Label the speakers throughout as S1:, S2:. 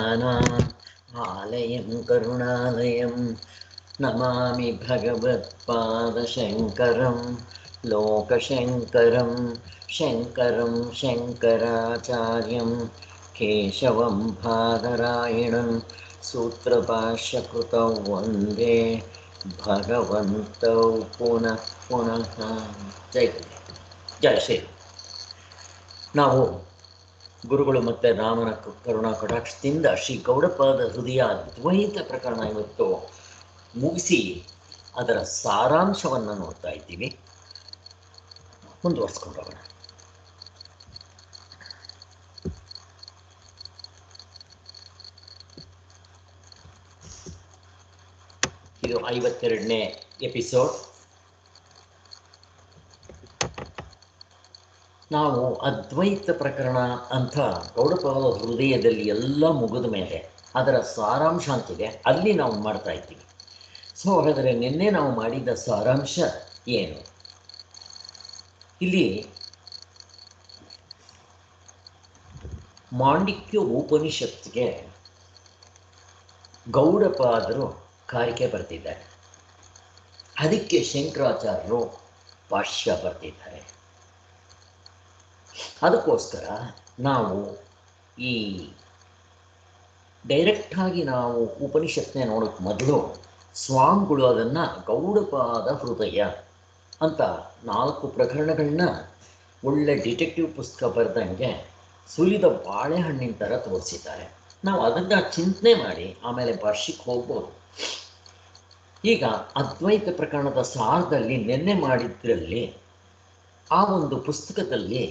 S1: आलयं करुणालयं नमामि भगवत्पादशङ्करं लोकशङ्करं शङ्करं शङ्कराचार्यं केशवं बादरायणं सूत्रभाष्यकृतौ वन्दे भगवन्तौ पुनः पुनः। जय ಜಯ ಶ್ರೀ. ನಾವು ಗುರುಗಳು ಮತ್ತು ರಾಮನ ಕರುಣಾ ಕಟಾಕ್ಷದಿಂದ ಶ್ರೀ ಗೌಡಪಾದ ಹೃದಯ ದ್ವೈತ ಪ್ರಕರಣ ಇವತ್ತು ಮುಗಿಸಿ ಅದರ ಸಾರಾಂಶವನ್ನು ನೋಡ್ತಾ ಇದ್ದೀವಿ. ಮುಂದುವರ್ಸ್ಕೊಂಡು ಹೋಗೋಣ. ಇದು 52ನೇ ಎಪಿಸೋಡ್. ನಾವು ಅದ್ವೈತ ಪ್ರಕರಣ ಅಂತ ಗೌಡಪಾದ ಹೃದಯದಲ್ಲಿ ಎಲ್ಲ ಮುಗಿದ ಮೇಲೆ ಅದರ ಸಾರಾಂಶ ಅಂತಿದೆ, ಅಲ್ಲಿ ನಾವು ಮಾಡ್ತಾ ಇದ್ದೀವಿ. ಸೊ ಹಾಗಾದರೆ ನಿನ್ನೆ ನಾವು ಮಾಡಿದ ಸಾರಾಂಶ ಏನು? ಇಲ್ಲಿ ಮಾಂಡಿಕ್ಯ ಉಪನಿಷತ್ತಿಗೆ ಗೌಡಪಾದರು ಕಾರಿಕೆ ಬರ್ತಿದ್ದಾರೆ, ಅದಕ್ಕೆ ಶಂಕರಾಚಾರ್ಯರು ಭಾಷ್ಯ ಬರ್ತಿದ್ದಾರೆ. ಅದಕ್ಕೋಸ್ಕರ ನಾವು ಈ ಡೈರೆಕ್ಟಾಗಿ ನಾವು ಉಪನಿಷತ್ನೇ ನೋಡೋಕ್ಕೆ ಮೊದಲು ಸ್ವಾಮಿಗಳು ಅದನ್ನು ಗೌಡಪಾದ ಹೃದಯ ಅಂತ 4 ಪ್ರಕರಣಗಳನ್ನ ಒಳ್ಳೆ ಡಿಟೆಕ್ಟಿವ್ ಪುಸ್ತಕ ಬರೆದಂಗೆ ಸುಲಿದ ಬಾಳೆಹಣ್ಣಿನ ಥರ ತೋರಿಸಿದ್ದಾರೆ. ನಾವು ಅದನ್ನು ಚಿಂತನೆ ಮಾಡಿ ಆಮೇಲೆ ಭಾಷ್ಯಕ್ಕೆ ಹೋಗ್ಬೋದು. ಈಗ ಅದ್ವೈತ ಪ್ರಕರಣದ ಸಾರದಲ್ಲಿ ನಿನ್ನೆ ಮಾಡಿದ್ರಲ್ಲಿ ಆ ಒಂದು ಪುಸ್ತಕದಲ್ಲಿ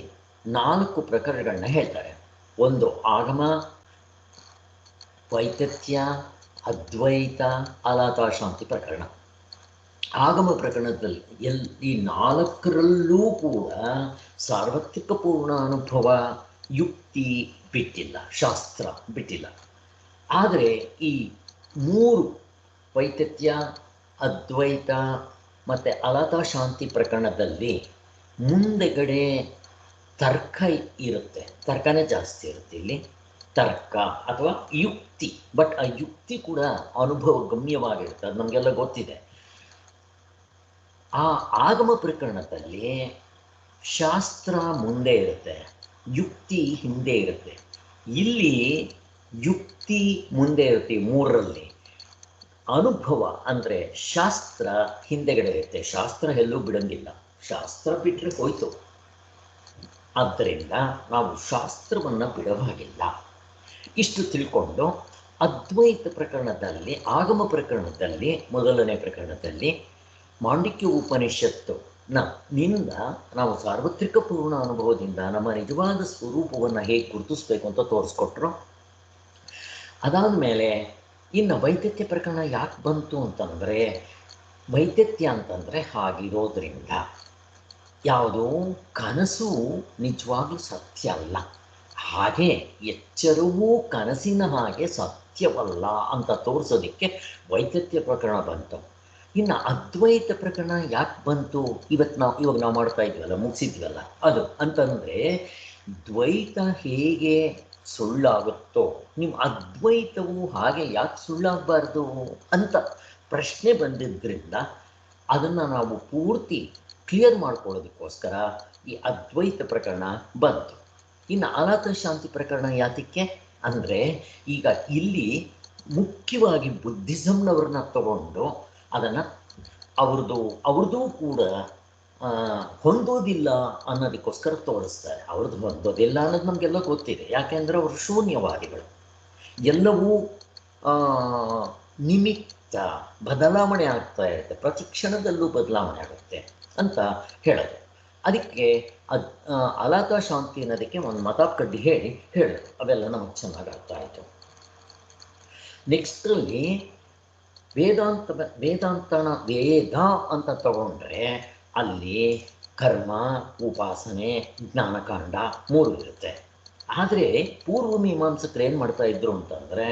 S1: 4 ಪ್ರಕರಣಗಳನ್ನ ಹೇಳ್ತಾರೆ. ಒಂದು ಆಗಮ, ವೈತತ್ಯ, ಅದ್ವೈತ, ಅಲಾತಾಶಾಂತಿ ಪ್ರಕರಣ. ಆಗಮ ಪ್ರಕರಣದಲ್ಲಿ ಈ 4ರಲ್ಲೂ ಕೂಡ ಸಾರ್ವತ್ರಿಕ ಪೂರ್ಣ ಅನುಭವ, ಯುಕ್ತಿ ಬಿಟ್ಟಿಲ್ಲ, ಶಾಸ್ತ್ರ ಬಿಟ್ಟಿಲ್ಲ. ಆದರೆ ಈ 3 ವೈತತ್ಯ, ಅದ್ವೈತ ಮತ್ತು ಅಲಾತಾಶಾಂತಿ ಪ್ರಕರಣದಲ್ಲಿ ಮುಂದೆಗಡೆ ತರ್ಕ ಇರುತ್ತೆ, ತರ್ಕನೇ ಜಾಸ್ತಿ ಇರುತ್ತೆ. ಇಲ್ಲಿ ತರ್ಕ ಅಥವಾ ಯುಕ್ತಿ, ಬಟ್ ಆ ಯುಕ್ತಿ ಕೂಡ ಅನುಭವ ಗಮ್ಯವಾಗಿರುತ್ತೆ, ಅದು ನಮಗೆಲ್ಲ ಗೊತ್ತಿದೆ. ಆ ಆಗಮ ಪ್ರಕರಣದಲ್ಲಿ ಶಾಸ್ತ್ರ ಮುಂದೆ ಇರುತ್ತೆ, ಯುಕ್ತಿ ಹಿಂದೆ ಇರುತ್ತೆ. ಇಲ್ಲಿ ಯುಕ್ತಿ ಮುಂದೆ ಇರುತ್ತೆ 3ರಲ್ಲಿ, ಅನುಭವ ಅಂದರೆ ಶಾಸ್ತ್ರ ಹಿಂದೆಗಡೆ ಇರುತ್ತೆ. ಶಾಸ್ತ್ರ ಎಲ್ಲೂ ಬಿಡಂಗಿಲ್ಲ, ಶಾಸ್ತ್ರ ಬಿಟ್ಟರೆ ಹೋಯ್ತು. ಆದ್ದರಿಂದ ನಾವು ಶಾಸ್ತ್ರವನ್ನು ಬಿಡವಾಗಿಲ್ಲ. ಇಷ್ಟು ತಿಳ್ಕೊಂಡು ಅದ್ವೈತ ಪ್ರಕರಣದಲ್ಲಿ, ಆಗಮ ಪ್ರಕರಣದಲ್ಲಿ, ಮೊದಲನೇ ಪ್ರಕರಣದಲ್ಲಿ ಮಾಂಡಿಕ್ಯ ಉಪನಿಷತ್ತು ನಿಂದ ನಾವು ಸಾರ್ವತ್ರಿಕ ಪೂರ್ಣ ಅನುಭವದಿಂದ ನಮ್ಮ ನಿಜವಾದ ಸ್ವರೂಪವನ್ನು ಹೇಗೆ ಗುರುತಿಸ್ಬೇಕು ಅಂತ ತೋರಿಸ್ಕೊಟ್ರು. ಅದಾದ ಮೇಲೆ ಇನ್ನು ವೈತತ್ಯ ಪ್ರಕರಣ ಯಾಕೆ ಬಂತು ಅಂತಂದರೆ, ವೈತತ್ಯ ಅಂತಂದರೆ ಹಾಗಿರೋದ್ರಿಂದ ಯಾವುದೋ ಕನಸು ನಿಜವಾಗ್ಲೂ ಸತ್ಯ ಅಲ್ಲ, ಹಾಗೆ ಎಚ್ಚರವೂ ಕನಸಿನ ಹಾಗೆ ಸತ್ಯವಲ್ಲ ಅಂತ ತೋರಿಸೋದಕ್ಕೆ ವೈತತ್ಯ ಪ್ರಕರಣ ಬಂತು. ಇನ್ನು ಅದ್ವೈತ ಪ್ರಕರಣ ಯಾಕೆ ಬಂತು? ಇವಾಗ ನಾವು ಮಾಡ್ತಾ ಇದ್ವಲ್ಲ, ಮುಗಿಸಿದ್ವಲ್ಲ, ಅದು ಅಂತಂದರೆ ದ್ವೈತ ಹೇಗೆ ಸುಳ್ಳಾಗುತ್ತೋ ನಿಮ್ಮ ಅದ್ವೈತವು ಹಾಗೆ ಯಾಕೆ ಸುಳ್ಳಾಗಬಾರ್ದು ಅಂತ ಪ್ರಶ್ನೆ ಬಂದಿದ್ದರಿಂದ ಅದನ್ನು ನಾವು ಪೂರ್ತಿ ಕ್ಲಿಯರ್ ಮಾಡ್ಕೊಳ್ಳೋದಕ್ಕೋಸ್ಕರ ಈ ಅದ್ವೈತ ಪ್ರಕರಣ ಬಂತು. ಇನ್ನು ಅಲಾತಾಶಾಂತಿ ಪ್ರಕರಣ ಯಾತಕ್ಕೆ ಅಂದರೆ, ಈಗ ಇಲ್ಲಿ ಮುಖ್ಯವಾಗಿ ಬುದ್ಧಿಸಮ್ನವ್ರನ್ನ ತಗೊಂಡು ಅದನ್ನು ಅವ್ರದ್ದು ಕೂಡ ಹೊಂದೋದಿಲ್ಲ ಅನ್ನೋದಕ್ಕೋಸ್ಕರ ತೋರಿಸ್ತಾರೆ. ಅವ್ರದ್ದು ಹೊಂದೋದಿಲ್ಲ ಅನ್ನೋದು ನಮಗೆಲ್ಲ ಗೊತ್ತಿದೆ, ಯಾಕೆಂದರೆ ಅವರು ಶೂನ್ಯವಾದಿಗಳು. ಎಲ್ಲವೂ ನಿಮಿತ್ತ ಬದಲಾವಣೆ ಆಗ್ತಾ ಇರುತ್ತೆ, ಪ್ರತಿ ಕ್ಷಣದಲ್ಲೂ ಬದಲಾವಣೆ ಆಗುತ್ತೆ ಅಂತ ಹೇಳೋದು. ಅದಕ್ಕೆ ಅಲಾತಾಶಾಂತಿ ಅನ್ನೋದಕ್ಕೆ ಒಂದು ಮತಾಕಡ್ಡಿ ಹೇಳಿದ್ರು. ಅವೆಲ್ಲ ನಮಗೆ ಚೆನ್ನಾಗಿ ಅರ್ಥ ಆಯಿತು. ನೆಕ್ಸ್ಟಲ್ಲಿ ವೇದ ಅಂತ ತಗೊಂಡ್ರೆ ಅಲ್ಲಿ ಕರ್ಮ, ಉಪಾಸನೆ, ಜ್ಞಾನಕಾಂಡ 3 ಇರುತ್ತೆ. ಆದರೆ ಪೂರ್ವ ಮೀಮಾಂಸಕರು ಏನು ಮಾಡ್ತಾ ಇದ್ರು ಅಂತಂದರೆ,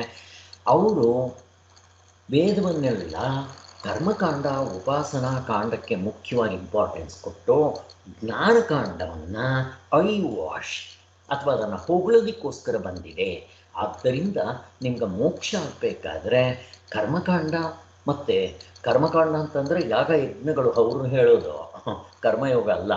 S1: ಅವರು ವೇದವನ್ನೆಲ್ಲ ಕರ್ಮಕಾಂಡ, ಉಪಾಸನಾ ಕಾಂಡಕ್ಕೆ ಮುಖ್ಯವಾಗಿ ಇಂಪಾರ್ಟೆನ್ಸ್ ಕೊಟ್ಟು ಜ್ಞಾನಕಾಂಡವನ್ನು ಐ ವಾಶ್ ಅಥವಾ ಅದನ್ನು ಹೊಗಳೋದಕ್ಕೋಸ್ಕರ ಬಂದಿದೆ ಆದ್ದರಿಂದ ನಿಮ್ಗೆ ಮೋಕ್ಷ ಆಗಬೇಕಾದ್ರೆ ಕರ್ಮಕಾಂಡ ಮತ್ತು ಕರ್ಮಕಾಂಡ ಅಂತಂದರೆ ಯಾಗ ಯಜ್ಞಗಳು ಅವರು ಹೇಳೋದು, ಕರ್ಮಯೋಗ ಅಲ್ಲ.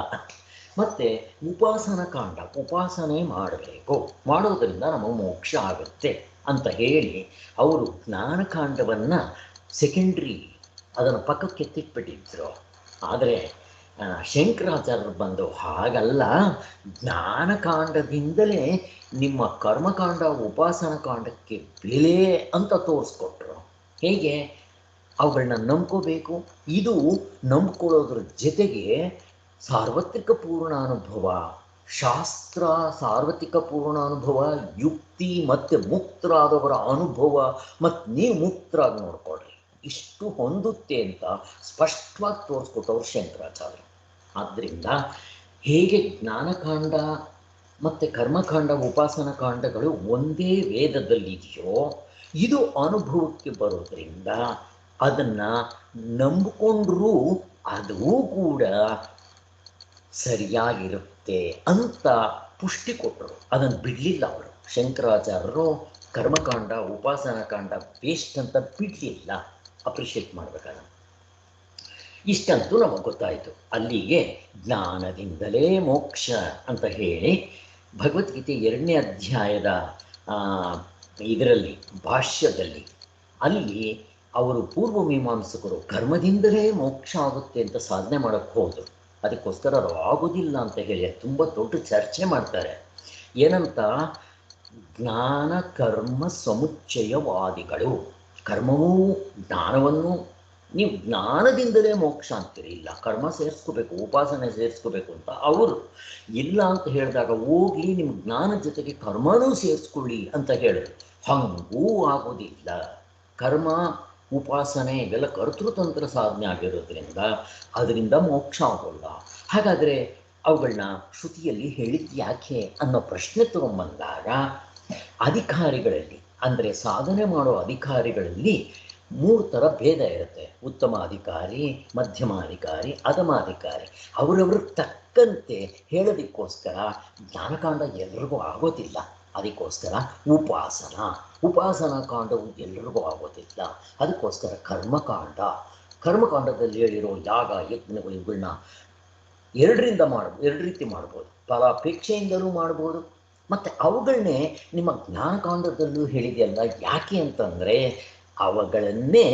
S1: ಮತ್ತು ಉಪಾಸನಾ ಕಾಂಡ, ಉಪಾಸನೆ ಮಾಡಬೇಕು, ಮಾಡೋದರಿಂದ ನಮಗೆ ಮೋಕ್ಷ ಆಗುತ್ತೆ ಅಂತ ಹೇಳಿ ಅವರು ಜ್ಞಾನಕಾಂಡವನ್ನು ಸೆಕೆಂಡ್ರಿ ಅದನ್ನು ಪಕ್ಕಕ್ಕೆ ಎತ್ತಿಟ್ಬಿಟ್ಟಿದ್ರು. ಆದರೆ ಶಂಕರಾಚಾರ್ಯರು ಬಂದು ಹಾಗಲ್ಲ, ಜ್ಞಾನಕಾಂಡದಿಂದಲೇ ನಿಮ್ಮ ಕರ್ಮಕಾಂಡ ಉಪಾಸನಾ ಕಾಂಡಕ್ಕೆ ಬೆಲೆ ಅಂತ ತೋರಿಸ್ಕೊಟ್ರು. ಹೇಗೆ ಅವುಗಳನ್ನ ನಂಬ್ಕೋಬೇಕು, ಇದು ನಂಬ್ಕೊಳ್ಳೋದ್ರ ಜೊತೆಗೆ ಸಾರ್ವತ್ರಿಕ ಪೂರ್ಣಾನುಭವ, ಶಾಸ್ತ್ರ ಸಾರ್ವತ್ರಿಕ ಪೂರ್ಣಾನುಭವ, ಯುಕ್ತಿ ಮತ್ತು ಮುಕ್ತರಾದವರ ಅನುಭವ, ಮತ್ತು ನೀವು ಮುಕ್ತರಾಗಿ ನೋಡ್ಕೊಳ್ರಿ, ಇಷ್ಟು ಹೊಂದುತ್ತೆ ಅಂತ ಸ್ಪಷ್ಟವಾಗಿ ತೋರಿಸ್ಕೊಟ್ಟವ್ರು ಶಂಕರಾಚಾರ್ಯರು. ಆದ್ದರಿಂದ ಹೇಗೆ ಜ್ಞಾನಕಾಂಡ ಮತ್ತು ಕರ್ಮಕಾಂಡ ಉಪಾಸನಾ ಕಾಂಡಗಳು ಒಂದೇ ವೇದದಲ್ಲಿದೆಯೋ, ಇದು ಅನುಭವಕ್ಕೆ ಬರೋದ್ರಿಂದ ಅದನ್ನು ನಂಬಿಕೊಂಡ್ರೂ ಅದೂ ಕೂಡ ಸರಿಯಾಗಿರುತ್ತೆ ಅಂತ ಪುಷ್ಟಿ ಕೊಟ್ಟರು. ಅದನ್ನು ಬಿಡಲಿಲ್ಲ ಅವರು ಶಂಕರಾಚಾರ್ಯರು. ಕರ್ಮಕಾಂಡ ಉಪಾಸನಾ ಕಾಂಡ ವೇಸ್ಟ್ ಅಂತ ಬಿಡಲಿಲ್ಲ, ಅಪ್ರಿಷಿಯೇಟ್ ಮಾಡಬೇಕಾದ. ಇಷ್ಟಂತೂ ನಮಗೆ ಗೊತ್ತಾಯಿತು. ಅಲ್ಲಿಗೆ ಜ್ಞಾನದಿಂದಲೇ ಮೋಕ್ಷ ಅಂತ ಹೇಳಿ ಭಗವದ್ಗೀತೆ 2ನೇ ಅಧ್ಯಾಯದ ಇದರಲ್ಲಿ ಭಾಷ್ಯದಲ್ಲಿ ಅಲ್ಲಿ ಅವರು ಪೂರ್ವ ಮೀಮಾಂಸಕರು ಕರ್ಮದಿಂದಲೇ ಮೋಕ್ಷ ಆಗುತ್ತೆ ಅಂತ ಸಾಧನೆ ಮಾಡೋಕ್ಕೆ ಹೋದರು. ಅದಕ್ಕೋಸ್ಕರ ಅದು ಆಗೋದಿಲ್ಲ ಅಂತ ಹೇಳಿ ತುಂಬ ದೊಡ್ಡ ಚರ್ಚೆ ಮಾಡ್ತಾರೆ. ಏನಂತ, ಜ್ಞಾನ ಕರ್ಮ ಸಮುಚ್ಚಯವಾದಿಗಳು, ಕರ್ಮವೂ ಜ್ಞಾನವನ್ನು ನೀವು ಜ್ಞಾನದಿಂದಲೇ ಮೋಕ್ಷ ಅಂತೀರಿ, ಇಲ್ಲ ಕರ್ಮ ಸೇರಿಸ್ಕೋಬೇಕು ಉಪಾಸನೆ ಸೇರಿಸ್ಕೋಬೇಕು ಅಂತ ಅವರು ಇಲ್ಲ ಅಂತ ಹೇಳಿದಾಗ, ಹೋಗ್ಲಿ ನಿಮ್ಮ ಜ್ಞಾನ ಜೊತೆಗೆ ಕರ್ಮನೂ ಸೇರಿಸ್ಕೊಳ್ಳಿ ಅಂತ ಹೇಳಿದ್ರು. ಹಂಗೂ ಆಗೋದಿಲ್ಲ. ಕರ್ಮ ಉಪಾಸನೆ ಇವೆಲ್ಲ ಕರ್ತೃತಂತ್ರ ಸಾಧನೆ ಆಗಿರೋದ್ರಿಂದ ಅದರಿಂದ ಮೋಕ್ಷ ಆಗೋಲ್ಲ. ಹಾಗಾದರೆ ಅವುಗಳನ್ನ ಶ್ರುತಿಯಲ್ಲಿ ಹೇಳಿದ್ದು ಯಾಕೆ ಅನ್ನೋ ಪ್ರಶ್ನೆ ತಗೊಂಬಂದಾಗ, ಅಧಿಕಾರಿಗಳಲ್ಲಿ ಅಂದರೆ ಸಾಧನೆ ಮಾಡೋ ಅಧಿಕಾರಿಗಳಲ್ಲಿ 3 ಥರ ಭೇದ ಇರುತ್ತೆ. ಉತ್ತಮ ಅಧಿಕಾರಿ, ಮಧ್ಯಮ ಅಧಿಕಾರಿ, ಅಧಮ ಅಧಿಕಾರಿ. ಅವರವ್ರಿಗೆ ತಕ್ಕಂತೆ ಹೇಳೋದಕ್ಕೋಸ್ಕರ ಜ್ಞಾನಕಾಂಡ ಎಲ್ರಿಗೂ ಆಗೋದಿಲ್ಲ. ಅದಕ್ಕೋಸ್ಕರ ಉಪಾಸನಾ ಕಾಂಡವು ಎಲ್ರಿಗೂ ಆಗೋದಿಲ್ಲ. ಅದಕ್ಕೋಸ್ಕರ ಕರ್ಮಕಾಂಡದಲ್ಲಿ ಹೇಳಿರೋ ಯಾಗ ಯಜ್ಞಗಳು ಇವುಗಳನ್ನ 2 ರೀತಿ ಮಾಡ್ಬೋದು. ಫಲಾಪೇಕ್ಷೆಯಿಂದಲೂ ಮಾಡ್ಬೋದು, ಮತ್ತು ಅವುಗಳನ್ನೇ ನಿಮ್ಮ ಜ್ಞಾನಕಾಂಡದಲ್ಲೂ ಹೇಳಿದೆಯಲ್ಲ. ಯಾಕೆ ಅಂತಂದರೆ ಅವುಗಳನ್ನೇ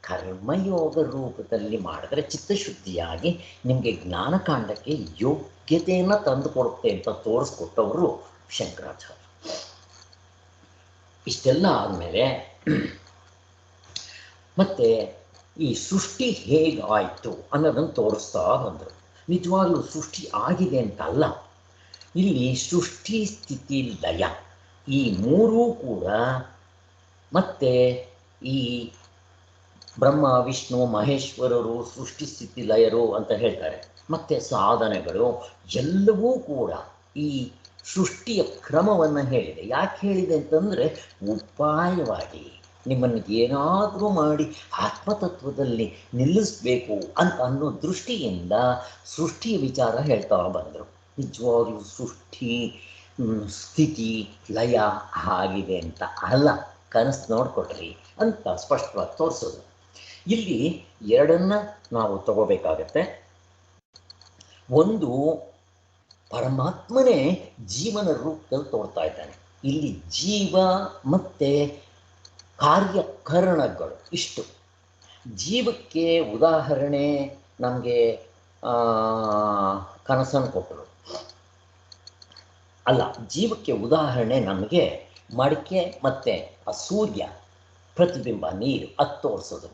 S1: ಕರ್ಮಯೋಗ ರೂಪದಲ್ಲಿ ಮಾಡಿದ್ರೆ ಚಿತ್ತಶುದ್ಧಿಯಾಗಿ ನಿಮಗೆ ಜ್ಞಾನಕಾಂಡಕ್ಕೆ ಯೋಗ್ಯತೆಯನ್ನು ತಂದುಕೊಡುತ್ತೆ ಅಂತ ತೋರಿಸ್ಕೊಟ್ಟವರು ಶಂಕರಾಚಾರ್ಯ. ಇಷ್ಟೆಲ್ಲ ಆದಮೇಲೆ ಮತ್ತೆ ಈ ಸೃಷ್ಟಿ ಹೇಗಾಯಿತು ಅನ್ನೋದನ್ನು ತೋರಿಸ್ತಾ ಬಂದರು. ನಿಜವಾಗ್ಲೂ ಸೃಷ್ಟಿ ಆಗಿದೆ ಅಂತಲ್ಲ, ಇಲ್ಲಿ ಸೃಷ್ಟಿ ಸ್ಥಿತಿ ಲಯ ಈ 3 ಕೂಡ, ಮತ್ತು ಈ ಬ್ರಹ್ಮ ವಿಷ್ಣು ಮಹೇಶ್ವರರು ಸೃಷ್ಟಿ ಸ್ಥಿತಿ ಲಯರು ಅಂತ ಹೇಳ್ತಾರೆ. ಮತ್ತು ಸಾಧನೆಗಳು ಎಲ್ಲವೂ ಕೂಡ ಈ ಸೃಷ್ಟಿಯ ಕ್ರಮವನ್ನು ಹೇಳಿದೆ. ಯಾಕೆ ಹೇಳಿದೆ ಅಂತಂದರೆ, ಉಪಾಯವಾಗಿ ನಿಮ್ಮನ್ನು ಏನಾದರೂ ಮಾಡಿ ಆತ್ಮತತ್ವದಲ್ಲಿ ನಿಲ್ಲಿಸಬೇಕು ಅಂತ ಅನ್ನೋ ದೃಷ್ಟಿಯಿಂದ ಸೃಷ್ಟಿಯ ವಿಚಾರ ಹೇಳ್ತಾ ಬಂದರು. ನಿಜವಾಗ್ಲೂ ಸೃಷ್ಟಿ ಸ್ಥಿತಿ ಲಯ ಆಗಿದೆ ಅಂತ ಅಲ್ಲ, ಕನಸು ನೋಡಿಕೊಡ್ರಿ ಅಂತ ಸ್ಪಷ್ಟವಾಗಿ ತೋರಿಸೋದು. ಇಲ್ಲಿ 2 ನಾವು ತಗೋಬೇಕಾಗತ್ತೆ. ಒಂದು, ಪರಮಾತ್ಮನೇ ಜೀವನ ರೂಪದಲ್ಲಿ ತೋರ್ತಾ ಇದ್ದಾನೆ. ಇಲ್ಲಿ ಜೀವ ಮತ್ತು ಕಾರ್ಯಕರಣಗಳು ಇಷ್ಟು. ಜೀವಕ್ಕೆ ಉದಾಹರಣೆ ನಮಗೆ ಕನಸನ್ನು ಕೊಟ್ಟರು ಅಲ್ಲ, ಜೀವಕ್ಕೆ ಉದಾಹರಣೆ ನಮಗೆ ಮಡಿಕೆ ಮತ್ತು ಆ ಸೂರ್ಯ ಪ್ರತಿಬಿಂಬ ನೀರು ಅದು ತೋರಿಸೋದು.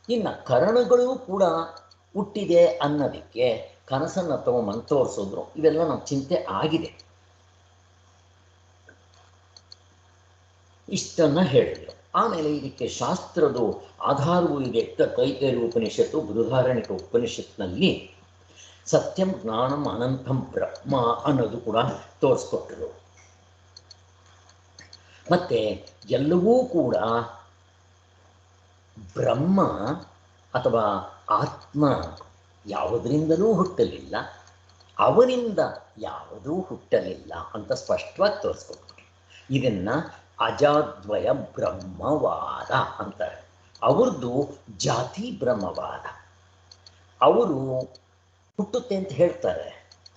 S1: ಇನ್ನು ಕರಣಗಳು ಕೂಡ ಹುಟ್ಟಿದೆ ಅನ್ನೋದಕ್ಕೆ ಕನಸನ್ನು ತಗೊಂಬಂದು ತೋರಿಸೋದ್ರು. ಇವೆಲ್ಲ ನಮ್ಮ ಚಿಂತೆ ಆಗಿದೆ. ಇಷ್ಟನ್ನು ಹೇಳಿದರು. ಆಮೇಲೆ ಇದಕ್ಕೆ ಶಾಸ್ತ್ರದ ಆಧಾರವೂ ಇದೆ. ತೈತರೀಯ ಉಪನಿಷತ್ತು, ಬೃಹದಾರಣ್ಯಕ ಉಪನಿಷತ್ನಲ್ಲಿ ಸತ್ಯಂ ಜ್ಞಾನಂ ಅನಂತಂ ಬ್ರಹ್ಮ ಅನ್ನೋದು ಕೂಡ ತೋರಿಸ್ಕೊಟ್ಟರು. ಮತ್ತು ಎಲ್ಲವೂ ಕೂಡ ಬ್ರಹ್ಮ ಅಥವಾ ಆತ್ಮ ಯಾವುದರಿಂದಲೂ ಹುಟ್ಟಲಿಲ್ಲ, ಅವನಿಂದ ಯಾವುದೂ ಹುಟ್ಟಲಿಲ್ಲ ಅಂತ ಸ್ಪಷ್ಟವಾಗಿ ತೋರಿಸ್ಕೊಟ್ರು. ಇದನ್ನು ಅಜಾದ್ವಯ ಬ್ರಹ್ಮವಾದ ಅಂತಾರೆ. ಅವ್ರದ್ದು ಜಾತಿ ಬ್ರಹ್ಮವಾದ. ಅವರು ಹುಟ್ಟುತ್ತೆ ಅಂತ ಹೇಳ್ತಾರೆ.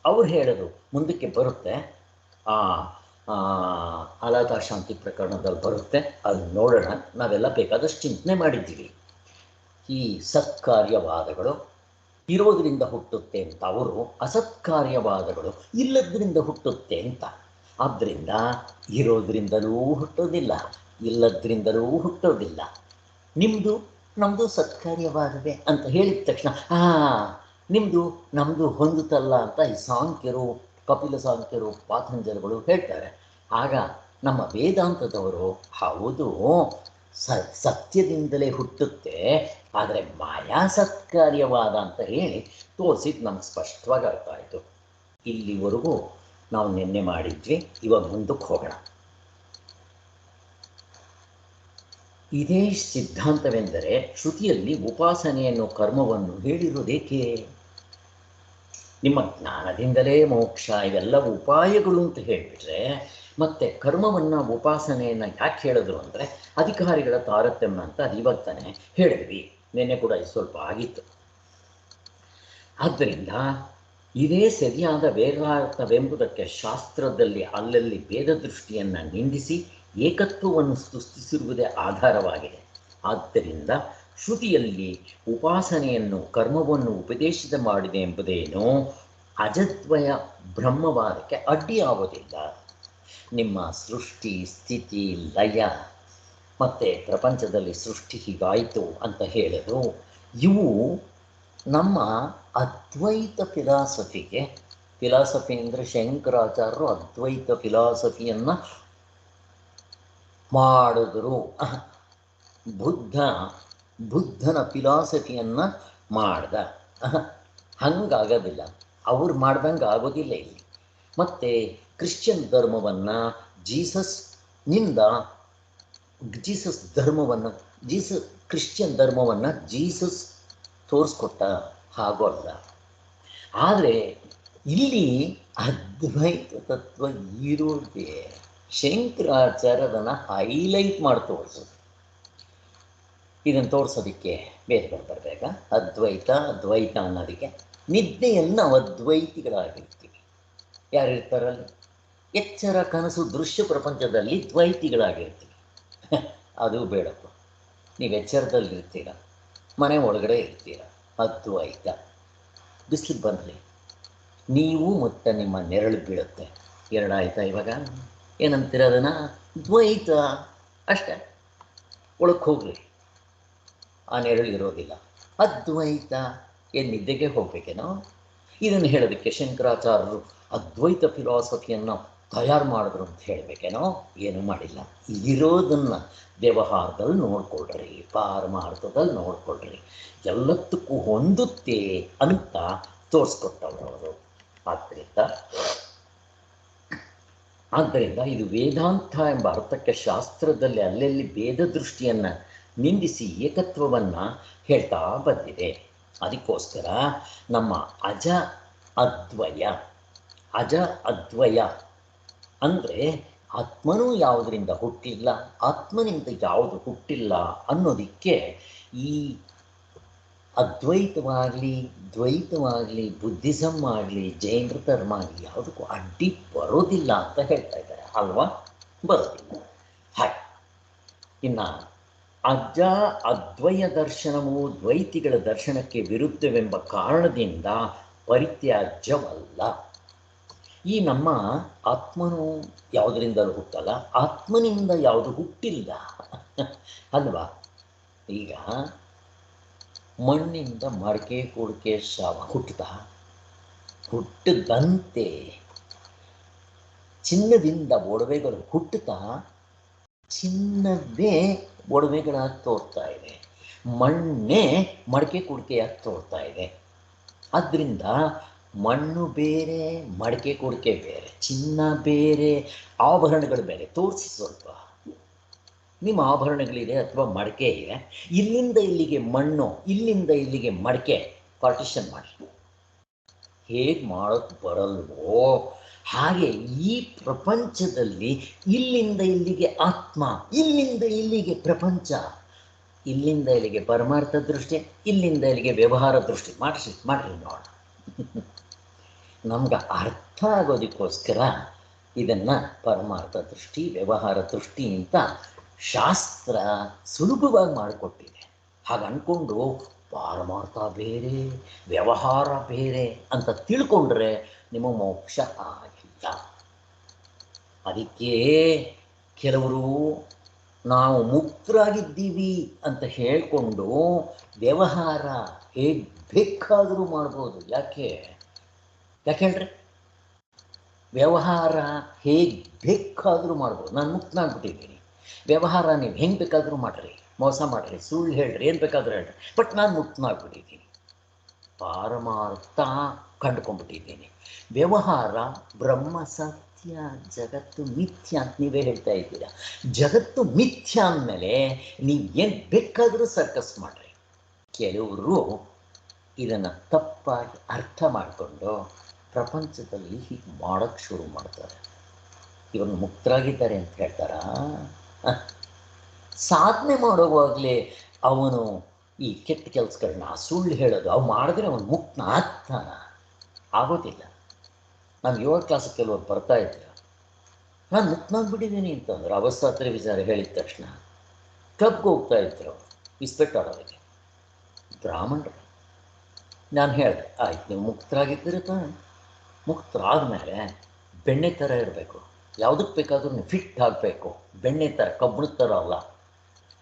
S1: ಅವ್ರು ಹೇಳೋದು ಮುಂದಕ್ಕೆ ಬರುತ್ತೆ, ಆ ಅಲಾತ ಶಾಂತಿ ಪ್ರಕರಣದಲ್ಲಿ ಬರುತ್ತೆ, ಅಲ್ಲಿ ನೋಡೋಣ. ನಾವೆಲ್ಲ ಬೇಕಾದಷ್ಟು ಚಿಂತನೆ ಮಾಡಿದ್ದೀವಿ. ಈ ಸತ್ಕಾರ್ಯವಾದಗಳು ಇರೋದರಿಂದ ಹುಟ್ಟುತ್ತೆ ಅಂತ, ಅವರು ಅಸತ್ಕಾರ್ಯವಾದಗಳು ಇಲ್ಲದ್ರಿಂದ ಹುಟ್ಟುತ್ತೆ ಅಂತ. ಆದ್ದರಿಂದ ಇರೋದ್ರಿಂದಲೂ ಹುಟ್ಟೋದಿಲ್ಲ, ಇಲ್ಲದ್ರಿಂದಲೂ ಹುಟ್ಟೋದಿಲ್ಲ. ನಿಮ್ಮದು ನಮ್ಮದು ಸತ್ಕಾರ್ಯವಾದವೇ ಅಂತ ಹೇಳಿದ ತಕ್ಷಣ ನಿಮ್ಮದು ನಮ್ಮದು ಹೊಂದುತ್ತಲ್ಲ ಅಂತ ಈ ಸಾಂಖ್ಯರು, ಕಪಿಲ ಸಾಂಖ್ಯರು, ಪಾತಂಜಲಿಗಳು ಹೇಳ್ತಾರೆ. ಆಗ ನಮ್ಮ ವೇದಾಂತದವರು ಹೌದು ಸತ್ಯದಿಂದಲೇ ಹುಟ್ಟುತ್ತೆ, ಆದರೆ ಮಾಯಾ ಸತ್ಕಾರ್ಯವಾದ ಅಂತ ಹೇಳಿ ತೋರಿಸಿದ್ದು ನಮ್ಗೆ ಸ್ಪಷ್ಟವಾಗಿ ಅರ್ಥ ಆಯಿತು. ಇಲ್ಲಿವರೆಗೂ ನಾವು ನಿನ್ನೆ ಮಾಡಿದ್ವಿ. ಇವಾಗ ಮುಂದಕ್ಕೆ ಹೋಗೋಣ. ಇದೇ ಸಿದ್ಧಾಂತವೆಂದರೆ ಶ್ರುತಿಯಲ್ಲಿ ಉಪಾಸನೆಯನ್ನು ಕರ್ಮವನ್ನು ಹೇಳಿರುವುದೇಕೆ? ನಿಮ್ಮ ಜ್ಞಾನದಿಂದಲೇ ಮೋಕ್ಷ ಇವೆಲ್ಲ ಉಪಾಯಗಳು ಅಂತ ಹೇಳಿಬಿಟ್ರೆ ಮತ್ತೆ ಕರ್ಮವನ್ನು ಉಪಾಸನೆಯನ್ನು ಯಾಕೆ ಹೇಳಿದ್ರು ಅಂದರೆ ಅಧಿಕಾರಿಗಳ ತಾರತಮ್ಯ ಅಂತ ಅದು ಇವಾಗ ತಾನೇ ಹೇಳಿದ್ವಿ. ನಿನ್ನೆ ಕೂಡ ಸ್ವಲ್ಪ ಆಗಿತ್ತು. ಆದ್ದರಿಂದ ಇದೇ ಸರಿಯಾದ ವೇದಾರ್ಥವೆಂಬುದಕ್ಕೆ ಶಾಸ್ತ್ರದಲ್ಲಿ ಅಲ್ಲಲ್ಲಿ ಭೇದ ದೃಷ್ಟಿಯನ್ನು ನಿಂದಿಸಿ ಏಕತ್ವವನ್ನು ಸೃಷ್ಟಿಸಿರುವುದೇ ಆಧಾರವಾಗಿದೆ. ಆದ್ದರಿಂದ ಶ್ರುತಿಯಲ್ಲಿ ಉಪಾಸನೆಯನ್ನು ಕರ್ಮವನ್ನು ಉಪದೇಶಿತ ಮಾಡಿದೆ ಎಂಬುದೇನು ಅಜದ್ವಯ ಬ್ರಹ್ಮವಾದಕ್ಕೆ ಅಡ್ಡಿಯಾಗುವುದಿಲ್ಲ. ನಿಮ್ಮ ಸೃಷ್ಟಿ, ಸ್ಥಿತಿ, ಲಯ ಮತ್ತು ಪ್ರಪಂಚದಲ್ಲಿ ಸೃಷ್ಟಿ ಹೀಗಾಯಿತು ಅಂತ ಹೇಳೋದು ಇವು ನಮ್ಮ ಅದ್ವೈತ ಫಿಲಾಸಫಿ ಅಂದರೆ ಶಂಕರಾಚಾರ್ಯರು ಅದ್ವೈತ ಫಿಲಾಸಫಿಯನ್ನು ಮಾಡಿದ್ರು. ಬುದ್ಧನ ಫಿಲಾಸಫಿಯನ್ನು ಮಾಡ್ದ. ಹಂಗಾಗೋದಿಲ್ಲ, ಅವ್ರು ಮಾಡ್ದಂಗೆ ಆಗೋದಿಲ್ಲ ಇಲ್ಲಿ. ಮತ್ತು ಕ್ರಿಶ್ಚಿಯನ್ ಧರ್ಮವನ್ನು ಕ್ರಿಶ್ಚಿಯನ್ ಧರ್ಮವನ್ನು ಜೀಸಸ್ ತೋರಿಸ್ಕೊಟ್ಟ, ಹಾಗೋಲ್ಲ. ಆದರೆ ಇಲ್ಲಿ ಅದ್ವೈತ ತತ್ವ ಇರೋದೇ ಶಂಕರಾಚಾರ್ಯರನ್ನು ಹೈಲೈಟ್ ಮಾಡಿ ತೋರಿಸೋದು. ಇದನ್ನು ತೋರಿಸೋದಕ್ಕೆ ಬೇರೆಗಳು ಬರಬೇಕಾ? ಅದ್ವೈತ ಅನ್ನೋದಕ್ಕೆ ನಿದ್ದೆಯಲ್ಲಿ ನಾವು ಅದ್ವೈತಿಗಳಾಗಿರ್ತೀವಿ. ಯಾರಿರ್ತಾರಲ್ಲಿ? ಎಚ್ಚರ, ಕನಸು, ದೃಶ್ಯ ಪ್ರಪಂಚದಲ್ಲಿ ದ್ವೈತಿಗಳಾಗಿರ್ತೀವಿ. ಅದು ಬೇಡಪ್ಪ. ನೀವು ಎಚ್ಚರದಲ್ಲಿರ್ತೀರ, ಮನೆ ಒಳಗಡೆ ಇರ್ತೀರ, ಅದ್ವೈತ. ಬಿಸಿಲು ಬಂದರೆ ನೀವು ಮತ್ತು ನಿಮ್ಮ ನೆರಳು ಬೀಳುತ್ತೆ, ಎರಡಾಯ್ತಾ? ಇವಾಗ ಏನಂತೀರ ಅದನ್ನು? ದ್ವೈತ ಅಷ್ಟೇ. ಒಳಕ್ಕೆ ಹೋಗ್ರಿ, ಆ ನೆರಳು ಇರೋದಿಲ್ಲ. ಅದ್ವೈತ ಏನು ನಿದ್ದೆಗೆ ಹೋಗ್ಬೇಕೇನೋ? ಇದನ್ನು ಹೇಳೋದಕ್ಕೆ ಶಂಕರಾಚಾರ್ಯರು ಅದ್ವೈತ ಫಿಲಾಸಫಿಯನ್ನು ತಯಾರು ಮಾಡಿದ್ರು ಅಂತ ಹೇಳಬೇಕೇನೋ? ಏನೂ ಮಾಡಿಲ್ಲ. ಇರೋದನ್ನು ವ್ಯವಹಾರದಲ್ಲಿ ನೋಡ್ಕೊಳ್ರಿ, ಪಾರಮಾರ್ಥದಲ್ಲಿ ನೋಡ್ಕೊಳ್ರಿ, ಎಲ್ಲದಕ್ಕೂ ಹೊಂದುತ್ತೆ ಅಂತ ತೋರಿಸ್ಕೊಟ್ಟವರು ಅವರು. ಆದ್ದರಿಂದ ಇದು ವೇದಾಂತ ಎಂಬ ಅರ್ಥಕ್ಕೆ ಶಾಸ್ತ್ರದಲ್ಲಿ ಅಲ್ಲಲ್ಲಿ ಭೇದ ದೃಷ್ಟಿಯನ್ನು ನಿಂದಿಸಿ ಏಕತ್ವವನ್ನು ಹೇಳ್ತಾ ಬಂದಿದೆ. ಅದಕ್ಕೋಸ್ಕರ ನಮ್ಮ ಅಜ ಅದ್ವಯ ಅಂದರೆ ಆತ್ಮನೂ ಯಾವುದರಿಂದ ಹುಟ್ಟಿಲ್ಲ, ಆತ್ಮನಿಂದ ಯಾವುದು ಹುಟ್ಟಿಲ್ಲ ಅನ್ನೋದಕ್ಕೆ ಈ ಅದ್ವೈತವಾಗಲಿ ದ್ವೈತವಾಗಲಿ ಬುದ್ಧಿಸಮ್ ಆಗಲಿ ಜೈನ ಧರ್ಮ ಆಗಲಿ ಯಾವುದಕ್ಕೂ ಅಡ್ಡಿ ಬರೋದಿಲ್ಲ ಅಂತ ಹೇಳ್ತಾ ಇದ್ದಾರೆ ಅಲ್ವಾ? ಬರೋದಿಲ್ಲ. ಹಾಗೆ ಇನ್ನು ಅದ್ವಯ ದರ್ಶನವು ದ್ವೈತಿಗಳ ದರ್ಶನಕ್ಕೆ ವಿರುದ್ಧವೆಂಬ ಕಾರಣದಿಂದ ಪರಿತ್ಯಾಜ್ಯವಲ್ಲ. ಈ ನಮ್ಮ ಆತ್ಮನು ಯಾವುದರಿಂದಲೂ ಹುಟ್ಟಲ್ಲ, ಆತ್ಮನಿಂದ ಯಾವುದು ಹುಟ್ಟಿಲ್ಲ ಅಲ್ವಾ? ಈಗ ಮಣ್ಣಿಂದ ಮಡಕೆ ಕುಡಿಕೆ ಶವ ಹುಟ್ಟದಂತೆ ಚಿನ್ನದಿಂದ ಒಡವೆಗಳು ಹುಟ್ಟುತ್ತಾ ಚಿನ್ನವೇ ಒಡವೆಗಳಾಗಿ ತೋರ್ತಾ ಇದೆ, ಮಣ್ಣೇ ಮಡಕೆ ಕುಡಿಕೆಯಾಗಿ ತೋರ್ತಾ ಇದೆ. ಆದ್ದರಿಂದ ಮಣ್ಣು ಬೇರೆ, ಮಡಕೆ ಕುಡಿಕೆ ಬೇರೆ, ಚಿನ್ನ ಬೇರೆ, ಆಭರಣಗಳು ಬೇರೆ. ತೋರಿಸಿ ಸ್ವಲ್ಪ ನಿಮ್ಮ ಆಭರಣಗಳಿದೆ ಅಥವಾ ಮಡಕೆ ಇದೆ, ಇಲ್ಲಿಂದ ಇಲ್ಲಿಗೆ ಮಣ್ಣು, ಇಲ್ಲಿಂದ ಇಲ್ಲಿಗೆ ಮಡಕೆ ಪಾರ್ಟಿಷನ್ ಮಾಡಿ. ಹೇಗೆ ಮಾಡೋಕ್ಕೆ ಬರಲ್ವೋ ಹಾಗೆ ಈ ಪ್ರಪಂಚದಲ್ಲಿ ಇಲ್ಲಿಂದ ಇಲ್ಲಿಗೆ ಆತ್ಮ, ಇಲ್ಲಿಂದ ಇಲ್ಲಿಗೆ ಪ್ರಪಂಚ, ಇಲ್ಲಿಂದ ಇಲ್ಲಿಗೆ ಪರಮಾರ್ಥ ದೃಷ್ಟಿ, ಇಲ್ಲಿಂದ ಇಲ್ಲಿಗೆ ವ್ಯವಹಾರ ದೃಷ್ಟಿ. ಮಾಡ್ರಿ ನೋಡ. ನಮ್ಗೆ ಅರ್ಥ ಆಗೋದಕ್ಕೋಸ್ಕರ ಇದನ್ನು ಪರಮಾರ್ಥ ದೃಷ್ಟಿ, ವ್ಯವಹಾರ ದೃಷ್ಟಿ ಅಂತ ಶಾಸ್ತ್ರ ಸುಲಭವಾಗಿ ಮಾಡಿಕೊಟ್ಟಿದೆ. ಹಾಗೆ ಅಂದ್ಕೊಂಡು ಪಾರಮಾರ್ಥ ಬೇರೆ ವ್ಯವಹಾರ ಬೇರೆ ಅಂತ ತಿಳ್ಕೊಂಡ್ರೆ ನಿಮಗೆ ಮೋಕ್ಷ ಆಗಿಲ್ಲ. ಅದಕ್ಕೆ ಕೆಲವರು ನಾವು ಮುಕ್ತರಾಗಿದ್ದೀವಿ ಅಂತ ಹೇಳಿಕೊಂಡು ವ್ಯವಹಾರ ಹೇಗೆ ಬೇಕಾದರೂ ಮಾಡ್ಬೋದು. ಯಾಕೆ ಹೇಳ್ರಿ? ವ್ಯವಹಾರ ಹೇಗೆ ಬೇಕಾದರೂ ಮಾಡ್ಬೋದು. ನಾನು ಮುಕ್ತನಾಗ್ಬಿಟ್ಟಿದ್ದೀನಿ, ವ್ಯವಹಾರ ನೀವು ಹೆಂಗೆ ಬೇಕಾದರೂ ಮಾಡಿರಿ, ಮೋಸ ಮಾಡಿರಿ, ಸುಳ್ಳು ಹೇಳ್ರಿ, ಏನು ಬೇಕಾದರೂ ಹೇಳ್ರಿ, ಬಟ್ ನಾನು ಮುಕ್ತನಾಗ್ಬಿಟ್ಟಿದ್ದೀನಿ, ಪಾರಮಾರ್ಥ ಕಂಡುಕೊಂಡ್ಬಿಟ್ಟಿದ್ದೀನಿ. ವ್ಯವಹಾರ ಬ್ರಹ್ಮ ಸತ್ಯ, ಜಗತ್ತು ಮಿಥ್ಯ ಅಂತ ನೀವೇ ಹೇಳ್ತಾ ಇದ್ದೀರಾ. ಜಗತ್ತು ಮಿಥ್ಯ ಅಂದಮೇಲೆ ನೀವು ಏನು ಬೇಕಾದರೂ ಸರ್ಕಸ್ ಮಾಡಿರಿ. ಕೆಲವರು ಇದನ್ನು ತಪ್ಪಾಗಿ ಅರ್ಥ ಮಾಡಿಕೊಂಡು ಪ್ರಪಂಚದಲ್ಲಿ ಹೀಗೆ ಮಾಡೋಕ್ಕೆ ಶುರು ಮಾಡ್ತಾರೆ. ಇವರು ಮುಕ್ತರಾಗಿದ್ದಾರೆ ಅಂತ ಹೇಳ್ತಾರ? ಸಾಧನೆ ಮಾಡೋವಾಗಲೇ ಅವನು ಈ ಕೆಟ್ಟ ಕೆಲಸಗಳನ್ನ, ಸುಳ್ಳು ಹೇಳೋದು ಅವು ಮಾಡಿದ್ರೆ ಅವನು ಮುಕ್ತ ಆಗ್ತಾನ? ಆಗೋದಿಲ್ಲ. ನಾನು 7ನೇ ಕ್ಲಾಸಿಗೆ ಕೆಲವರು ಬರ್ತಾ ಇದ್ರು, ನಾನು ಮುಕ್ತನಾಗ್ಬಿಟ್ಟಿದ್ದೀನಿ ಅಂತಂದ್ರೆ ಅವಸ್ಥಾತ್ರೆ ವಿಚಾರ ಹೇಳಿದ ತಕ್ಷಣ ಕ್ಲಬ್ಗೆ ಹೋಗ್ತಾ ಇದ್ರು ಇಸ್ಪೆಟ್ ಆಡೋದಕ್ಕೆ, ಬ್ರಾಹ್ಮಣರು. ನಾನು ಹೇಳಿದೆ, ಆಯ್ತು ನೀವು ಮುಕ್ತರಾಗಿದ್ದೀರ ತಾನೆ, ಮುಕ್ತರಾದ ಮೇಲೆ ಬೆಣ್ಣೆ ಥರ ಇರಬೇಕು, ಯಾವುದಕ್ಕೆ ಬೇಕಾದರೂ ನೀವು ಫಿಟ್ ಆಗಬೇಕು, ಬೆಣ್ಣೆ ಥರ ಕಬ್ಬಣದ ಥರ ಅಲ್ಲ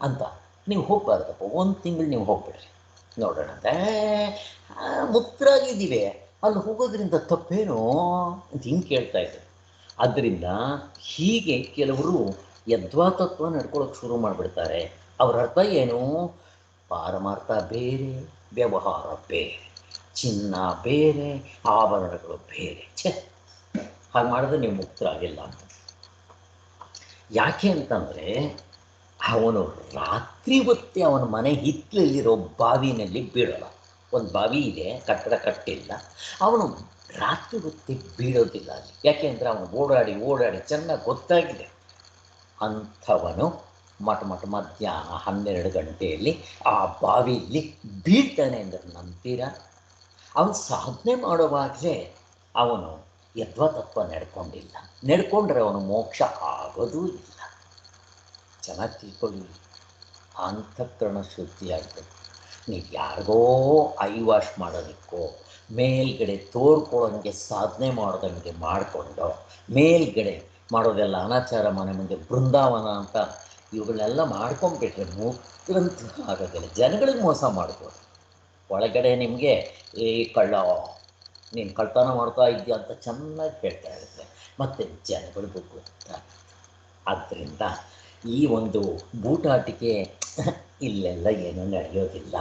S1: ಅಂತ. ನೀವು ಹೋಗಬಾರ್ದಪ್ಪ, 1 ತಿಂಗಳು ನೀವು ಹೋಗ್ಬಿಡ್ರಿ ನೋಡೋಣ ಅಂತ. ಮುಕ್ತರಾಗಿದ್ದೀವಿ, ಅಲ್ಲಿ ಹೋಗೋದ್ರಿಂದ ತಪ್ಪೇನು ಅಂತ ಹಿಂಗೆ ಕೇಳ್ತಾ ಇದ್ರು. ಆದ್ದರಿಂದ ಹೀಗೆ ಕೆಲವರು ಯದ್ವಾತತ್ವ ನಡ್ಕೊಳ್ಳೋಕೆ ಶುರು ಮಾಡಿಬಿಡ್ತಾರೆ. ಅವ್ರ ಅರ್ಥ ಏನು? ಪಾರಮಾರ್ಥ ಬೇರೆ ವ್ಯವಹಾರ ಬೇರೆ, ಚಿನ್ನ ಬೇರೆ ಆಭರಣಗಳು ಬೇರೆ. ಹಾಗೆ ಮಾಡಿದ್ರೆ ನೀವು ಮುಕ್ತರಾಗಿಲ್ಲ ಅಂತ. ಯಾಕೆ ಅಂತಂದರೆ ಅವನು ರಾತ್ರಿ ಹೊತ್ತೇ ಅವನ ಮನೆ ಹಿತ್ತಲಲ್ಲಿರೋ ಬಾವಿನಲ್ಲಿ ಬೀಳೋಲ್ಲ. ಒಂದು ಬಾವಿ ಇದೆ, ಕಟ್ಟಡ ಕಟ್ಟಿಲ್ಲ, ಅವನು ರಾತ್ರಿ ಹೊತ್ತಿ ಬೀಳೋದಿಲ್ಲ ಅಲ್ಲಿ. ಯಾಕೆ ಅಂದರೆ ಅವನು ಓಡಾಡಿ ಚೆನ್ನಾಗಿ ಗೊತ್ತಾಗಿದೆ. ಅಂಥವನು ಮಧ್ಯಾಹ್ನ 12 ಗಂಟೆಯಲ್ಲಿ ಆ ಬಾವಿಯಲ್ಲಿ ಬೀಳ್ತಾನೆ ಅಂದರೆ ನಂಬ್ತೀರಾ? ಅವನು ಸಾಧನೆ ಮಾಡುವಾಗಲೇ ಅವನು ಯದ್ವಾತತ್ವ ನಡ್ಕೊಂಡ್ರೆ ಅವನು ಮೋಕ್ಷ ಆಗೋದೂ ಇಲ್ಲ. ಚೆನ್ನಾಗಿ ತಿಳ್ಕೊಳ್ಳಿ, ಅಂತಃಕರಣ ಶುದ್ಧಿಯಾಗಬೇಕು. ನೀವು ಯಾರಿಗೋ ಐ ವಾಶ್ ಮಾಡೋದಕ್ಕೋ, ಮೇಲ್ಗಡೆ ತೋರ್ಕೊಳ್ಳೋಂಗೆ ಸಾಧನೆ ಮಾಡೋದಂಗೆ ಮಾಡಿಕೊಂಡು ಮೇಲ್ಗಡೆ ಮಾಡೋದೆಲ್ಲ ಅನಾಚಾರ, ಮನೆ ಮುಂದೆ ಬೃಂದಾವನ ಅಂತ ಇವುಗಳನ್ನೆಲ್ಲ ಮಾಡ್ಕೊಂಡ್ಬಿಟ್ರೆ ಮುಕ್ತರಂತೂ ಆಗೋದಿಲ್ಲ. ಜನಗಳಿಗೆ ಮೋಸ ಮಾಡ್ಬೋದು. ಒಳಗಡೆ ನಿಮಗೆ ಕಳ್ಳ, ನೀನು ಕಳ್ತನ ಮಾಡ್ತಾ ಇದೆಯಾ ಅಂತ ಚೆನ್ನಾಗಿ ಹೇಳ್ತಾ ಇರುತ್ತೆ, ಮತ್ತು ಜನಗಳಿಗೂ ಗೊತ್ತಾಗುತ್ತೆ. ಆದ್ದರಿಂದ ಈ ಒಂದು ಬೂಟಾಟಿಕೆ ಇಲ್ಲೆಲ್ಲ ಏನೂ ನಡೆಯೋದಿಲ್ಲ.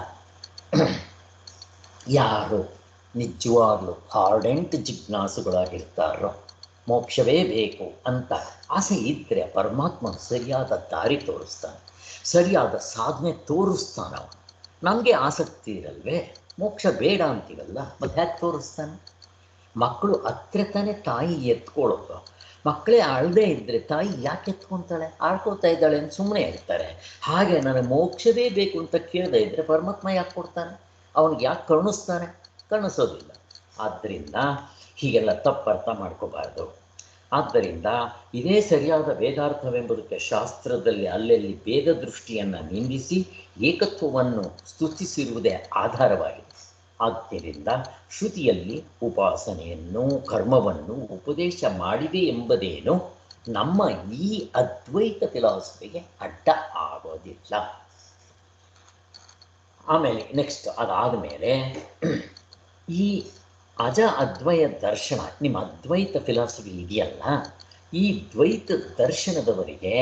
S1: ಯಾರು ನಿಜವಾಗ್ಲೂ ಆರ್ಡೆಂಟ್ ಜಿಜ್ಞಾಸುಗಳಾಗಿರ್ತಾರೋ, ಮೋಕ್ಷವೇ ಬೇಕು ಅಂತ ಆಸೆ ಇದ್ದರೆ ಪರಮಾತ್ಮ ಸರಿಯಾದ ದಾರಿ ತೋರಿಸ್ತಾನೆ, ಸರಿಯಾದ ಸಾಧನೆ ತೋರಿಸ್ತಾನೆ. ಅವನು ನಮಗೆ ಆಸಕ್ತಿ ಇರಲ್ವೇ, ಮೋಕ್ಷ ಬೇಡ ಅಂತೀವಲ್ಲ, ಮತ್ತು ಹ್ಯಾಕೆ ತೋರಿಸ್ತಾನೆ? ಮಕ್ಕಳು ಹತ್ರ ತಾನೇ ತಾಯಿ ಎತ್ಕೊಳ್ಳೋದು. ಮಕ್ಕಳೇ ಅಳದೇ ಇದ್ದರೆ ತಾಯಿ ಯಾಕೆ ಎತ್ಕೊತಾಳೆ? ಆಡ್ಕೊಳ್ತಾ ಇದ್ದಾಳೆ ಅಂತ ಸುಮ್ಮನೆ ಇರ್ತಾರೆ. ಹಾಗೆ ನನಗೆ ಮೋಕ್ಷವೇ ಬೇಕು ಅಂತ ಕೇಳದೇ ಇದ್ದರೆ ಪರಮಾತ್ಮ ಯಾಕೆ ಕೊಡ್ತಾನೆ? ಅವನಿಗೆ ಯಾಕೆ ಕರುಣಿಸ್ತಾನೆ? ಕರುಣಿಸೋದಿಲ್ಲ. ಆದ್ದರಿಂದ ಹೀಗೆಲ್ಲ ತಪ್ಪರ್ಥ ಮಾಡ್ಕೋಬಾರ್ದು. ಆದ್ದರಿಂದ ಇದೇ ಸರಿಯಾದ ವೇದಾರ್ಥವೆಂಬುದಕ್ಕೆ ಶಾಸ್ತ್ರದಲ್ಲಿ ಅಲ್ಲಲ್ಲಿ ಭೇದ ದೃಷ್ಟಿಯನ್ನು ನಿಂದಿಸಿ ಏಕತ್ವವನ್ನು ಸ್ತುತಿಸಿರುವುದೇ ಆಧಾರವಾಗಿದೆ. ಆದ್ದರಿಂದ ಶ್ರುತಿಯಲ್ಲಿ ಉಪಾಸನೆಯನ್ನು, ಕರ್ಮವನ್ನು ಉಪದೇಶ ಮಾಡಿದೆ ಎಂಬುದೇನು ನಮ್ಮ ಈ ಅದ್ವೈತ ಫಿಲಾಸಫಿಗೆ ಅಡ್ಡ ಆಗೋದಿಲ್ಲ. ಆಮೇಲೆ ನೆಕ್ಸ್ಟ್ ಅದಾದಮೇಲೆ ಈ ಅಜ ಅದ್ವಯ ದರ್ಶನ, ನಿಮ್ಮ ಅದ್ವೈತ ಫಿಲಾಸಫಿ ಇದೆಯಲ್ಲ, ಈ ದ್ವೈತ ದರ್ಶನದವರಿಗೆ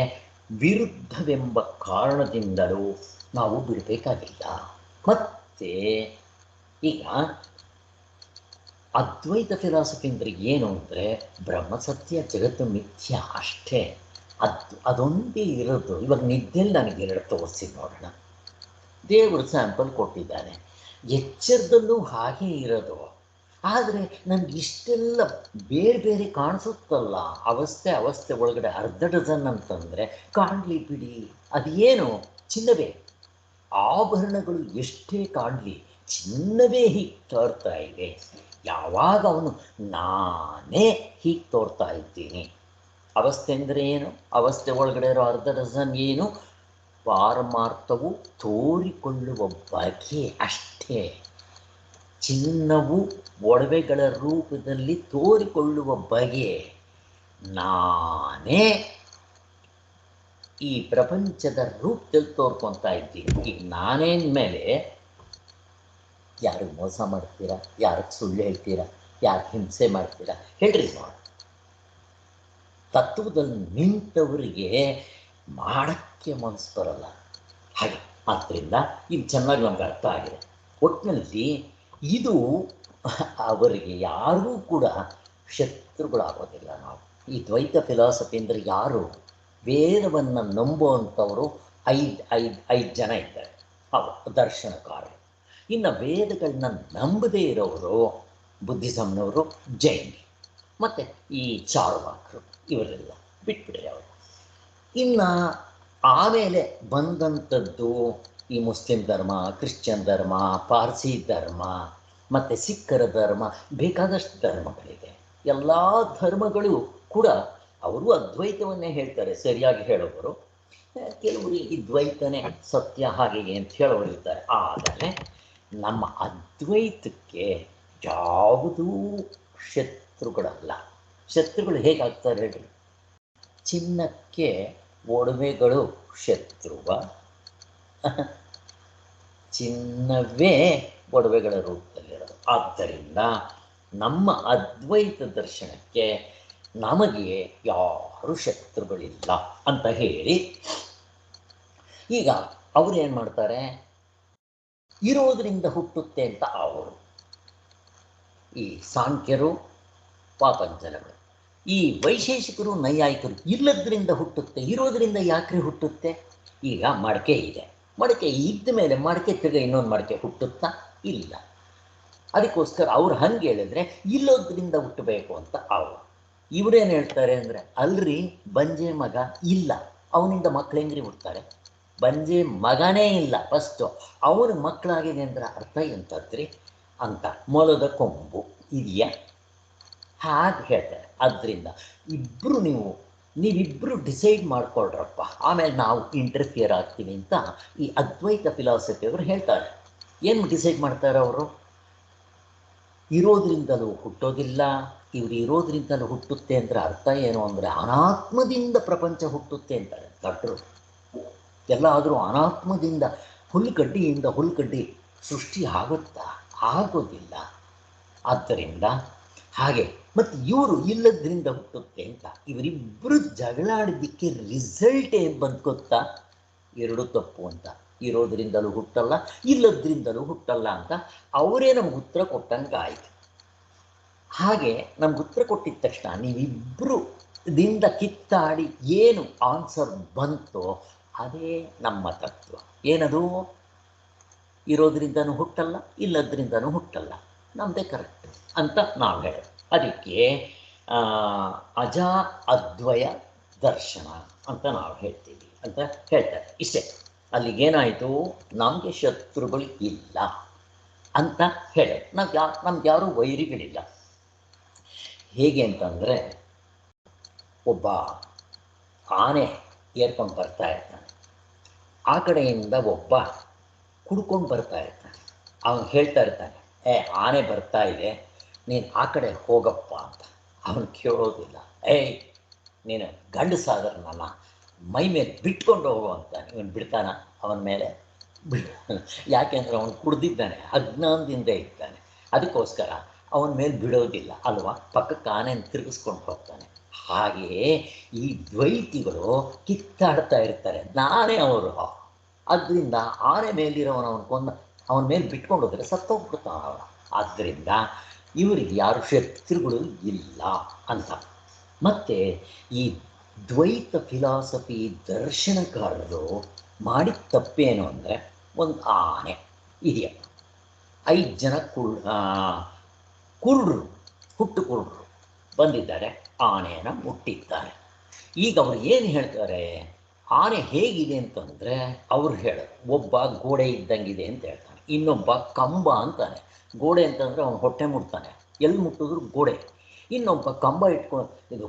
S1: ವಿರುದ್ಧವೆಂಬ ಕಾರಣದಿಂದಲೂ ನಾವು ಬಿಡಬೇಕಾಗಿಲ್ಲ. ಮತ್ತು ಈಗ ಅದ್ವೈತ ಫಿಲಾಸಫಿ ಅಂದರೆ ಏನು ಅಂದರೆ ಬ್ರಹ್ಮ ಸತ್ಯ, ಜಗತ್ತು ಮಿಥ್ಯ ಅಷ್ಟೇ. ಅದೊಂದೇ ಇರೋದು. ಇವಾಗ ನಿದ್ದೆಯಲ್ಲಿ ನನಗೆ 2 ತೋರಿಸಿ ನೋಡೋಣ. ದೇವರು ಸ್ಯಾಂಪಲ್ ಕೊಟ್ಟಿದ್ದಾನೆ, ಎಚ್ಚರದಲ್ಲೂ ಹಾಗೇ ಇರೋದು. ಆದರೆ ನನಗೆ ಇಷ್ಟೆಲ್ಲ ಬೇರೆ ಬೇರೆ ಕಾಣಿಸುತ್ತಲ್ಲ, ಅವಸ್ಥೆ ಅವಸ್ಥೆ ಒಳಗಡೆ ಅರ್ಧ ಡಜನ್ ಅಂತಂದರೆ ಕಾಣಲಿ ಬಿಡಿ, ಅದೇನು ಚಿನ್ನವೇ, ಆಭರಣಗಳು ಎಷ್ಟೇ ಕಾಣಲಿ ಚಿನ್ನವೇ ಹೀಗೆ ತೋರ್ತಾ ಇದೆ. ಯಾವಾಗ ಅವನು ನಾನೇ ಹೀಗೆ ತೋರ್ತಾ ಇದ್ದೀನಿ. ಅವಸ್ಥೆ ಅಂದರೆ ಏನು? ಅವಸ್ಥೆ ಒಳಗಡೆ ಇರೋ ಅರ್ಧ ಡಜನ್ ಏನು? ಪಾರಮಾರ್ಥವು ತೋರಿಕೊಳ್ಳುವ ಬಗೆ ಅಷ್ಟೇ. ಚಿನ್ನವು ಒಡವೆಗಳ ರೂಪದಲ್ಲಿ ತೋರಿಕೊಳ್ಳುವ ಬಗೆ ನಾನೇ ಈ ಪ್ರಪಂಚದ ರೂಪದಲ್ಲಿ ತೋರ್ಕೊತಾ ಇದ್ದೀನಿ. ಈಗ ನಾನೇನ ಮೇಲೆ ಯಾರಿಗೆ ಮೋಸ ಮಾಡ್ತೀರಾ, ಯಾರಿಗೆ ಸುಳ್ಳು ಹೇಳ್ತೀರಾ, ಯಾರಿಗೆ ಹಿಂಸೆ ಮಾಡ್ತೀರಾ ಹೇಳ್ರಿ ನೋಡಿ. ತತ್ವದಲ್ಲಿ ನಿಂತವರಿಗೆ ಮಾಡೋಕ್ಕೆ ಮನಸ್ಸು ಬರಲ್ಲ ಹಾಗೆ. ಆದ್ದರಿಂದ ಇದು ಚೆನ್ನಾಗಿ ನಮ್ಗೆ ಅರ್ಥ ಆಗಿದೆ. ಒಟ್ಟಿನಲ್ಲಿ ಇದು ಅವರಿಗೆ ಯಾರೂ ಕೂಡ ಶತ್ರುಗಳಾಗೋದಿಲ್ಲ. ನಾವು ಈ ದ್ವೈತ ಫಿಲಾಸಫಿ ಅಂದರೆ ಯಾರು? ವೇದವನ್ನು ನಂಬುವಂಥವರು ಐದು ಜನ ಇದ್ದಾರೆ, ಅವರು ದರ್ಶನಕಾರರು. ಇನ್ನು ವೇದಗಳನ್ನ ನಂಬದೇ ಇರೋರು ಬುದ್ಧಿಸಮ್ನವರು, ಜೈನಿ ಮತ್ತು ಈ ಚಾರ್ವಾಕರು, ಇವರೆಲ್ಲ ಬಿಟ್ಬಿಡ್ರಿ ಅವರು. ಇನ್ನು ಆಮೇಲೆ ಬಂದಂಥದ್ದು ಈ ಮುಸ್ಲಿಂ ಧರ್ಮ, ಕ್ರಿಶ್ಚಿಯನ್ ಧರ್ಮ, ಪಾರ್ಸಿ ಧರ್ಮ ಮತ್ತು ಸಿಖ್ಖರ ಧರ್ಮ, ಬೇಕಾದಷ್ಟು ಧರ್ಮಗಳಿದೆ. ಎಲ್ಲ ಧರ್ಮಗಳು ಕೂಡ ಅವರು ಅದ್ವೈತವನ್ನೇ ಹೇಳ್ತಾರೆ ಸರಿಯಾಗಿ ಹೇಳೋರು. ಕೆಲವರು ಈ ದ್ವೈತನೇ ಸತ್ಯ ಹಾಗೆ ಅಂತ ಹೇಳೋರು ಇರ್ತಾರೆ. ಆದರೆ ನಮ್ಮ ಅದ್ವೈತಕ್ಕೆ ಯಾವುದೂ ಶತ್ರುಗಳಲ್ಲ. ಶತ್ರುಗಳು ಹೇಗಾಗ್ತಾರೆ ಹೇಳ್ರಿ? ಚಿನ್ನಕ್ಕೆ ಒಡವೆಗಳು ಶತ್ರುವ? ಚಿನ್ನವೇ ಒಡವೆಗಳ ರೂಪದಲ್ಲಿರೋದು. ಆದ್ದರಿಂದ ನಮ್ಮ ಅದ್ವೈತ ದರ್ಶನಕ್ಕೆ ನಮಗೆ ಯಾರು ಶತ್ರುಗಳಿಲ್ಲ ಅಂತ ಹೇಳಿ, ಈಗ ಅವರು ಏನು ಮಾಡ್ತಾರೆ? ಇರೋದರಿಂದ ಹುಟ್ಟುತ್ತೆ ಅಂತ ಅವರು, ಈ ಸಾಂಖ್ಯರು, ಪಾಪಂಜನಗಳು, ಈ ವೈಶೇಷಿಕರು, ನೈಯಾಯಿಕರು ಇಲ್ಲದ್ರಿಂದ ಹುಟ್ಟುತ್ತೆ, ಇರೋದರಿಂದ ಯಾಕ್ರಿ ಹುಟ್ಟುತ್ತೆ? ಈಗ ಮಡಕೆ ಇದೆ, ಮಡಕೆ ಇದ್ದ ಮೇಲೆ ಮಡಕೆ ತಿರ್ಗ ಇನ್ನೊಂದು ಮಡಕೆ ಹುಟ್ಟುತ್ತಾ? ಇಲ್ಲ. ಅದಕ್ಕೋಸ್ಕರ ಅವ್ರು ಹಂಗೆ ಹೇಳಿದ್ರೆ ಇಲ್ಲೋದ್ರಿಂದ ಹುಟ್ಟಬೇಕು ಅಂತ ಅವರು. ಇವರೇನು ಹೇಳ್ತಾರೆ ಅಂದರೆ, ಅಲ್ರಿ ಬಂಜೆ ಮಗ ಇಲ್ಲ, ಅವನಿಂದ ಮಕ್ಳು ಹೆಂಗ್ರಿ ಹುಡ್ತಾರೆ? ಬಂಜೆ ಮಗನೇ ಇಲ್ಲ ಫಸ್ಟು, ಅವನ ಮಕ್ಕಳಾಗಿದೆ ಅಂದ್ರೆ ಅರ್ಥ ಎಂತದ್ರಿ ಅಂತ. ಮೊಲದ ಕೊಂಬು ಇದೆಯಾ? ಹಾಗೆ ಹೇಳ್ತಾರೆ. ಆದ್ದರಿಂದ ನೀವಿಬ್ಬರು ಡಿಸೈಡ್ ಮಾಡ್ಕೊಳ್ರಪ್ಪ, ಆಮೇಲೆ ನಾವು ಇಂಟರ್ಫಿಯರ್ ಆಗ್ತೀವಿ ಅಂತ ಈ ಅದ್ವೈತ ಫಿಲಾಸಫಿಯವರು ಹೇಳ್ತಾರೆ. ಏನು ಡಿಸೈಡ್ ಮಾಡ್ತಾರೆ ಅವರು? ಇರೋದ್ರಿಂದಲೂ ಹುಟ್ಟೋದಿಲ್ಲ, ಇವರು ಇರೋದ್ರಿಂದಲೂ ಹುಟ್ಟುತ್ತೆ ಅಂದರೆ ಅರ್ಥ ಏನು ಅಂದರೆ ಅನಾತ್ಮದಿಂದ ಪ್ರಪಂಚ ಹುಟ್ಟುತ್ತೆ ಅಂತಾರೆ ದೊಡ್ಡರು. ಎಲ್ಲಾದರೂ ಅನಾತ್ಮದಿಂದ ಹುಲ್ಲುಗಡ್ಡಿ ಸೃಷ್ಟಿ ಆಗುತ್ತಾ? ಆಗೋದಿಲ್ಲ. ಆದ್ದರಿಂದ ಹಾಗೆ ಮತ್ತು ಇವರು ಇಲ್ಲದ್ರಿಂದ ಹುಟ್ಟುತ್ತೆ ಅಂತ ಇವರಿಬ್ಬರು ಜಗಳಾಡಿದ್ದಕ್ಕೆ ರಿಸಲ್ಟ್ ಏನು ಬಂತು ಗೊತ್ತಾ? ಎರಡು ತಪ್ಪು ಅಂತ. ಇರೋದ್ರಿಂದಲೂ ಹುಟ್ಟಲ್ಲ, ಇಲ್ಲದ್ರಿಂದಲೂ ಹುಟ್ಟಲ್ಲ ಅಂತ ಅವರೇ ನಮ್ಗೆ ಉತ್ತರ ಕೊಟ್ಟಂಗೆ ಆಯಿತು. ಹಾಗೆ ನಮ್ಗೆ ಉತ್ತರ ಕೊಟ್ಟಿದ್ದ ತಕ್ಷಣ ನೀವಿಬ್ಬರು ದಿಂದ ಕಿತ್ತಾಡಿ ಏನು ಆನ್ಸರ್ ಬಂತೋ ಅದೇ ನಮ್ಮ ತತ್ವ. ಏನದು? ಇರೋದ್ರಿಂದನೂ ಹುಟ್ಟಲ್ಲ, ಇಲ್ಲದ್ರಿಂದನೂ ಹುಟ್ಟಲ್ಲ, ನಮ್ಮದೇ ಕರೆಕ್ಟ್ ಅಂತ ನಾವು ಹೇಳೋದು. ಅದಕ್ಕೆ ಅಜ ಅದ್ವಯ ದರ್ಶನ ಅಂತ ನಾವು ಹೇಳ್ತೀವಿ ಅಂತ ಹೇಳ್ತಾರೆ. ಇಷ್ಟೇ. ಅಲ್ಲಿಗೇನಾಯಿತು? ನಮಗೆ ಶತ್ರುಗಳು ಇಲ್ಲ ಅಂತ ಹೇಳೋದು. ನಮ್ಗೆ ಯಾರೂ ವೈರಿಗಳಿಲ್ಲ. ಹೇಗೆ ಅಂತಂದರೆ, ಒಬ್ಬ ಆನೆ ಏರ್ಕೊಂಡು ಬರ್ತಾ ಇರ್ತಾನೆ, ಆ ಕಡೆಯಿಂದ ಒಬ್ಬ ಕುಡ್ಕೊಂಡು ಬರ್ತಾ ಇರ್ತಾನೆ. ಅವನು ಹೇಳ್ತಾ ಇರ್ತಾನೆ, ಆನೆ ಬರ್ತಾ ಇದೆ, ನೀನು ಆ ಕಡೆ ಹೋಗಪ್ಪ ಅಂತ. ಅವನು ಕೇಳೋದಿಲ್ಲ. ನೀನು ಗಂಡಸಾದ್ರೆ ನನ್ನ ಮೈ ಮೇಲೆ ಬಿಟ್ಕೊಂಡು ಹೋಗೋ ಅಂತ. ಇವನು ಬಿಡ್ತಾನ ಅವನ ಮೇಲೆ? ಯಾಕೆಂದರೆ ಅವನು ಕುಡ್ದಿದ್ದಾನೆ, ಅಜ್ಞಾನದಿಂದ ಇದ್ದಾನೆ. ಅದಕ್ಕೋಸ್ಕರ ಅವನ ಮೇಲೆ ಬಿಡೋದಿಲ್ಲ ಅಲ್ವಾ, ಪಕ್ಕಕ್ಕೆ ಆನೆಯನ್ನು ತಿರುಗಿಸ್ಕೊಂಡು ಹೋಗ್ತಾನೆ. ಹಾಗೆಯೇ ಈ ದ್ವೈತಿಗಳು ಕಿತ್ತಾಡ್ತಾ ಇರ್ತಾರೆ, ನಾನೇ ಅವರು. ಆದ್ದರಿಂದ ಆನೆ ಅವನ ಮೇಲೆ ಬಿಟ್ಕೊಂಡು ಹೋದರೆ ಸತ್ತೋಗ್ಬಿಡ್ತಾನೆ ಅವನು. ಆದ್ದರಿಂದ ಇವರಿಗೆ ಯಾರು ಶತ್ರುಗಳು ಇಲ್ಲ ಅಂತ. ಮತ್ತು ಈ ದ್ವೈತ ಫಿಲಾಸಫಿ ದರ್ಶನಕಾರರು ಮಾಡಿದ ತಪ್ಪೇನು ಅಂದರೆ, ಒಂದು ಆನೆ ಇದೆಯಪ್ಪ, 5 ಜನ ಕುರುಡ್ರು, ಹುಟ್ಟು ಕುರುಡ್ರು ಬಂದಿದ್ದಾರೆ, ಆನೆಯನ್ನು ಮುಟ್ಟಿದ್ದಾರೆ. ಈಗ ಅವ್ರು ಏನು ಹೇಳ್ತಾರೆ, ಆನೆ ಹೇಗಿದೆ ಅಂತಂದರೆ ಅವ್ರು ಹೇಳೋದು, ಒಬ್ಬ ಗೋಡೆ ಇದ್ದಂಗಿದೆ ಅಂತ ಹೇಳ್ತಾನೆ, ಇನ್ನೊಬ್ಬ ಕಂಬ ಅಂತಾನೆ. ಗೋಡೆ ಅಂತಂದರೆ ಅವನು ಹೊಟ್ಟೆ ಮುಟ್ತಾನೆ, ಎಲ್ಲಿ ಮುಟ್ಟಿದ್ರು ಗೋಡೆ. ಇನ್ನೊಬ್ಬ ಕಂಬ ಇದು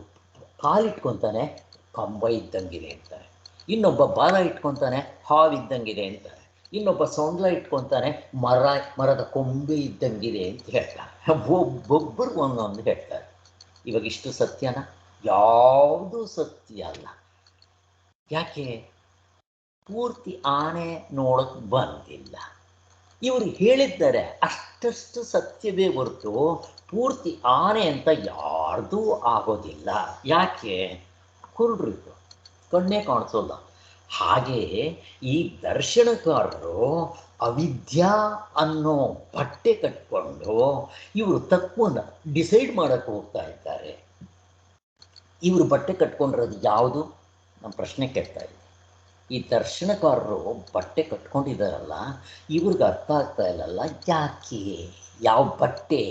S1: ಕಾಲಿಟ್ಕೊತಾನೆ, ಕಂಬ ಇದ್ದಂಗಿದೆ ಅಂತಾನೆ. ಇನ್ನೊಬ್ಬ ಬಾಲ ಇಟ್ಕೊತಾನೆ, ಹಾವಿದ್ದಂಗಿದೆ ಅಂತಾನೆ. ಇನ್ನೊಬ್ಬ ಸೊಂಡ್ಲ ಇಟ್ಕೊತಾನೆ, ಮರದ ಕೊಂಬೆ ಇದ್ದಂಗಿದೆ ಅಂತ ಹೇಳ್ತಾರೆ. ಒಬ್ಬೊಬ್ಬರು ಒಂದೊಂದು ಹೇಳ್ತಾರೆ. ಇವಾಗ ಇಷ್ಟು ಸತ್ಯನ? ಯಾವುದೂ ಸತ್ಯ ಅಲ್ಲ. ಯಾಕೆ? ಪೂರ್ತಿ ಆನೆ ನೋಡಕ್ಕೆ ಬಂದಿಲ್ಲ. ಇವರು ಹೇಳಿದ್ದಾರೆ ಅಷ್ಟಷ್ಟು ಸತ್ಯವೇ ಹೊರತು ಪೂರ್ತಿ ಆನೆ ಅಂತ ಯಾರ್ದೂ ಆಗೋದಿಲ್ಲ. ಯಾಕೆ? ಕುರುಡ್ರಿಗೂ ಕಣ್ಣೇ ಕಾಣಿಸೋಲ್ಲ. ಹಾಗೆಯೇ ಈ ದರ್ಶನಕಾರರು ಅವಿದ್ಯಾ ಅನ್ನೋ ಬಟ್ಟೆ ಕಟ್ಕೊಂಡು ಇವರು ತತ್ವನ ಡಿಸೈಡ್ ಮಾಡೋಕ್ಕೆ ಹೋಗ್ತಾ ಇದ್ದಾರೆ. ಇವರು ಬಟ್ಟೆ ಕಟ್ಕೊಂಡಿರೋದು ಯಾವುದು? ನಮ್ಮ ಪ್ರಶ್ನೆ ಕೇಳ್ತಾ ಇದ್ದೀವಿ. ಈ ದರ್ಶನಕಾರರು ಬಟ್ಟೆ ಕಟ್ಕೊಂಡಿದ್ದಾರಲ್ಲ, ಇವ್ರಿಗೆ ಅರ್ಥ ಆಗ್ತಾ ಇಲ್ಲಲ್ಲ, ಯಾಕೆ? ಯಾವ ಬಟ್ಟೆ?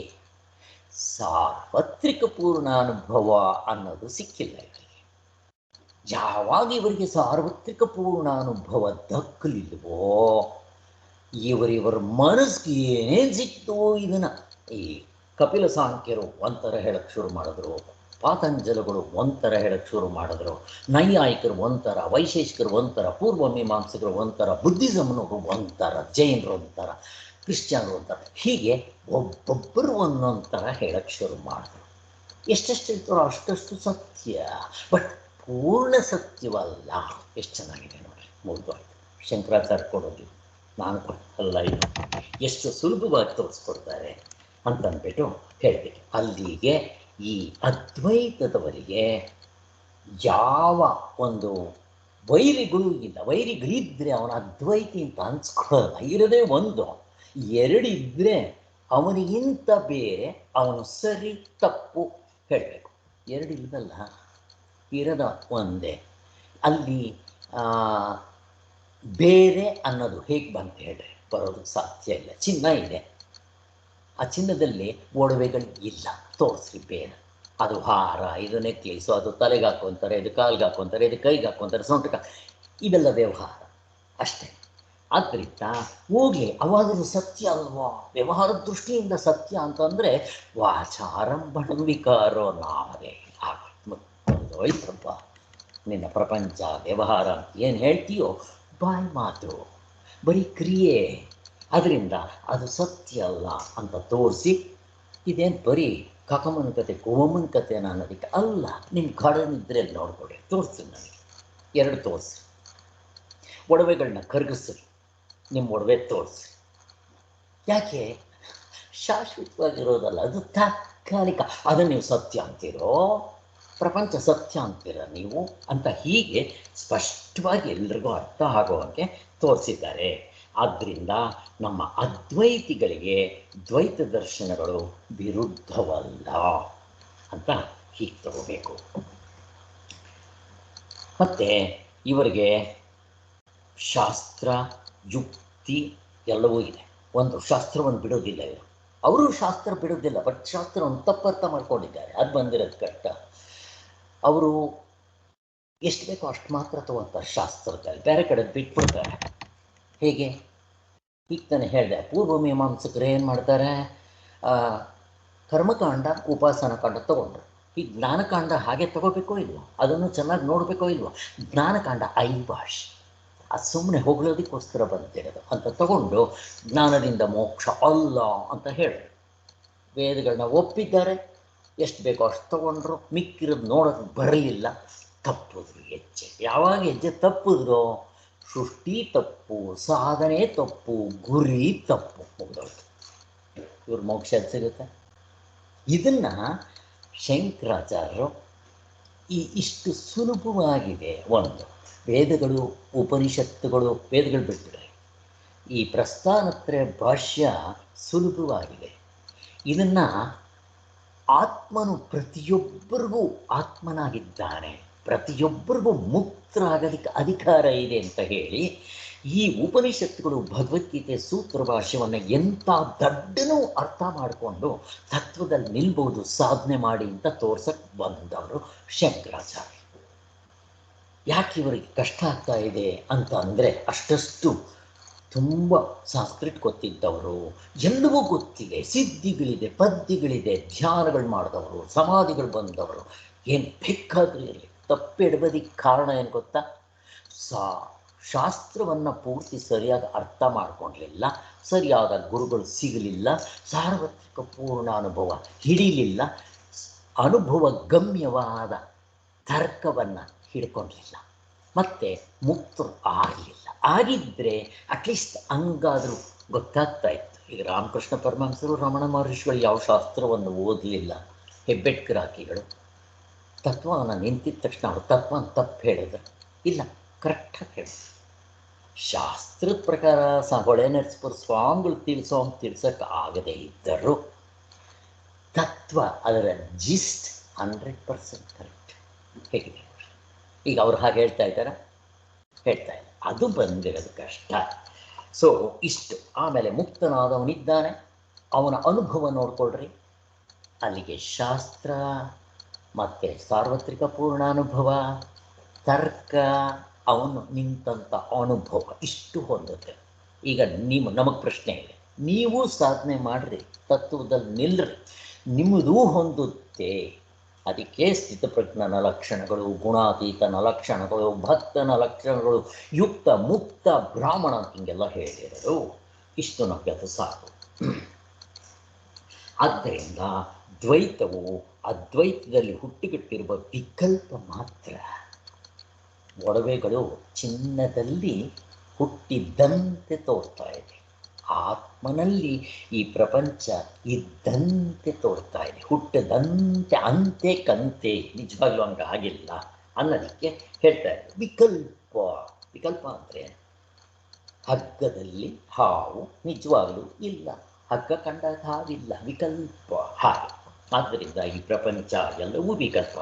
S1: ಸಾರ್ವತ್ರಿಕ ಪೂರ್ಣಾನುಭವ ಅನ್ನೋದು ಸಿಕ್ಕಿಲ್ಲ ಇವರಿಗೆ. ಯಾವಾಗ ಇವರಿಗೆ ಸಾರ್ವತ್ರಿಕ ಪೂರ್ಣಾನುಭವ ದಕ್ಕಲಿಲ್ವೋ, ಇವರಿವರ ಮನಸ್ಸಿಗೆ ಏನೇನು ಸಿಕ್ತೋ ಇದನ್ನು ಈ ಕಪಿಲ ಸಾಂಖ್ಯರು ಒಂಥರ ಹೇಳಕ್ಕೆ ಶುರು ಮಾಡಿದ್ರು, ಪಾತಂಜಲಗಳು ಒಂಥರ ಹೇಳಕ್ಕೆ ಶುರು ಮಾಡಿದ್ರು, ನೈಯಾಯಿಕರು ಒಂಥರ, ವೈಶೇಷಿಕರು ಒಂಥರ, ಪೂರ್ವ ಮೀಮಾಂಸಕರು ಒಂಥರ, ಬುದ್ಧಿಸಮ್ನವರು ಒಂಥರ, ಜೈನರು ಒಂಥರ, ಕ್ರಿಶ್ಚಿಯನ್ರು ಒಂಥರ, ಹೀಗೆ ಒಬ್ಬೊಬ್ಬರು ಒಂದೊಂದು ಥರ ಹೇಳಕ್ಕೆ ಶುರು ಮಾಡಿದ್ರು. ಎಷ್ಟೆಷ್ಟು ಹೇಳ್ತಾರೋ ಅಷ್ಟಷ್ಟು ಸತ್ಯ, ಬಟ್ ಪೂರ್ಣ ಸತ್ಯವಲ್ಲ. ಎಷ್ಟು ಚೆನ್ನಾಗಿದೆ ನೋಡಿ, ಮುಗಿದೋಯ್ತು. ಶಂಕರಾಚಾರ್ಯ ಕೊಡೋದು, ನಾನು ಕೊಟ್ಟಲ್ಲ, ಇದು ಎಷ್ಟು ಸುಲಭವಾಗಿ ತೋರಿಸ್ಕೊಡ್ತಾರೆ ಅಂತಂದ್ಬಿಟ್ಟು ಹೇಳಬೇಕು. ಅಲ್ಲಿಗೆ ಈ ಅದ್ವೈತದವರಿಗೆ ಯಾವ ಒಂದು ವೈರಿಗಳು ಇಲ್ಲ. ವೈರಿಗಳಿದ್ದರೆ ಅವನ ಅದ್ವೈತಿ ಅಂತ ಅನ್ಸ್ಕೊಳ್ಳಲ್ಲ. ಇರೋದೇ ಒಂದು, ಎರಡಿದ್ದರೆ ಅವನಿಗಿಂತ ಬೇರೆ ಅವನು ಸರಿ ತಪ್ಪು ಹೇಳಬೇಕು. ಎರಡಿಲ್ಲದಲ್ಲ, ಇರದ ಒಂದೇ. ಅಲ್ಲಿ ಬೇರೆ ಅನ್ನೋದು ಹೇಗೆ ಬಂತು ಹೇಳ್ರಿ? ಬರೋದಕ್ಕೆ ಸಾಧ್ಯ ಇಲ್ಲ. ಚಿನ್ನ ಇದೆ, ಆ ಚಿನ್ನದಲ್ಲಿ ಒಡವೆಗಳು ಇಲ್ಲ, ತೋರಿಸ್ರಿ ಬೇರೆ. ಅದು ಹಾರ, ಇದು ನೆಕ್ಲೇಸು, ಅದು ತಲೆಗೆ ಹಾಕ್ಕೊತಾರೆ, ಇದು ಕಾಲಿಗೆ ಹಾಕ್ಕೊತಾರೆ, ಇದು ಕೈಗೆ ಹಾಕ್ಕೊತಾರೆ, ಸೊಂಟಕ್ಕೆ, ಇವೆಲ್ಲ ವ್ಯವಹಾರ ಅಷ್ಟೇ. ಆದ್ದರಿಂದ ಹೋಗಿ ಅವಾಗದು ಸತ್ಯ ಅಲ್ವಾ? ವ್ಯವಹಾರದ ದೃಷ್ಟಿಯಿಂದ ಸತ್ಯ ಅಂತಂದರೆ ವಾಚಾರಂಭಣ ವಿಕಾರೋ ನಾಮದೇ ಆಗೋಯ್ತಪ್ಪ. ನಿನ್ನ ಪ್ರಪಂಚ ವ್ಯವಹಾರ ಏನು ಹೇಳ್ತೀಯೋ ಬಾಯಿ ಮಾತು, ಬರೀ ಕ್ರಿಯೆ. ಅದರಿಂದ ಅದು ಸತ್ಯ ಅಲ್ಲ ಅಂತ ತೋರಿಸಿ, ಇದೇನು ಬರೀ ಕಕಮನ ಕತೆ ಗೋಮನ ಕತೆನ ಅನ್ನೋದಕ್ಕೆ ಅಲ್ಲ. ನಿಮ್ಮ ಕಡನಿದ್ರೆ ನೋಡ್ಕೊಡಿ, ತೋರಿಸ್ತೀನಿ ನನಗೆ, ಎರಡು ತೋರಿಸಿ. ಒಡವೆಗಳನ್ನ ಕರಗಿಸ್ರಿ, ನಿಮ್ಮ ಒಡವೆ ತೋರಿಸಿ. ಯಾಕೆ? ಶಾಶ್ವತವಾಗಿರೋದಲ್ಲ, ಅದು ತಾತ್ಕಾಲಿಕ. ಅದನ್ನು ನೀವು ಸತ್ಯ ಅಂತೀರೋ, ಪ್ರಪಂಚ ಸತ್ಯ ಅಂತೀರ ನೀವು ಅಂತ ಹೀಗೆ ಸ್ಪಷ್ಟವಾಗಿ ಎಲ್ರಿಗೂ ಅರ್ಥ ಆಗುವಂತೆ ತೋರಿಸಿದ್ದಾರೆ. ಆದ್ದರಿಂದ ನಮ್ಮ ಅದ್ವೈತಿಗಳಿಗೆ ದ್ವೈತ ದರ್ಶನಗಳು ವಿರುದ್ಧವಲ್ಲ ಅಂತ ಹೀಗೆ ತಗೋಬೇಕು. ಮತ್ತು ಇವರಿಗೆ ಶಾಸ್ತ್ರ ಯುಕ್ತಿ ಎಲ್ಲವೂ ಇದೆ. ಒಂದು ಶಾಸ್ತ್ರವನ್ನು ಬಿಡೋದಿಲ್ಲ ಇವರು. ಅವರು ಶಾಸ್ತ್ರ ಬಿಡೋದಿಲ್ಲ, ಬಟ್ ಶಾಸ್ತ್ರವನ್ನು ತಪ್ಪರ್ಥ ಮಾಡ್ಕೊಂಡಿದ್ದಾರೆ, ಅದು ಬಂದಿರೋದು ಕಷ್ಟ. ಅವರು ಎಷ್ಟು ಬೇಕೋ ಅಷ್ಟು ಮಾತ್ರ ತಗೋತಾರೆ ಶಾಸ್ತ್ರದಲ್ಲಿ, ಬೇರೆ ಕಡೆ ಬಿಟ್ಬಿಡ್ತಾರೆ. ಹೇಗೆ? ಈಗ ತಾನೇ ಹೇಳಿದೆ, ಪೂರ್ವ ಮೀಮಾಂಸಕರು ಏನು ಮಾಡ್ತಾರೆ, ಕರ್ಮಕಾಂಡ ಉಪಾಸನ ಕಾಂಡ ತೊಗೊಂಡ್ರು. ಈ ಜ್ಞಾನಕಾಂಡ ಹಾಗೆ ತಗೋಬೇಕೋ ಇಲ್ವೋ, ಅದನ್ನು ಚೆನ್ನಾಗಿ ನೋಡಬೇಕೋ ಇಲ್ವೋ. ಜ್ಞಾನಕಾಂಡ ಐಭಾಷ್, ಅದು ಸುಮ್ಮನೆ ಹೊಗಳೋದಕ್ಕೋಸ್ಕರ ಬಂದಿರೋದು ಅಂತ ತಗೊಂಡು ಜ್ಞಾನದಿಂದ ಮೋಕ್ಷ ಅಲ್ಲ ಅಂತ ಹೇಳಿದ್ರು. ವೇದಗಳನ್ನ ಒಪ್ಪಿದ್ದಾರೆ, ಎಷ್ಟು ಬೇಕೋ ಅಷ್ಟು ತೊಗೊಂಡ್ರು, ಮಿಕ್ಕಿರೋದು ನೋಡೋದು ಬರಲಿಲ್ಲ, ತಪ್ಪಿದ್ರು ಹೆಜ್ಜೆ. ಯಾವಾಗ ಹೆಜ್ಜೆ ತಪ್ಪಿದ್ರು, ಸೃಷ್ಟಿ ತಪ್ಪು, ಸಾಧನೆ ತಪ್ಪು, ಗುರಿ ತಪ್ಪು, ಮುಗಿದೋಯ್ತು. ಇವ್ರ ಮೋಕ್ಷ ಸಿಗುತ್ತೆ. ಇದನ್ನು ಶಂಕರಾಚಾರ್ಯರು ಇಷ್ಟು ಸುಲಭವಾಗಿದೆ. ಒಂದು ವೇದಗಳು, ಉಪನಿಷತ್ತುಗಳು, ವೇದಗಳು ಬಿಟ್ಟರೆ ಈ ಪ್ರಸ್ಥಾನತ್ರಯ ಭಾಷ್ಯ ಸುಲಭವಾಗಿದೆ. ಇದನ್ನು ಆತ್ಮನು ಪ್ರತಿಯೊಬ್ಬರಿಗೂ ಆತ್ಮನಾಗಿದ್ದಾನೆ, ಪ್ರತಿಯೊಬ್ಬರಿಗೂ ಮುಕ್ತರಾಗೋದಕ್ಕೆ ಅಧಿಕಾರ ಇದೆ ಅಂತ ಹೇಳಿ ಈ ಉಪನಿಷತ್ತುಗಳು ಭಗವದ್ಗೀತೆ ಸೂತ್ರ ಭಾಷ್ಯವನ್ನು ಎಂಥ ದಡ್ಡನೂ ಅರ್ಥ ಮಾಡಿಕೊಂಡು ತತ್ವದಲ್ಲಿ ನಿಲ್ಬೋದು ಸಾಧನೆ ಮಾಡಿ ಅಂತ ತೋರ್ಸಕ್ಕೆ ಬಂದವರು ಶಂಕರಾಚಾರ್ಯ. ಯಾಕೆ ಇವರಿಗೆ ಕಷ್ಟ ಆಗ್ತಾ ಇದೆ ಅಂತ ಅಂದರೆ ಅಷ್ಟಷ್ಟು ತುಂಬ ಸಂಸ್ಕೃತ್ ಗೊತ್ತಿದ್ದವರು, ಎಲ್ಲವೂ ಗೊತ್ತಿದೆ, ಸಿದ್ಧಿಗಳಿದೆ, ಪದ್ಯಗಳಿದೆ, ಧ್ಯಾನಗಳು ಮಾಡಿದವರು, ಸಮಾಧಿಗಳು ಬಂದವರು, ಏನು ಬೇಕಾದರೂ ಇರಲಿ. ತಪ್ಪಿಡಬದಿಕ್ಕೆ ಕಾರಣ ಏನು ಗೊತ್ತಾ? ಶಾಸ್ತ್ರವನ್ನು ಪೂರ್ತಿ ಸರಿಯಾಗಿ ಅರ್ಥ ಮಾಡ್ಕೊಂಡಿರಲಿಲ್ಲ, ಸರಿಯಾದ ಗುರುಗಳು ಸಿಗಲಿಲ್ಲ, ಸಾರ್ವತ್ರಿಕ ಪೂರ್ಣ ಅನುಭವ ಹಿಡಿಲಿಲ್ಲ, ಅನುಭವ ಗಮ್ಯವಾದ ತರ್ಕವನ್ನು ಹಿಡ್ಕೊಂಡಿಲ್ಲ, ಮತ್ತು ಮುಕ್ತರು ಆಗಲಿಲ್ಲ. ಆಗಿದ್ದರೆ ಅಟ್ಲೀಸ್ಟ್ ಹಂಗಾದರೂ ಗೊತ್ತಾಗ್ತಾ ಇತ್ತು. ಈಗ ರಾಮಕೃಷ್ಣ ಪರಮಹಂಸರು, ರಮಣ ಮಹರ್ಷಿಗಳು ಯಾವ ಶಾಸ್ತ್ರವನ್ನು ಓದಲಿಲ್ಲ. ಹೆಬ್ಬೆಟ್ಕರ್ ಹಾಕಿಗಳು ತತ್ವವನ್ನು ನಿಂತಿದ್ದ ತಕ್ಷಣ ಅವರು ತತ್ವವನ್ನು ತಪ್ಪು ಹೇಳಿದ್ರು ಇಲ್ಲ, ಕರೆಕ್ಟಾಗಿ ಹೇಳಿದ್ರು. ಶಾಸ್ತ್ರದ ಪ್ರಕಾರ ಹೊಳೆ ನರಸೀಪುರ ಸ್ವಾಮಿಗಳು ತಿಳಿಸೋಕೆ ಆಗದೇ ಇದ್ದರು ತತ್ವ ಅದರ ಜಿಸ್ಟ್ 100% ಕರೆಕ್ಟ್. ಹೇಗಿದೆ ಈಗ ಅವ್ರು ಹಾಗೆ ಹೇಳ್ತಾ ಇದ್ದಾರೆ? ಹೇಳ್ತಾ ಇಲ್ಲ. ಅದು ಬಂದಿರೋದು ಕಷ್ಟ. ಸೊ ಇಷ್ಟು. ಆಮೇಲೆ ಮುಕ್ತನಾದವನಿದ್ದಾನೆ, ಅವನ ಅನುಭವ ನೋಡ್ಕೊಳ್ರಿ. ಅಲ್ಲಿಗೆ ಶಾಸ್ತ್ರ ಮತ್ತು ಸಾರ್ವತ್ರಿಕ ಪೂರ್ಣಾನುಭವ, ತರ್ಕ, ಅವನು ನಿಂತಂಥ ಅನುಭವ ಇಷ್ಟು ಹೊಂದುತ್ತೆ. ಈಗ ನಮಗೆ ಪ್ರಶ್ನೆ ಇದೆ, ನೀವು ಸಾಧನೆ ಮಾಡಿರಿ, ತತ್ವದಲ್ಲಿ ನಿಲ್ಲರಿ, ನಿಮ್ಮದೂ ಹೊಂದುತ್ತೆ. ಅದಕ್ಕೆ ಸ್ಥಿತಪ್ರಜ್ಞನ ಲಕ್ಷಣಗಳು, ಗುಣಾತೀತನ ಲಕ್ಷಣಗಳು, ಭಕ್ತನ ಲಕ್ಷಣಗಳು, ಯುಕ್ತ ಮುಕ್ತ ಬ್ರಾಹ್ಮಣ ಹಿಂಗೆಲ್ಲ ಹೇಳಿರೋದು. ಇಷ್ಟು ನಮಗೆ ಅದು ಸಾಕು. ಆದ್ದರಿಂದ ದ್ವೈತವು ಅದ್ವೈತದಲ್ಲಿ ಹುಟ್ಟಿಗಿಟ್ಟಿರುವ ವಿಕಲ್ಪ ಮಾತ್ರ. ಒಡವೆಗಳು ಚಿನ್ನದಲ್ಲಿ ಹುಟ್ಟಿದ್ದಂತೆ ತೋರ್ತಾ ಇದೆ, ಆತ್ಮನಲ್ಲಿ ಈ ಪ್ರಪಂಚ ಇದ್ದಂತೆ ತೋರ್ತಾ ಇದೆ, ಹುಟ್ಟದಂತೆ ಅಂತೆ ಕಂತೆ ನಿಜವಾಗ್ಲೂ ಹಂಗೆ ಆಗಿಲ್ಲ ಅನ್ನೋದಕ್ಕೆ ಹೇಳ್ತಾ ಇದೆ. ವಿಕಲ್ಪ ಅಂದರೆ ಹಗ್ಗದಲ್ಲಿ ಹಾವು ನಿಜವಾಗ್ಲೂ ಇಲ್ಲ, ಹಗ್ಗ ಕಂಡಾಗ ಹಾವಿಲ್ಲ, ವಿಕಲ್ಪ ಹಾಗೆ. ಆದ್ದರಿಂದ ಈ ಪ್ರಪಂಚ ಎಲ್ಲವೂ ವಿಕಲ್ಪ.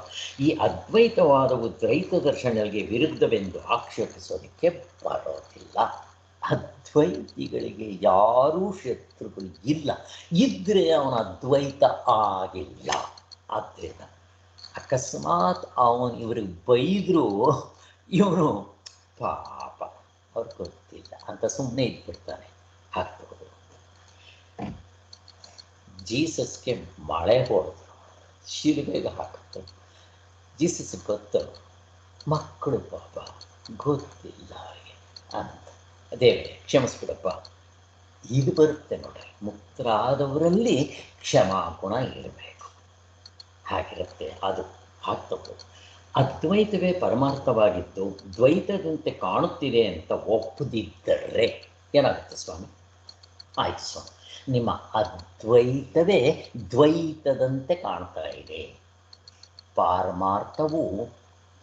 S1: ಈ ಅದ್ವೈತವಾದವು ದ್ವೈತ ದರ್ಶನಗಳಿಗೆ ವಿರುದ್ಧವೆಂದು ಆಕ್ಷೇಪಿಸೋದಕ್ಕೆ ಬರೋದಿಲ್ಲ. ಅದ್ವೈತಿಗಳಿಗೆ ಯಾರೂ ಶತ್ರುಗಳು ಇಲ್ಲ, ಇದ್ದರೆ ಅವನ ಅದ್ವೈತ ಆಗಿಲ್ಲ. ಆದ್ದರಿಂದ ಅಕಸ್ಮಾತ್ ಅವನು ಇವ್ರಿಗೆ ಬೈದರೂ ಇವನು ಪಾಪ ಅವ್ರಿಗೆ ಗೊತ್ತಿಲ್ಲ ಅಂತ ಸುಮ್ಮನೆ ಇದ್ಬಿಡ್ತಾನೆ. ಹಾಕ್ಬೋದು. ಜೀಸಸ್ಗೆ ಮಳೆ ಹೊಡೆದ್ರು, ಶಿಲುಬೆಗೆ ಹಾಕಿದ್ರು, ಜೀಸಸ್ ಗೊತ್ತರು, ಮಕ್ಕಳು ಪಾಪ ಗೊತ್ತಿಲ್ಲ ಅವರಿಗೆ ಅಂತ, ದೇವರೇ ಕ್ಷಮಿಸ್ಬಿಡಪ್ಪ. ಇದು ಬರುತ್ತೆ ನೋಡ್ರಿ, ಮುಕ್ತರಾದವರಲ್ಲಿ ಕ್ಷಮಾಗುಣ ಇರಬೇಕು. ಹಾಗಿರುತ್ತೆ, ಅದು ಆಗ್ತಬೋದು. ಅದ್ವೈತವೇ ಪರಮಾರ್ಥವಾಗಿದ್ದು ದ್ವೈತದಂತೆ ಕಾಣುತ್ತಿದೆ ಅಂತ ಒಪ್ಪದಿದ್ದರೆ ಏನಾಗುತ್ತೆ ಸ್ವಾಮಿ? ಆಯ್ತು ಸ್ವಾಮಿ, ನಿಮ್ಮ ಅದ್ವೈತವೇ ದ್ವೈತದಂತೆ ಕಾಣ್ತಾ ಇದೆ. ಪಾರಮಾರ್ಥವು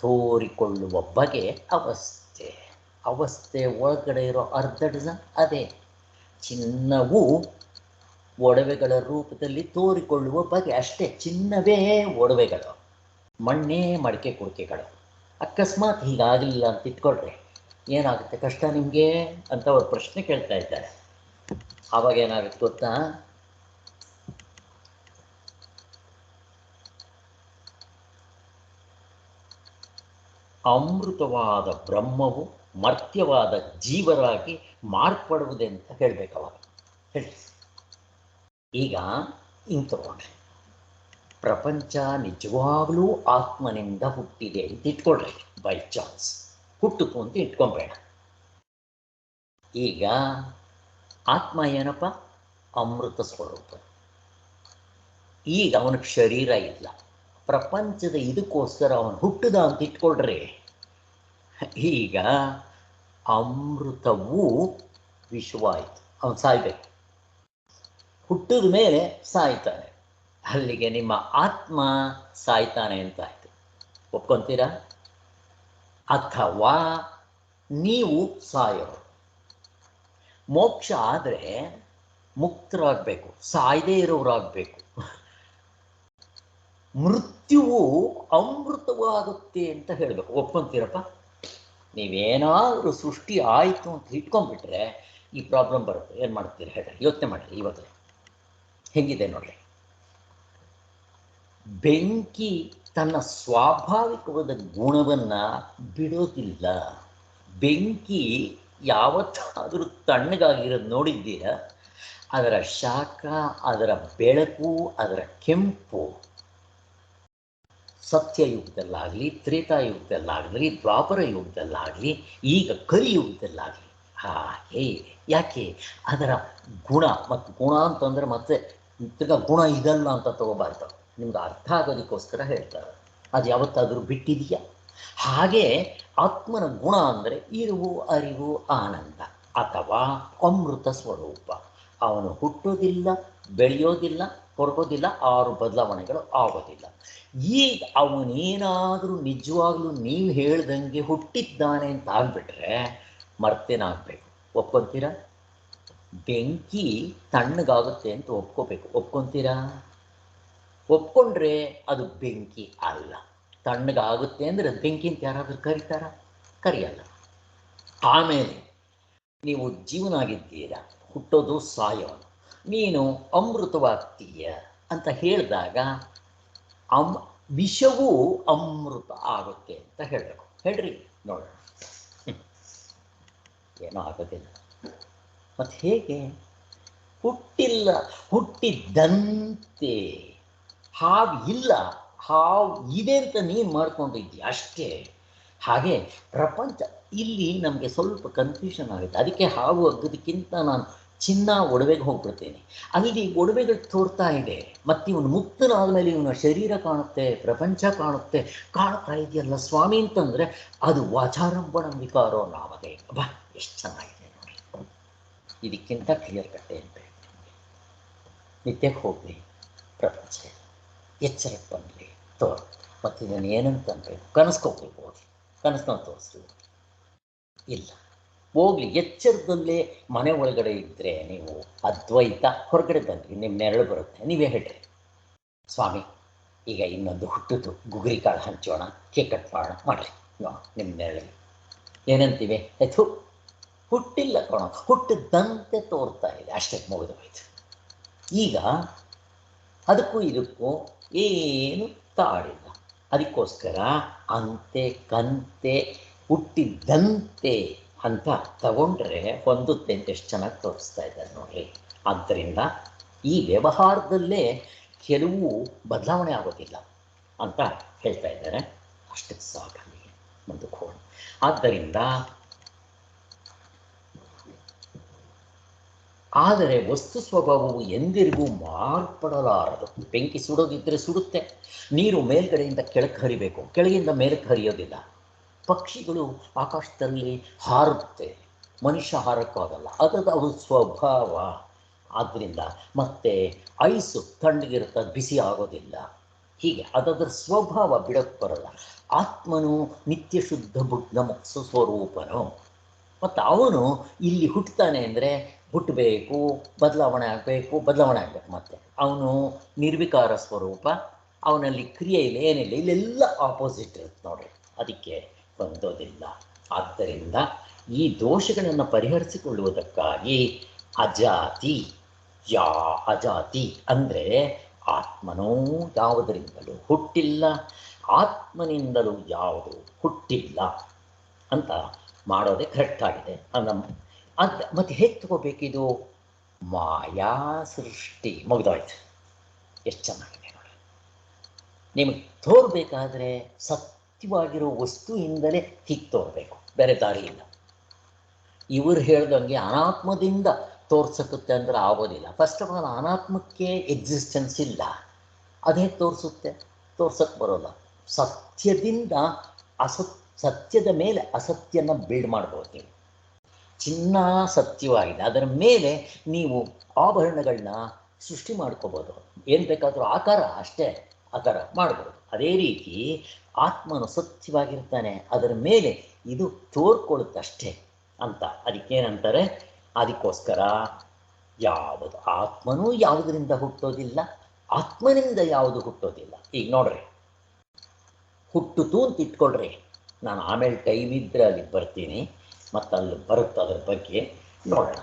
S1: ತೋರಿಕೊಳ್ಳುವ ಬಗೆ ಅವಸ್ಥೆ ಒಳಗಡೆ ಇರೋ ಅರ್ಧ ಡಜನ್ ಅದೇ. ಚಿನ್ನವು ಒಡವೆಗಳ ರೂಪದಲ್ಲಿ ತೋರಿಕೊಳ್ಳುವ ಬಗೆ ಅಷ್ಟೇ. ಚಿನ್ನವೇ ಒಡವೆಗಳು, ಮಣ್ಣೇ ಮಡಿಕೆ ಕುಡಿಕೆಗಳು. ಅಕಸ್ಮಾತ್ ಹೀಗಾಗಲಿಲ್ಲ ಅಂತ ಇಟ್ಕೊಳ್ರಿ, ಏನಾಗುತ್ತೆ ಕಷ್ಟ ನಿಮಗೆ ಅಂತ ಅವ್ರು ಪ್ರಶ್ನೆ ಕೇಳ್ತಾ ಇದ್ದಾರೆ. ಆವಾಗ ಏನಾಗುತ್ತೆ ಗೊತ್ತಾ? ಅಮೃತವಾದ ಬ್ರಹ್ಮವು ಮರ್ತ್ಯವಾದ ಜೀವರಾಗಿ ಮಾರ್ಪಡುವುದೇ ಅಂತ ಹೇಳಬೇಕು. ಅವಾಗ ಹೇಳಿ. ಈಗ ಹಿಂಗೆ ತಗೊಂಡ್ರಿ, ಪ್ರಪಂಚ ನಿಜವಾಗ್ಲೂ ಆತ್ಮನಿಂದ ಹುಟ್ಟಿದೆ ಅಂತ ಇಟ್ಕೊಳ್ರಿ. ಬೈ ಚಾನ್ಸ್ ಹುಟ್ಟಿತು ಅಂತ ಇಟ್ಕೊಂಬೇಡ. ಈಗ ಆತ್ಮ ಏನಪ್ಪ? ಅಮೃತ ಸ್ವರೂಪ. ಈಗ ಅವನಿಗೆ ಶರೀರ ಇಲ್ಲ, ಪ್ರಪಂಚದ ಇದಕ್ಕೋಸ್ಕರ ಅವನು ಹುಟ್ಟಿದ ಅಂತ ಇಟ್ಕೊಳ್ರಿ. ಈಗ ಅಮೃತವೂ ವಿಷವಾಯಿತು, ಅವನು ಸಾಯ್ಬೇಕು. ಹುಟ್ಟಿದ ಮೇಲೆ ಸಾಯ್ತಾನೆ, ಅಲ್ಲಿಗೆ ನಿಮ್ಮ ಆತ್ಮ ಸಾಯ್ತಾನೆ ಅಂತ ಆಯಿತು. ಒಪ್ಕೊಂತೀರಾ? ಅಥವಾ ನೀವು ಸಾಯೋರು. ಮೋಕ್ಷ ಆದರೆ ಮುಕ್ತರಾಗಬೇಕು, ಸಾಯದೇ ಇರೋರಾಗಬೇಕು. ಮೃತ್ಯುವು ಅಮೃತವಾಗುತ್ತೆ ಅಂತ ಹೇಳಬೇಕು. ಒಪ್ಕೊಂತೀರಪ್ಪ? ನೀವೇನಾದರೂ ಸೃಷ್ಟಿ ಆಯಿತು ಅಂತ ಇಟ್ಕೊಂಡ್ಬಿಟ್ರೆ ಈ ಪ್ರಾಬ್ಲಮ್ ಬರುತ್ತೆ. ಏನು ಮಾಡ್ತೀರಿ ಹೇಳ್ರಿ? ಯೋಚನೆ ಮಾಡಿರಿ. ಇವಾಗಲೇ ಹೆಂಗಿದೆ ನೋಡ್ರಿ. ಬೆಂಕಿ ತನ್ನ ಸ್ವಾಭಾವಿಕವಾದ ಗುಣವನ್ನು ಬಿಡೋದಿಲ್ಲ. ಬೆಂಕಿ ಯಾವತ್ತಾದರೂ ತಣ್ಣಗಾಗಿರೋದು ನೋಡಿದ್ದೀರ? ಅದರ ಶಾಖ, ಅದರ ಬೆಳಕು, ಅದರ ಕೆಂಪು ಸತ್ಯಯುಗದಲ್ಲಾಗಲಿ, ತ್ರೇತಾಯುಗದಲ್ಲಾಗಲಿ, ದ್ವಾಪರ ಯುಗದಲ್ಲಾಗಲಿ, ಈಗ ಕಲಿಯುಗದಲ್ಲಾಗಲಿ ಹಾಗೇ ಇದೆ. ಯಾಕೆ? ಅದರ ಗುಣ. ಮತ್ತು ಗುಣ ಅಂತಂದರೆ ಮತ್ತೆ ತಿರ್ಗಾ ಗುಣ ಇದಲ್ಲ ಅಂತ ತಗೋಬಾರ್ದು, ನಿಮ್ಗೆ ಅರ್ಥ ಆಗೋದಕ್ಕೋಸ್ಕರ ಹೇಳ್ತಾರೆ. ಅದು ಯಾವತ್ತಾದರೂ ಬಿಟ್ಟಿದೆಯಾ? ಹಾಗೆ ಆತ್ಮನ ಗುಣ ಅಂದರೆ ಇರುವು, ಅರಿವು, ಆನಂದ ಅಥವಾ ಅಮೃತ ಸ್ವರೂಪ. ಅವನು ಹುಟ್ಟೋದಿಲ್ಲ, ಬೆಳೆಯೋದಿಲ್ಲ, ಕೊರಗೋದಿಲ್ಲ, 6 ಬದಲಾವಣೆಗಳು ಆಗೋದಿಲ್ಲ. ಈಗ ಅವನೇನಾದರೂ ನಿಜವಾಗ್ಲೂ ನೀವು ಹೇಳ್ದಂಗೆ ಹುಟ್ಟಿದ್ದಾನೆ ಅಂತ ಆಗಿಬಿಟ್ರೆ ಮರ್ತೇನಾಗಬೇಕು. ಒಪ್ಕೊತೀರಾ? ಬೆಂಕಿ ತಣ್ಣಗಾಗುತ್ತೆ ಅಂತ ಒಪ್ಕೋಬೇಕು. ಒಪ್ಕೊತೀರಾ? ಒಪ್ಕೊಂಡ್ರೆ ಅದು ಬೆಂಕಿ ಅಲ್ಲ. ತಣ್ಣಗಾಗುತ್ತೆ ಅಂದರೆ ಅದು ಬೆಂಕಿ ಅಂತ ಯಾರಾದರೂ ಕರೀತಾರ? ಕರೆಯಲ್ಲ. ಆಮೇಲೆ ನೀವು ಜೀವನ ಆಗಿದ್ದೀರ, ಹುಟ್ಟೋದು ಸಾಯೋನು, ನೀನು ಅಮೃತವಾಗ್ತೀಯ ಅಂತ ಹೇಳಿದಾಗ ವಿಷವೂ ಅಮೃತ ಆಗುತ್ತೆ ಅಂತ ಹೇಳಬೇಕು. ಹೇಳ್ರಿ ನೋಡೋಣ. ಏನೋ ಆಗೋದಿಲ್ಲ. ಮತ್ತು ಹೇಗೆ? ಹುಟ್ಟಿಲ್ಲ, ಹುಟ್ಟಿದ್ದಂತೆ. ಹಾವು ಇಲ್ಲ, ಹಾವು ಇದೆ ಅಂತ ನೀನು ಮಾಡ್ಕೊಂಡಿದ್ದೀಯ ಅಷ್ಟೇ. ಹಾಗೆ ಪ್ರಪಂಚ ಇಲ್ಲಿ ನಮಗೆ ಸ್ವಲ್ಪ ಕನ್ಫ್ಯೂಷನ್ ಆಗುತ್ತೆ. ಅದಕ್ಕೆ ಹಾವು ಅಗ್ಗೋದಕ್ಕಿಂತ ನಾನು ಚಿನ್ನ ಒಡವೆಗೆ ಹೋಗ್ಬಿಡ್ತೇನೆ. ಅಲ್ಲಿ ಒಡವೆಗಳು ತೋರ್ತಾ ಇದೆ, ಮತ್ತು ಇವನು ಮುಕ್ತನಾದ ಮೇಲೆ ಇವನ ಶರೀರ ಕಾಣುತ್ತೆ, ಪ್ರಪಂಚ ಕಾಣುತ್ತೆ. ಕಾಣ್ತಾ ಇದೆಯಲ್ಲ ಸ್ವಾಮಿ ಅಂತಂದರೆ ಅದು ವಾಚಾರಂಭಣ ವಿಕಾರೋ ನಾಮದೇ. ಬಾ, ಎಷ್ಟು ಚೆನ್ನಾಗಿದೆ ನೋಡಿ. ಇದಕ್ಕಿಂತ ಕ್ಲಿಯರ್ ಕಟ್ಟೆ ಅಂತ ನಿತ್ಯಕ್ಕೆ ಹೋಗ್ಲಿ, ಪ್ರಪಂಚ ಎಚ್ಚರಕ್ಕೆ ಬರಲಿ, ತೋರ್. ಮತ್ತು ಇದನ್ನು ಏನಂತಂದರೆ ಕನಸ್ಕೋಗ್ಬೇಕು. ಹೋಗಿ ಕನಸ್ಕೊಂಡು ತೋರಿಸ್ಲಿ ಇಲ್ಲ, ಹೋಗ್ಲಿ. ಎಚ್ಚರದಲ್ಲೇ ಮನೆ ಒಳಗಡೆ ಇದ್ದರೆ ನೀವು ಅದ್ವೈತ, ಹೊರಗಡೆ ಬಂದ್ರಿ ನಿಮ್ಮ ನೆರಳು ಬರುತ್ತೆ. ನೀವೇ ಹೇಳ್ರಿ, ಸ್ವಾಮಿ ಈಗ ಇನ್ನೊಂದು ಹುಟ್ಟಿದ್ದು ಗುಗ್ರಿ ಕಾಳು ಹಂಚೋಣ, ಕೇಕ್ ಕಟ್ ಮಾಡೋಣ, ಮಾಡಿರಿ ನಿಮ್ಮ ನೆರಳಿಗೆ. ಏನಂತೀವಿ? ಆಯ್ತು, ಹುಟ್ಟಿಲ್ಲ ಕಣೋ, ಹುಟ್ಟಿದ್ದಂತೆ ತೋರ್ತಾ ಇದೆ ಅಷ್ಟೇ, ಮುಗಿದು ಹೋಯ್ತು. ಈಗ ಅದಕ್ಕೂ ಇದಕ್ಕೂ ಏನು ತಾಳಿಲ್ಲ. ಅದಕ್ಕೋಸ್ಕರ ಅಂತೆ ಕಂತೆ ಹುಟ್ಟಿದ್ದಂತೆ ಅಂತ ತಗೊಂಡ್ರೆ ಹೊಂದುತ್ತೆ ಅಂತ ಎಷ್ಟು ಚೆನ್ನಾಗಿ ತೋರಿಸ್ತಾ ಇದ್ದಾರೆ ನೋಡ್ರಿ. ಆದ್ದರಿಂದ ಈ ವ್ಯವಹಾರದಲ್ಲೇ ಕೆಲವು ಬದಲಾವಣೆ ಆಗೋದಿಲ್ಲ ಅಂತ ಹೇಳ್ತಾ ಇದ್ದಾರೆ. ಅಷ್ಟಕ್ಕೆ ಸಾಕಲ್ಲಿ ಮುಂದಕ್ಕೆ ಹೋಗೋಣ. ಆದ್ದರಿಂದ ಆದರೆ ವಸ್ತು ಸ್ವಭಾವವು ಎಂದಿರಿಗೂ ಮಾರ್ಪಡಲಾರದು. ಬೆಂಕಿ ಸುಡೋದಿದ್ದರೆ ಸುಡುತ್ತೆ, ನೀರು ಮೇಲ್ಗಡೆಯಿಂದ ಕೆಳಕ್ಕೆ ಹರಿಬೇಕು, ಕೆಳಗಿಂದ ಮೇಲಕ್ಕೆ ಹರಿಯೋದಿಲ್ಲ. ಪಕ್ಷಿಗಳು ಆಕಾಶದಲ್ಲಿ ಹಾರುತ್ತೆ, ಮನುಷ್ಯ ಹಾರಕ್ಕಾಗಲ್ಲ, ಅದು ಸ್ವಭಾವ. ಆದ್ದರಿಂದ ಮತ್ತೆ ಐಸು ತಣ್ಣಗಿರುತ್ತೆ, ಬಿಸಿ ಆಗೋದಿಲ್ಲ. ಹೀಗೆ ಅದರ ಸ್ವಭಾವ ಬಿಡಕ್ಕೆ ಬರಲ್ಲ. ಆತ್ಮನು ನಿತ್ಯ ಶುದ್ಧ ಬುದ್ಧ ಮುಕ್ತ ಸ್ವರೂಪನು. ಮತ್ತು ಅವನು ಇಲ್ಲಿ ಹುಟ್ಟುತ್ತಾನೆ ಅಂದರೆ ಹುಟ್ಟಬೇಕು, ಬದಲಾವಣೆ ಆಗಬೇಕು, ಮತ್ತು ಅವನು ನಿರ್ವಿಕಾರ ಸ್ವರೂಪ. ಅವನಲ್ಲಿ ಕ್ರಿಯೆ ಇಲ್ಲ, ಏನಿಲ್ಲ, ಇಲ್ಲೆಲ್ಲ ಆಪೋಸಿಟ್ ಇರುತ್ತೆ ನೋಡ್ರಿ. ಅದಕ್ಕೆ ಹೊಂದೋದಿಲ್ಲ. ಆದ್ದರಿಂದ ಈ ದೋಷಗಳನ್ನು ಪರಿಹರಿಸಿಕೊಳ್ಳುವುದಕ್ಕಾಗಿ ಅಜಾತಿ ಅಜಾತಿ ಅಂದರೆ ಆತ್ಮನೂ ಯಾವುದರಿಂದಲೂ ಹುಟ್ಟಿಲ್ಲ, ಆತ್ಮನಿಂದಲೂ ಯಾವುದು ಹುಟ್ಟಿಲ್ಲ ಅಂತ ಮಾಡೋದೇ ಕರೆಕ್ಟ್ ಆಗಿದೆ. ಮತ್ತು ಹೇಗೆ ತಗೋಬೇಕಿದು? ಮಾಯಾ ಸೃಷ್ಟಿ ಮುಗಿದೋಯ್ತು. ಎಷ್ಟು ಚೆನ್ನಾಗಿದೆ ನೋಡಿ. ನಿಮಗೆ ತೋರ್ಬೇಕಾದ್ರೆ ಸತ್ಯವಾಗಿರೋ ವಸ್ತುವಿಂದಲೇ ಹೀಗೆ ತೋರಬೇಕು, ಬೇರೆ ದಾರಿ ಇಲ್ಲ. ಇವರು ಹೇಳ್ದಂಗೆ ಅನಾತ್ಮದಿಂದ ತೋರ್ಸಕುತ್ತೆ ಅಂದರೆ ಆಗೋದಿಲ್ಲ. ಫಸ್ಟ್ ಆಫ್ ಆಲ್ ಅನಾತ್ಮಕ್ಕೆ ಎಕ್ಸಿಸ್ಟೆನ್ಸ್ ಇಲ್ಲ, ಅದೇ ತೋರಿಸುತ್ತೆ, ತೋರ್ಸಕ್ಕೆ ಬರೋಲ್ಲ. ಸತ್ಯದಿಂದ ಸತ್ಯದ ಮೇಲೆ ಅಸತ್ಯನ ಬಿಲ್ಡ್ ಮಾಡ್ಬೋದು ನೀವು. ಚಿನ್ನ ಸತ್ಯವಾಗಿದೆ, ಅದರ ಮೇಲೆ ನೀವು ಆಭರಣಗಳನ್ನ ಸೃಷ್ಟಿ ಮಾಡ್ಕೋಬೋದು, ಏನು ಬೇಕಾದರೂ ಆಕಾರ, ಅಷ್ಟೇ ಆಕಾರ ಮಾಡ್ಬೋದು. ಅದೇ ರೀತಿ ಆತ್ಮನು ಸತ್ಯವಾಗಿರ್ತಾನೆ, ಅದರ ಮೇಲೆ ಇದು ತೋರ್ಕೊಳ್ಳುತ್ತಷ್ಟೇ ಅಂತ. ಅದಕ್ಕೇನಂತಾರೆ? ಅದಕ್ಕೋಸ್ಕರ ಯಾವುದು ಆತ್ಮನೂ ಯಾವುದರಿಂದ ಹುಟ್ಟೋದಿಲ್ಲ, ಆತ್ಮನಿಂದ ಯಾವುದು ಹುಟ್ಟೋದಿಲ್ಲ. ಈಗ ನೋಡ್ರಿ, ಹುಟ್ಟುತು ಅಂತ ಇಟ್ಕೊಳ್ರಿ, ನಾನು ಆಮೇಲೆ ಟೈಮ್ ಇದ್ದರೆ ಅಲ್ಲಿಗೆ ಬರ್ತೀನಿ, ಮತ್ತು ಅಲ್ಲಿ ಬರುತ್ತೆ ಅದ್ರ ಬಗ್ಗೆ ನೋಡೋಣ.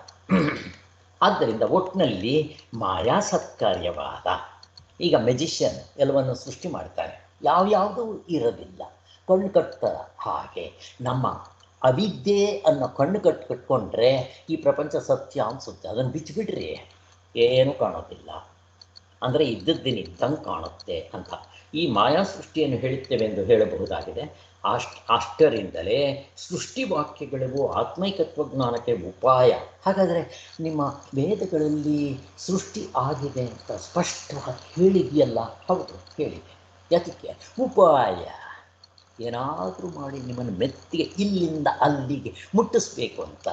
S1: ಆದ್ದರಿಂದ ಒಟ್ಟಿನಲ್ಲಿ ಮಾಯಾ ಸತ್ಕಾರ್ಯವಾದ. ಈಗ ಮೆಜಿಷಿಯನ್ ಎಲ್ಲವನ್ನು ಸೃಷ್ಟಿ ಮಾಡ್ತಾರೆ, ಯಾವ್ಯಾವುದೂ ಇರೋದಿಲ್ಲ, ಕಣ್ಣು ಕಟ್ತಾರ. ಹಾಗೆ ನಮ್ಮ ಅವಿದ್ಯೆ ಅನ್ನೋ ಕಣ್ಣು ಕಟ್ಕೊಂಡ್ರೆ ಈ ಪ್ರಪಂಚ ಸತ್ಯ ಅನಿಸುತ್ತೆ. ಅದನ್ನು ಬಿಚ್ಚಿಬಿಡ್ರಿ, ಏನೂ ಕಾಣೋದಿಲ್ಲ, ಅಂದರೆ ಇದ್ದದ್ದಿನ ಇದ್ದಂಗೆ ಕಾಣುತ್ತೆ ಅಂತ ಈ ಮಾಯಾ ಸೃಷ್ಟಿಯನ್ನು ಹೇಳುತ್ತೇವೆ ಎಂದು ಹೇಳಬಹುದಾಗಿದೆ. ಅಷ್ಟರಿಂದಲೇ ಸೃಷ್ಟಿ ವಾಕ್ಯಗಳಿಗೂ ಆತ್ಮೈಕತ್ವಜ್ಞಾನಕ್ಕೆ ಉಪಾಯ. ಹಾಗಾದರೆ ನಿಮ್ಮ ವೇದಗಳಲ್ಲಿ ಸೃಷ್ಟಿ ಆಗಿದೆ ಅಂತ ಸ್ಪಷ್ಟವಾಗಿ ಹೇಳಿದೆಯಲ್ಲ? ಹೌದು, ಹೇಳಿದೆ. ಯಾತಕ್ಕೆ? ಉಪಾಯ. ಏನಾದರೂ ಮಾಡಿ ನಿಮ್ಮನ್ನು ಮೆತ್ತಿಗೆ ಇಲ್ಲಿಂದ ಅಲ್ಲಿಗೆ ಮುಟ್ಟಿಸ್ಬೇಕು ಅಂತ.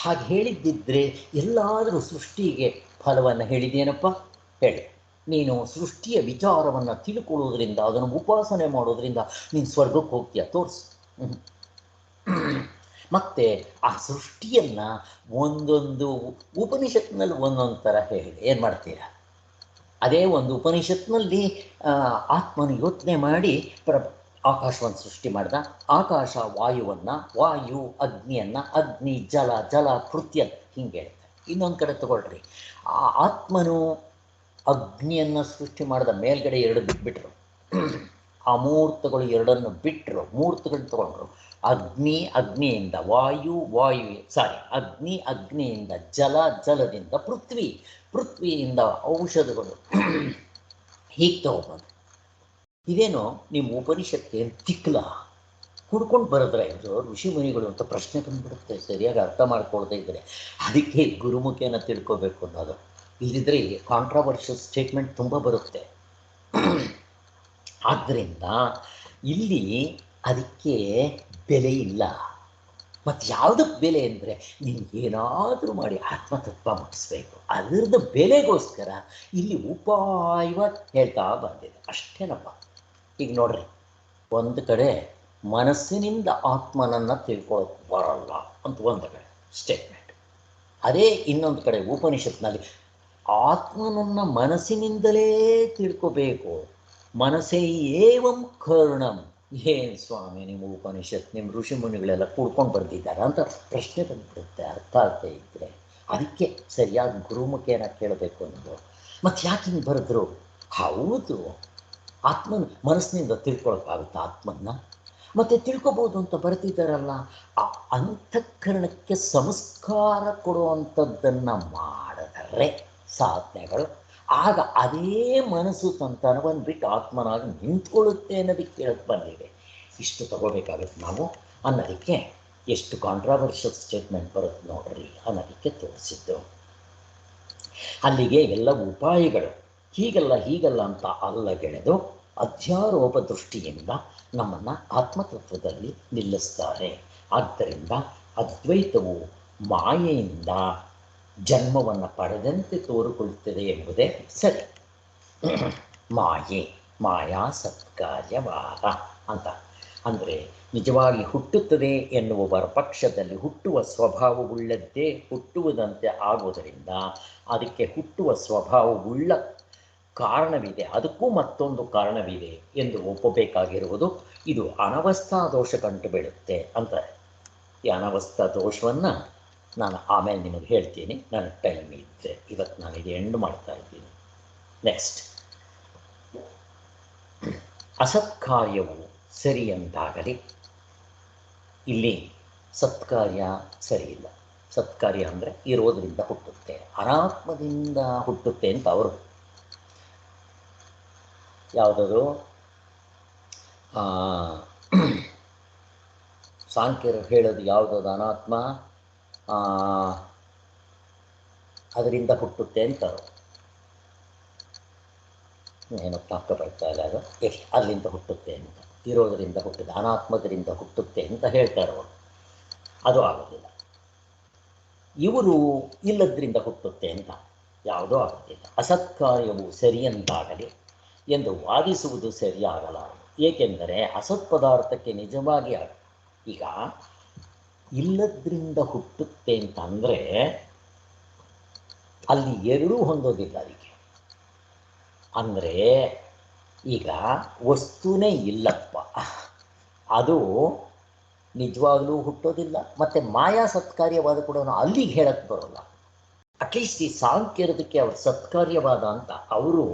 S1: ಹಾಗೆ ಹೇಳಿದ್ದಿದ್ರೆ ಎಲ್ಲಾದರೂ ಸೃಷ್ಟಿಗೆ ಫಲವನ್ನು ಹೇಳಿದೇನಪ್ಪ? ಹೇಳಿ. ನೀನು ಸೃಷ್ಟಿಯ ವಿಚಾರವನ್ನು ತಿಳ್ಕೊಳ್ಳೋದ್ರಿಂದ, ಅದನ್ನು ಉಪಾಸನೆ ಮಾಡೋದ್ರಿಂದ ನೀನು ಸ್ವರ್ಗಕ್ಕೆ ಹೋಗ್ತೀಯ, ತೋರಿಸು. ಮತ್ತು ಆ ಸೃಷ್ಟಿಯನ್ನು ಒಂದೊಂದು ಉಪನಿಷತ್ನಲ್ಲಿ ಒಂದೊಂದು ಥರ ಹೇಳಿದೆ. ಏನು ಮಾಡ್ತೀರಾ? ಅದೇ ಒಂದು ಉಪನಿಷತ್ನಲ್ಲಿ ಆತ್ಮನ ಯೋಚನೆ ಮಾಡಿ ಆಕಾಶವನ್ನು ಸೃಷ್ಟಿ ಮಾಡಿದ. ಆಕಾಶ ವಾಯುವನ್ನು, ವಾಯು ಅಗ್ನಿಯನ್ನು, ಅಗ್ನಿ ಜಲ, ಜಲ ಪೃಥ್ವಿ, ಹಿಂಗೆ ಹೇಳ್ತಾರೆ. ಇನ್ನೊಂದು ಕಡೆ ತಗೊಳ್ರಿ, ಆ ಆತ್ಮನು ಅಗ್ನಿಯನ್ನು ಸೃಷ್ಟಿ ಮಾಡಿದ. ಮೇಲ್ಗಡೆ ಎರಡು ಬಿಟ್ಬಿಟ್ರು, ಅಮೂರ್ತಗಳು ಎರಡನ್ನು ಬಿಟ್ಟರು, ಮೂರ್ತಗಳು ತಗೊಂಡ್ರು. ಅಗ್ನಿಯಿಂದ ವಾಯು, ಅಗ್ನಿ, ಅಗ್ನಿಯಿಂದ ಜಲ, ಜಲದಿಂದ ಪೃಥ್ವಿಯಿಂದ ಔಷಧಗಳು, ಹೀಗೆ ತಗೋಬೋದು. ಇದೇನು ನಿಮ್ಮ ಉಪನಿಷತ್ತು ಏನು ತಿಕ್ಕಲ ಹುಡ್ಕೊಂಡು ಬರೆದ್ರೆ ಇದು ಋಷಿ ಮುನಿಗಳು ಅಂತ ಪ್ರಶ್ನೆ ಬಂದುಬಿಡುತ್ತೆ, ಸರಿಯಾಗಿ ಅರ್ಥ ಮಾಡ್ಕೊಳ್ತಾ ಇದ್ದರೆ. ಅದಕ್ಕೆ ಗುರುಮುಖೇನ ತಿಳ್ಕೋಬೇಕು ಅನ್ನೋದು. ಇಲ್ಲಿದ್ರೆ ಕಾಂಟ್ರಾವರ್ಷಿಯಲ್ ಸ್ಟೇಟ್ಮೆಂಟ್ ತುಂಬ ಬರುತ್ತೆ. ಆದ್ದರಿಂದ ಇಲ್ಲಿ ಅದಕ್ಕೆ ಬೆಲೆ ಇಲ್ಲ. ಮತ್ತು ಯಾವುದಕ್ಕೆ ಬೆಲೆ ಅಂದರೆ, ನಿಮಗೇನಾದರೂ ಮಾಡಿ ಆತ್ಮತತ್ವ ಮುಟ್ಟಿಸ್ಬೇಕು, ಅದರದ್ದು ಬೆಲೆಗೋಸ್ಕರ ಇಲ್ಲಿ ಉಪಾಯವಾಗಿ ಹೇಳ್ತಾ ಬಂದಿದೆ, ಅಷ್ಟೇನಪ್ಪ. ಈಗ ನೋಡ್ರಿ, ಒಂದು ಕಡೆ ಮನಸ್ಸಿನಿಂದ ಆತ್ಮನನ್ನು ತಿಳ್ಕೊಳ್ಳೋಕೆ ಬರಲ್ಲ ಅಂತ ಒಂದು ಕಡೆ ಸ್ಟೇಟ್ಮೆಂಟ್. ಅದೇ ಇನ್ನೊಂದು ಕಡೆ ಉಪನಿಷತ್ನಲ್ಲಿ ಆತ್ಮನನ್ನು ಮನಸ್ಸಿನಿಂದಲೇ ತಿಳ್ಕೋಬೇಕು. ಮನಸ್ಸೇ ಏವಂ ಕರ್ಣಂ. ಏನು ಸ್ವಾಮಿ ನಿಮ್ಮ ಉಪನಿಷತ್, ನಿಮ್ಮ ಋಷಿ ಮುನಿಗಳೆಲ್ಲ ಕೂಡ್ಕೊಂಡು ಬರ್ತಿದ್ದಾರೆ ಅಂತ ಪ್ರಶ್ನೆ ಬಂದ್ಬಿಡುತ್ತೆ ಅರ್ಥ ಆಗ್ತಾ ಇದ್ದರೆ. ಅದಕ್ಕೆ ಸರಿಯಾದ ಗುರುಮುಖೇನ ಕೇಳಬೇಕು ಅನ್ನೋದು. ಮತ್ತು ಯಾಕೆ ಹಿಂಗೆ ಬರೆದ್ರು? ಹೌದು, ಆತ್ಮನ ಮನಸ್ಸಿನಿಂದ ತಿಳ್ಕೊಳಕ್ಕಾಗುತ್ತಾ ಆತ್ಮನ್ನ? ಮತ್ತು ತಿಳ್ಕೊಬೋದು ಅಂತ ಬರ್ತಿದ್ದಾರಲ್ಲ, ಆ ಅಂತಃಕರಣಕ್ಕೆ ಸಂಸ್ಕಾರ ಕೊಡುವಂಥದ್ದನ್ನು ಮಾಡಿದರೆ ಸಾಧನೆಗಳು, ಆಗ ಅದೇ ಮನಸ್ಸು ಸಂತಾನವನ್ನು ಬಿಟ್ಟು ಆತ್ಮನಾಗಿ ನಿಂತ್ಕೊಳ್ಳುತ್ತೆ ಅನ್ನೋದಕ್ಕೆ ಕೇಳಕ್ಕೆ ಬಂದಿದೆ. ಇಷ್ಟು ತಗೋಬೇಕಾಗುತ್ತೆ ನಾವು ಅನ್ನೋದಕ್ಕೆ. ಎಷ್ಟು ಕಾಂಟ್ರಾವರ್ಷಿಯಲ್ ಸ್ಟೇಟ್ಮೆಂಟ್ ಬರುತ್ತೆ ನೋಡ್ರಿ ಅನ್ನೋದಕ್ಕೆ ತೋರಿಸಿದ್ದು. ಅಲ್ಲಿಗೆ ಎಲ್ಲ ಉಪಾಯಗಳು ಹೀಗಲ್ಲ ಅಂತ ಅಲ್ಲಗೆಳೆದು ಅಧ್ಯಾರೋಪ ದೃಷ್ಟಿಯಿಂದ ನಮ್ಮನ್ನು ಆತ್ಮತತ್ವದಲ್ಲಿ ನಿಲ್ಲಿಸ್ತಾರೆ. ಆದ್ದರಿಂದ ಅದ್ವೈತವು ಮಾಯೆಯಿಂದ ಜನ್ಮವನ್ನು ಪಡೆದಂತೆ ತೋರಿಕೊಳ್ಳುತ್ತದೆ ಎಂಬುದೇ ಸರಿ. ಮಾಯಾ ಸತ್ಕಾರ್ಯವಾದ ಅಂತ ಅಂದರೆ ನಿಜವಾಗಿ ಹುಟ್ಟುತ್ತದೆ ಎನ್ನುವವರ ಪಕ್ಷದಲ್ಲಿ ಹುಟ್ಟುವ ಸ್ವಭಾವವುಳ್ಳದ್ದೇ ಹುಟ್ಟುವುದಂತೆ ಆಗುವುದರಿಂದ ಅದಕ್ಕೆ ಹುಟ್ಟುವ ಸ್ವಭಾವವುಳ್ಳ ಕಾರಣವಿದೆ, ಅದಕ್ಕೂ ಮತ್ತೊಂದು ಕಾರಣವಿದೆ ಎಂದು ಒಪ್ಪಬೇಕಾಗಿರುವುದು. ಇದು ಅನವಸ್ಥಾ ದೋಷ ಕಂಡು ಬೀಳುತ್ತೆ ಅಂತಾರೆ. ಈ ಅನವಸ್ಥಾ ದೋಷವನ್ನು ನಾನು ಆಮೇಲೆ ನಿಮಗೆ ಹೇಳ್ತೀನಿ, ನನಗೆ ಟೈಮ್ ಇದ್ದರೆ. ಇವತ್ತು ನಾನು ಇದು ಎಂಡ್ ಮಾಡ್ತಾ ಇದ್ದೀನಿ. ನೆಕ್ಸ್ಟ್, ಅಸತ್ಕಾರ್ಯವು ಸರಿ ಅಂತಾಗಲಿ. ಇಲ್ಲಿ ಸತ್ಕಾರ್ಯ ಸರಿಯಿಲ್ಲ. ಸತ್ಕಾರ್ಯ ಅಂದರೆ ಇರೋದರಿಂದ ಹುಟ್ಟುತ್ತೆ, ಅನಾತ್ಮದಿಂದ ಹುಟ್ಟುತ್ತೆ ಅಂತ ಅವರು ಯಾವುದದು ಸಾಂಖ್ಯರು ಹೇಳೋದು ಯಾವುದದು ಅನಾತ್ಮ ಅದರಿಂದ ಹುಟ್ಟುತ್ತೆ ಅಂತಾರೆ. ಏನೋ ಪಾಕ ಬರ್ತಾ ಇಲ್ಲ, ಅದು ಅಲ್ಲಿಂದ ಹುಟ್ಟುತ್ತೆ ಅಂತ, ಇರೋದರಿಂದ ಹುಟ್ಟುತ್ತೆ, ಅನಾತ್ಮದರಿಂದ ಹುಟ್ಟುತ್ತೆ ಅಂತ ಹೇಳ್ತಾರೆ ಅವರು. ಅದು ಆಗೋದಿಲ್ಲ. ಇವರು ಇಲ್ಲದ್ರಿಂದ ಹುಟ್ಟುತ್ತೆ ಅಂತ ಯಾವುದೂ ಆಗೋದಿಲ್ಲ. ಅಸತ್ಕಾರ್ಯವು ಸರಿಯಂತಾಗಲಿ ಎಂದು ವಾದಿಸುವುದು ಸರಿಯಾಗಲ್ಲ. ಏಕೆಂದರೆ ಅಸತ್ ಪದಾರ್ಥಕ್ಕೆ ನಿಜವಾಗಿ ಈಗ ಇಲ್ಲದ್ರಿಂದ ಹುಟ್ಟುತ್ತೆ ಅಂತಂದರೆ ಅಲ್ಲಿ ಎರಡೂ ಹೊಂದೋದಿಲ್ಲ. ಅದಕ್ಕೆ ಅಂದರೆ ಈಗ ವಸ್ತುನೇ ಇಲ್ಲಪ್ಪ, ಅದು ನಿಜವಾಗ್ಲೂ ಹುಟ್ಟೋದಿಲ್ಲ, ಮತ್ತು ಮಾಯಾ ಸತ್ಕಾರ್ಯವಾದ ಕೂಡ ಅಲ್ಲಿಗೆ ಹೇಳಕ್ಕೆ ಬರೋಲ್ಲ. ಅಟ್ಲೀಸ್ಟ್ ಈ ಸಾಂಖ್ಯರದಕ್ಕೆ ಅವ್ರ ಸತ್ಕಾರ್ಯವಾದ ಅಂತ, ಅವರು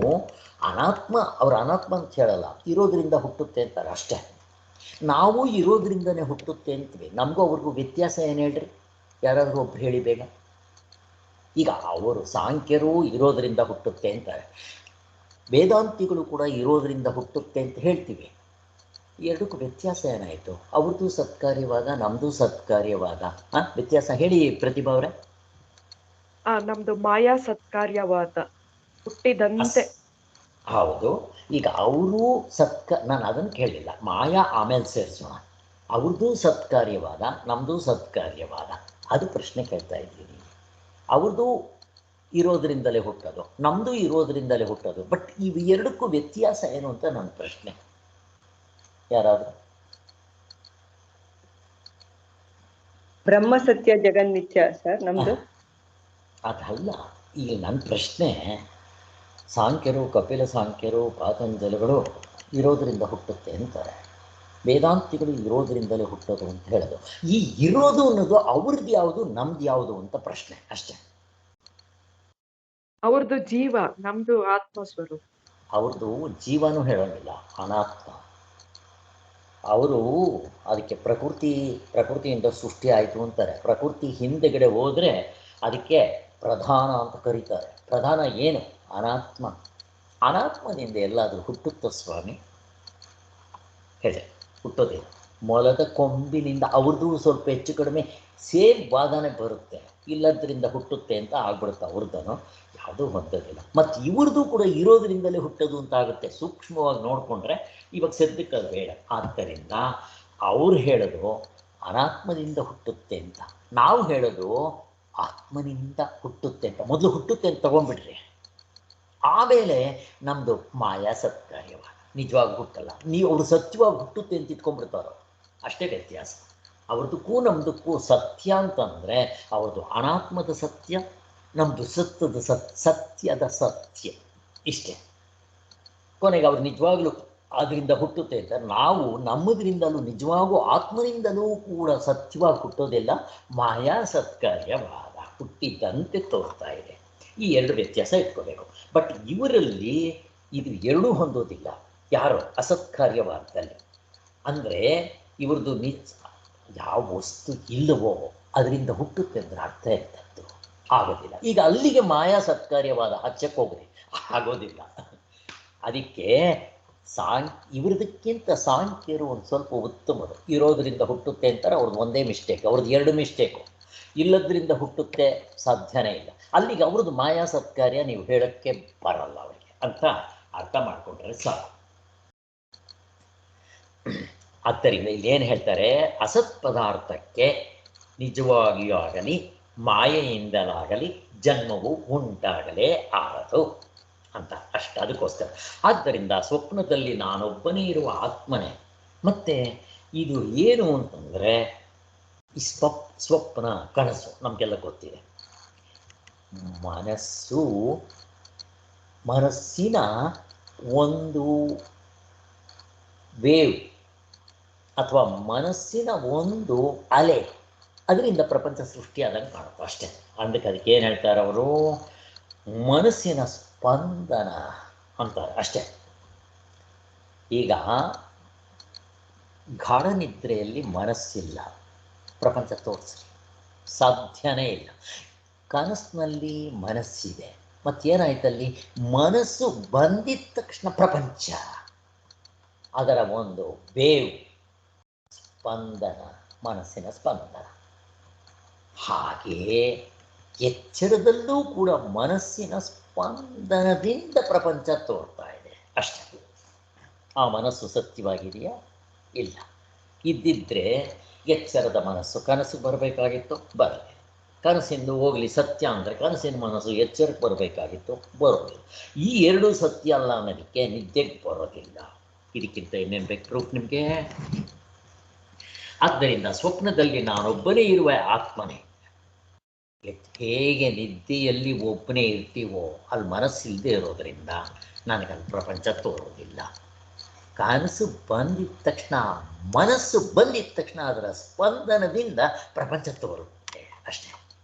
S1: ಅನಾತ್ಮ, ಅವ್ರ ಅನಾತ್ಮ ಅಂತ ಹೇಳಲ್ಲ, ಇರೋದ್ರಿಂದ ಹುಟ್ಟುತ್ತೆ ಅಂತಾರೆ ಅಷ್ಟೇ. ನಾವು ಇರೋದ್ರಿಂದನೇ ಹುಟ್ಟುತ್ತೆ ಅಂತೀವಿ. ನಮಗೂ ಅವ್ರಿಗೂ ವ್ಯತ್ಯಾಸ ಏನು ಹೇಳ್ರಿ? ಯಾರಾದರೂ ಒಬ್ರು ಹೇಳಿ ಬೇಗ. ಈಗ ಅವರು ಸಾಂಖ್ಯರು ಇರೋದರಿಂದ ಹುಟ್ಟುತ್ತೆ ಅಂತಾರೆ, ವೇದಾಂತಿಗಳು ಕೂಡ ಇರೋದರಿಂದ ಹುಟ್ಟುತ್ತೆ ಅಂತ ಹೇಳ್ತೀವಿ. ಎರಡಕ್ಕೂ ವ್ಯತ್ಯಾಸ ಏನಾಯಿತು? ಅವ್ರದ್ದು ಸತ್ಕಾರ್ಯವಾದ, ನಮ್ಮದು ಸತ್ಕಾರ್ಯವಾದ. ವ್ಯತ್ಯಾಸ ಹೇಳಿ ಪ್ರತಿಭಾ ಅವರೇ.
S2: ನಮ್ದು ಮಾಯಾ ಸತ್ಕಾರ್ಯವಾದ, ಹುಟ್ಟಿದಂತೆ.
S1: ಹೌದು. ಈಗ ಅವರು ನಾನು ಅದನ್ನು ಕೇಳಲಿಲ್ಲ, ಮಾಯಾ ಆಮೇಲೆ ಸೇರಿಸೋಣ. ಅವ್ರದ್ದು ಸತ್ಕಾರ್ಯವಾದ, ನಮ್ಮದು ಸತ್ಕಾರ್ಯವಾದ, ಅದು ಪ್ರಶ್ನೆ ಕೇಳ್ತಾ ಇದ್ದೀನಿ. ಅವ್ರದ್ದು ಇರೋದರಿಂದಲೇ ಹುಟ್ಟೋದು, ನಮ್ಮದು ಇರೋದರಿಂದಲೇ ಹುಟ್ಟೋದು, ಬಟ್ ಇವು ಎರಡಕ್ಕೂ ವ್ಯತ್ಯಾಸ ಏನು ಅಂತ ನನ್ನ ಪ್ರಶ್ನೆ. ಯಾರಾದರೂ?
S3: ಬ್ರಹ್ಮ ಸತ್ಯ ಜಗನ್ಮಿಥ್ಯ ಸರ್ ನಮ್ದು.
S1: ಅದಲ್ಲ, ಈಗ ನನ್ನ ಪ್ರಶ್ನೆ, ಸಾಂಖ್ಯರು, ಕಪಿಲ ಸಾಂಖ್ಯರು, ಪಾತಂಜಲಿಗಳು ಇರೋದರಿಂದ ಹುಟ್ಟುತ್ತೆ ಅಂತಾರೆ, ವೇದಾಂತಿಗಳು ಇರೋದರಿಂದಲೇ ಹುಟ್ಟೋದು ಅಂತ ಹೇಳೋದು. ಈ ಇರೋದು ಅನ್ನೋದು ಅವ್ರದ್ದು ಯಾವುದು, ನಮ್ದು ಯಾವುದು ಅಂತ ಪ್ರಶ್ನೆ ಅಷ್ಟೇ.
S2: ಅವ್ರದ್ದು ಜೀವ, ನಮ್ದು ಆತ್ಮಸ್ವರೂಪ.
S1: ಅವ್ರದ್ದು ಜೀವನೂ ಹೇಳೋಂಗಿಲ್ಲ, ಅನಾತ್ಮ. ಅವರು ಅದಕ್ಕೆ ಪ್ರಕೃತಿಯಿಂದ ಸೃಷ್ಟಿ ಆಯಿತು ಅಂತಾರೆ. ಪ್ರಕೃತಿ ಹಿಂದೆಗಡೆ ಹೋದರೆ ಅದಕ್ಕೆ ಪ್ರಧಾನ ಅಂತ ಕರೀತಾರೆ. ಪ್ರಧಾನ ಏನು? ಅನಾತ್ಮ. ಅನಾತ್ಮದಿಂದ ಎಲ್ಲಾದರೂ ಹುಟ್ಟುತ್ತ ಸ್ವಾಮಿ? ಹೇಳಿ, ಹುಟ್ಟೋದಿಲ್ಲ. ಮೊಲದ ಕೊಂಬಿನಿಂದ ಅವ್ರದ್ದು ಸ್ವಲ್ಪ ಹೆಚ್ಚು ಕಡಿಮೆ ಸೇಮ್ ವಾದನೆ ಬರುತ್ತೆ, ಇಲ್ಲದ್ರಿಂದ ಹುಟ್ಟುತ್ತೆ ಅಂತ ಆಗ್ಬಿಡುತ್ತೆ. ಅವ್ರದ್ದನು ಯಾವುದೂ ಹೊಂದೋದಿಲ್ಲ. ಮತ್ತು ಇವ್ರದ್ದು ಕೂಡ ಇರೋದ್ರಿಂದಲೇ ಹುಟ್ಟೋದು ಅಂತ ಆಗುತ್ತೆ. ಸೂಕ್ಷ್ಮವಾಗಿ ನೋಡಿಕೊಂಡ್ರೆ ಇವಾಗ ಸದ್ಯಕ್ಕೆ ಅದು ಬೇಡ. ಆದ್ದರಿಂದ ಅವ್ರು ಹೇಳೋದು ಅನಾತ್ಮದಿಂದ ಹುಟ್ಟುತ್ತೆ ಅಂತ, ನಾವು ಹೇಳೋದು ಆತ್ಮನಿಂದ ಹುಟ್ಟುತ್ತೆ ಅಂತ. ಮೊದಲು ಹುಟ್ಟುತ್ತೆ ಅಂತ ತೊಗೊಂಡ್ಬಿಡ್ರಿ, ಆಮೇಲೆ ನಮ್ಮದು ಮಾಯಾ ಸತ್ಕಾರ್ಯವಾದ, ನಿಜವಾಗಿ ಹುಟ್ಟಲ್ಲ. ನೀವು ಅವರು ಸತ್ಯವಾಗಿ ಹುಟ್ಟುತ್ತೆ ಅಂತ ಇಟ್ಕೊಂಡ್ಬಿಡ್ತಾರೋ, ಅಷ್ಟೇ ವ್ಯತ್ಯಾಸ. ಅವ್ರದ್ದಕ್ಕೂ ನಮ್ಮದಕ್ಕೂ ಸತ್ಯ ಅಂತಂದರೆ ಅವ್ರದ್ದು ಅನಾತ್ಮದ ಸತ್ಯ, ನಮ್ಮದು ಸತ್ಯದ ಸತ್ಯ, ಇಷ್ಟೇ. ಕೊನೆಗೆ ಅವ್ರು ನಿಜವಾಗ್ಲೂ ಅದರಿಂದ ಹುಟ್ಟುತ್ತೆ ಅಂತ, ನಾವು ನಮ್ಮದ್ರಿಂದಲೂ ನಿಜವಾಗೂ ಆತ್ಮನಿಂದಲೂ ಕೂಡ ಸತ್ಯವಾಗಿ ಹುಟ್ಟೋದಿಲ್ಲ, ಮಾಯಾ ಸತ್ಕಾರ್ಯವಾದ ಹುಟ್ಟಿದ್ದಂತೆ ತೋರ್ತಾ ಇದೆ. ಈ ಎರಡು ವ್ಯತ್ಯಾಸ ಇಟ್ಕೋಬೇಕು. ಬಟ್ ಇವರಲ್ಲಿ ಇದು ಎರಡೂ ಹೊಂದೋದಿಲ್ಲ. ಯಾರು ಅಸತ್ಕಾರ್ಯವಾದಲ್ಲಿ ಅಂದರೆ ಇವ್ರದ್ದು ಯಾವ ವಸ್ತು ಇಲ್ಲವೋ ಅದರಿಂದ ಹುಟ್ಟುತ್ತೆ ಅಂದರೆ ಅರ್ಥ ಇರ್ತದ್ದು ಆಗೋದಿಲ್ಲ. ಈಗ ಅಲ್ಲಿಗೆ ಮಾಯಾ ಸತ್ಕಾರ್ಯವಾದ ಹಚ್ಚಕ್ಕೆ ಹೋಗ್ರಿ, ಆಗೋದಿಲ್ಲ. ಅದಕ್ಕೆ ಇವ್ರದಕ್ಕಿಂತ ಸಾಂಖ್ಯರು ಒಂದು ಸ್ವಲ್ಪ ಉತ್ತಮರು. ಇರೋದರಿಂದ ಹುಟ್ಟುತ್ತೆ ಅಂತಾರೆ, ಅವ್ರದ್ದು ಒಂದೇ ಮಿಸ್ಟೇಕ್, ಅವ್ರದ್ದು ಎರಡು ಮಿಸ್ಟೇಕು. ಇಲ್ಲದ್ರಿಂದ ಹುಟ್ಟುತ್ತೆ ಸಾಧ್ಯನೇ ಇಲ್ಲ. ಅಲ್ಲಿಗೆ ಅವ್ರದ್ದು ಮಾಯಾ ಸತ್ಕಾರ್ಯ ನೀವು ಹೇಳೋಕ್ಕೆ ಬರಲ್ಲ ಅವರಿಗೆ ಅಂತ ಅರ್ಥ ಮಾಡಿಕೊಂಡ್ರೆ ಸಾಕು. ಆದ್ದರಿಂದ ಇಲ್ಲೇನು ಹೇಳ್ತಾರೆ? ಅಸತ್ ಪದಾರ್ಥಕ್ಕೆ ನಿಜವಾಗಿಯೂ ಆಗಲಿ ಮಾಯೆಯಿಂದಲಾಗಲಿ ಜನ್ಮವು ಉಂಟಾಗಲೇ ಆಗದು ಅಂತ ಅಷ್ಟು. ಅದಕ್ಕೋಸ್ಕರ ಆದ್ದರಿಂದ ಸ್ವಪ್ನದಲ್ಲಿ ನಾನೊಬ್ಬನೇ ಇರುವ ಆತ್ಮನೇ. ಮತ್ತು ಇದು ಏನು ಅಂತಂದರೆ ಈ ಸ್ವಪ್ನ, ಕನಸು ನಮಗೆಲ್ಲ ಗೊತ್ತಿದೆ. ಮನಸ್ಸಿನ ಒಂದು ವೇವ್ ಅಥವಾ ಮನಸ್ಸಿನ ಒಂದು ಅಲೆ, ಅದರಿಂದ ಪ್ರಪಂಚ ಸೃಷ್ಟಿಯಾದಂಗೆ ಕಾಣುತ್ತೆ ಅಷ್ಟೇ. ಅದಕ್ಕೆ ಏನು ಹೇಳ್ತಾರೆ ಅವರು? ಮನಸ್ಸಿನ ಸ್ಪಂದನ ಅಂತಾರೆ ಅಷ್ಟೇ. ಈಗ ಗಾಢ ನಿದ್ರೆಯಲ್ಲಿ ಮನಸ್ಸಿಲ್ಲ, ಪ್ರಪಂಚ ತೋರಿಸ್ರಿ, ಸಾಧ್ಯನೇ ಇಲ್ಲ. ಕನಸಿನಲ್ಲಿ ಮನಸ್ಸಿದೆ, ಮತ್ತೇನಾಯ್ತಲ್ಲಿ? ಮನಸ್ಸು ಬಂದಿದ್ದ ತಕ್ಷಣ ಪ್ರಪಂಚ, ಅದರ ಒಂದು ವೇವ್, ಸ್ಪಂದನ, ಮನಸ್ಸಿನ ಸ್ಪಂದನ. ಹಾಗೆಯೇ ಎಚ್ಚರದಲ್ಲೂ ಕೂಡ ಮನಸ್ಸಿನ ಸ್ಪಂದನದಿಂದ ಪ್ರಪಂಚ ತೋರ್ತಾ ಇದೆ ಅಷ್ಟೇ. ಆ ಮನಸ್ಸು ಸತ್ಯವಾಗಿದೆಯಾ? ಇಲ್ಲ. ಇದ್ದಿದ್ದರೆ ಎಚ್ಚರದ ಮನಸ್ಸು ಕನಸು ಬರಬೇಕಾಗಿತ್ತು, ಬರಲಿಲ್ಲ. ಕನಸಿಂದ ಹೋಗಲಿ ಸತ್ಯ ಅಂದರೆ ಕನಸಿನ ಮನಸ್ಸು ಎಚ್ಚರಕ್ಕೆ ಬರಬೇಕಾಗಿತ್ತು, ಬರೋದಿಲ್ಲ. ಈ ಎರಡೂ ಸತ್ಯ ಅಲ್ಲ ಅನ್ನೋದಕ್ಕೆ ನಿದ್ದೆಗೆ ಬರೋದಿಲ್ಲ. ಇದಕ್ಕಿಂತ ಇನ್ನೇನು ಬೇಕು ಪ್ರೂಫ್ ನಿಮಗೆ? ಆದ್ದರಿಂದ ಸ್ವಪ್ನದಲ್ಲಿ ನಾನೊಬ್ಬನೇ ಇರುವ ಆತ್ಮನೇ. ಹೇಗೆ ನಿದ್ದೆಯಲ್ಲಿ ಒಬ್ಬನೇ ಇರ್ತೀವೋ ಅಲ್ಲಿ ಮನಸ್ಸಿಲ್ಲದೆ ಇರೋದರಿಂದ ನನಗಲ್ಲಿ ಪ್ರಪಂಚ ತೋರೋದಿಲ್ಲ. ಕನಸು ಬಂದಿದ ತಕ್ಷಣ, ಮನಸ್ಸು ಬಂದಿದ ತಕ್ಷಣ ಅದರ ಸ್ಪಂದನದಿಂದ ಪ್ರಪಂಚ ತೋರುತ್ತೆ ಅಷ್ಟೇ.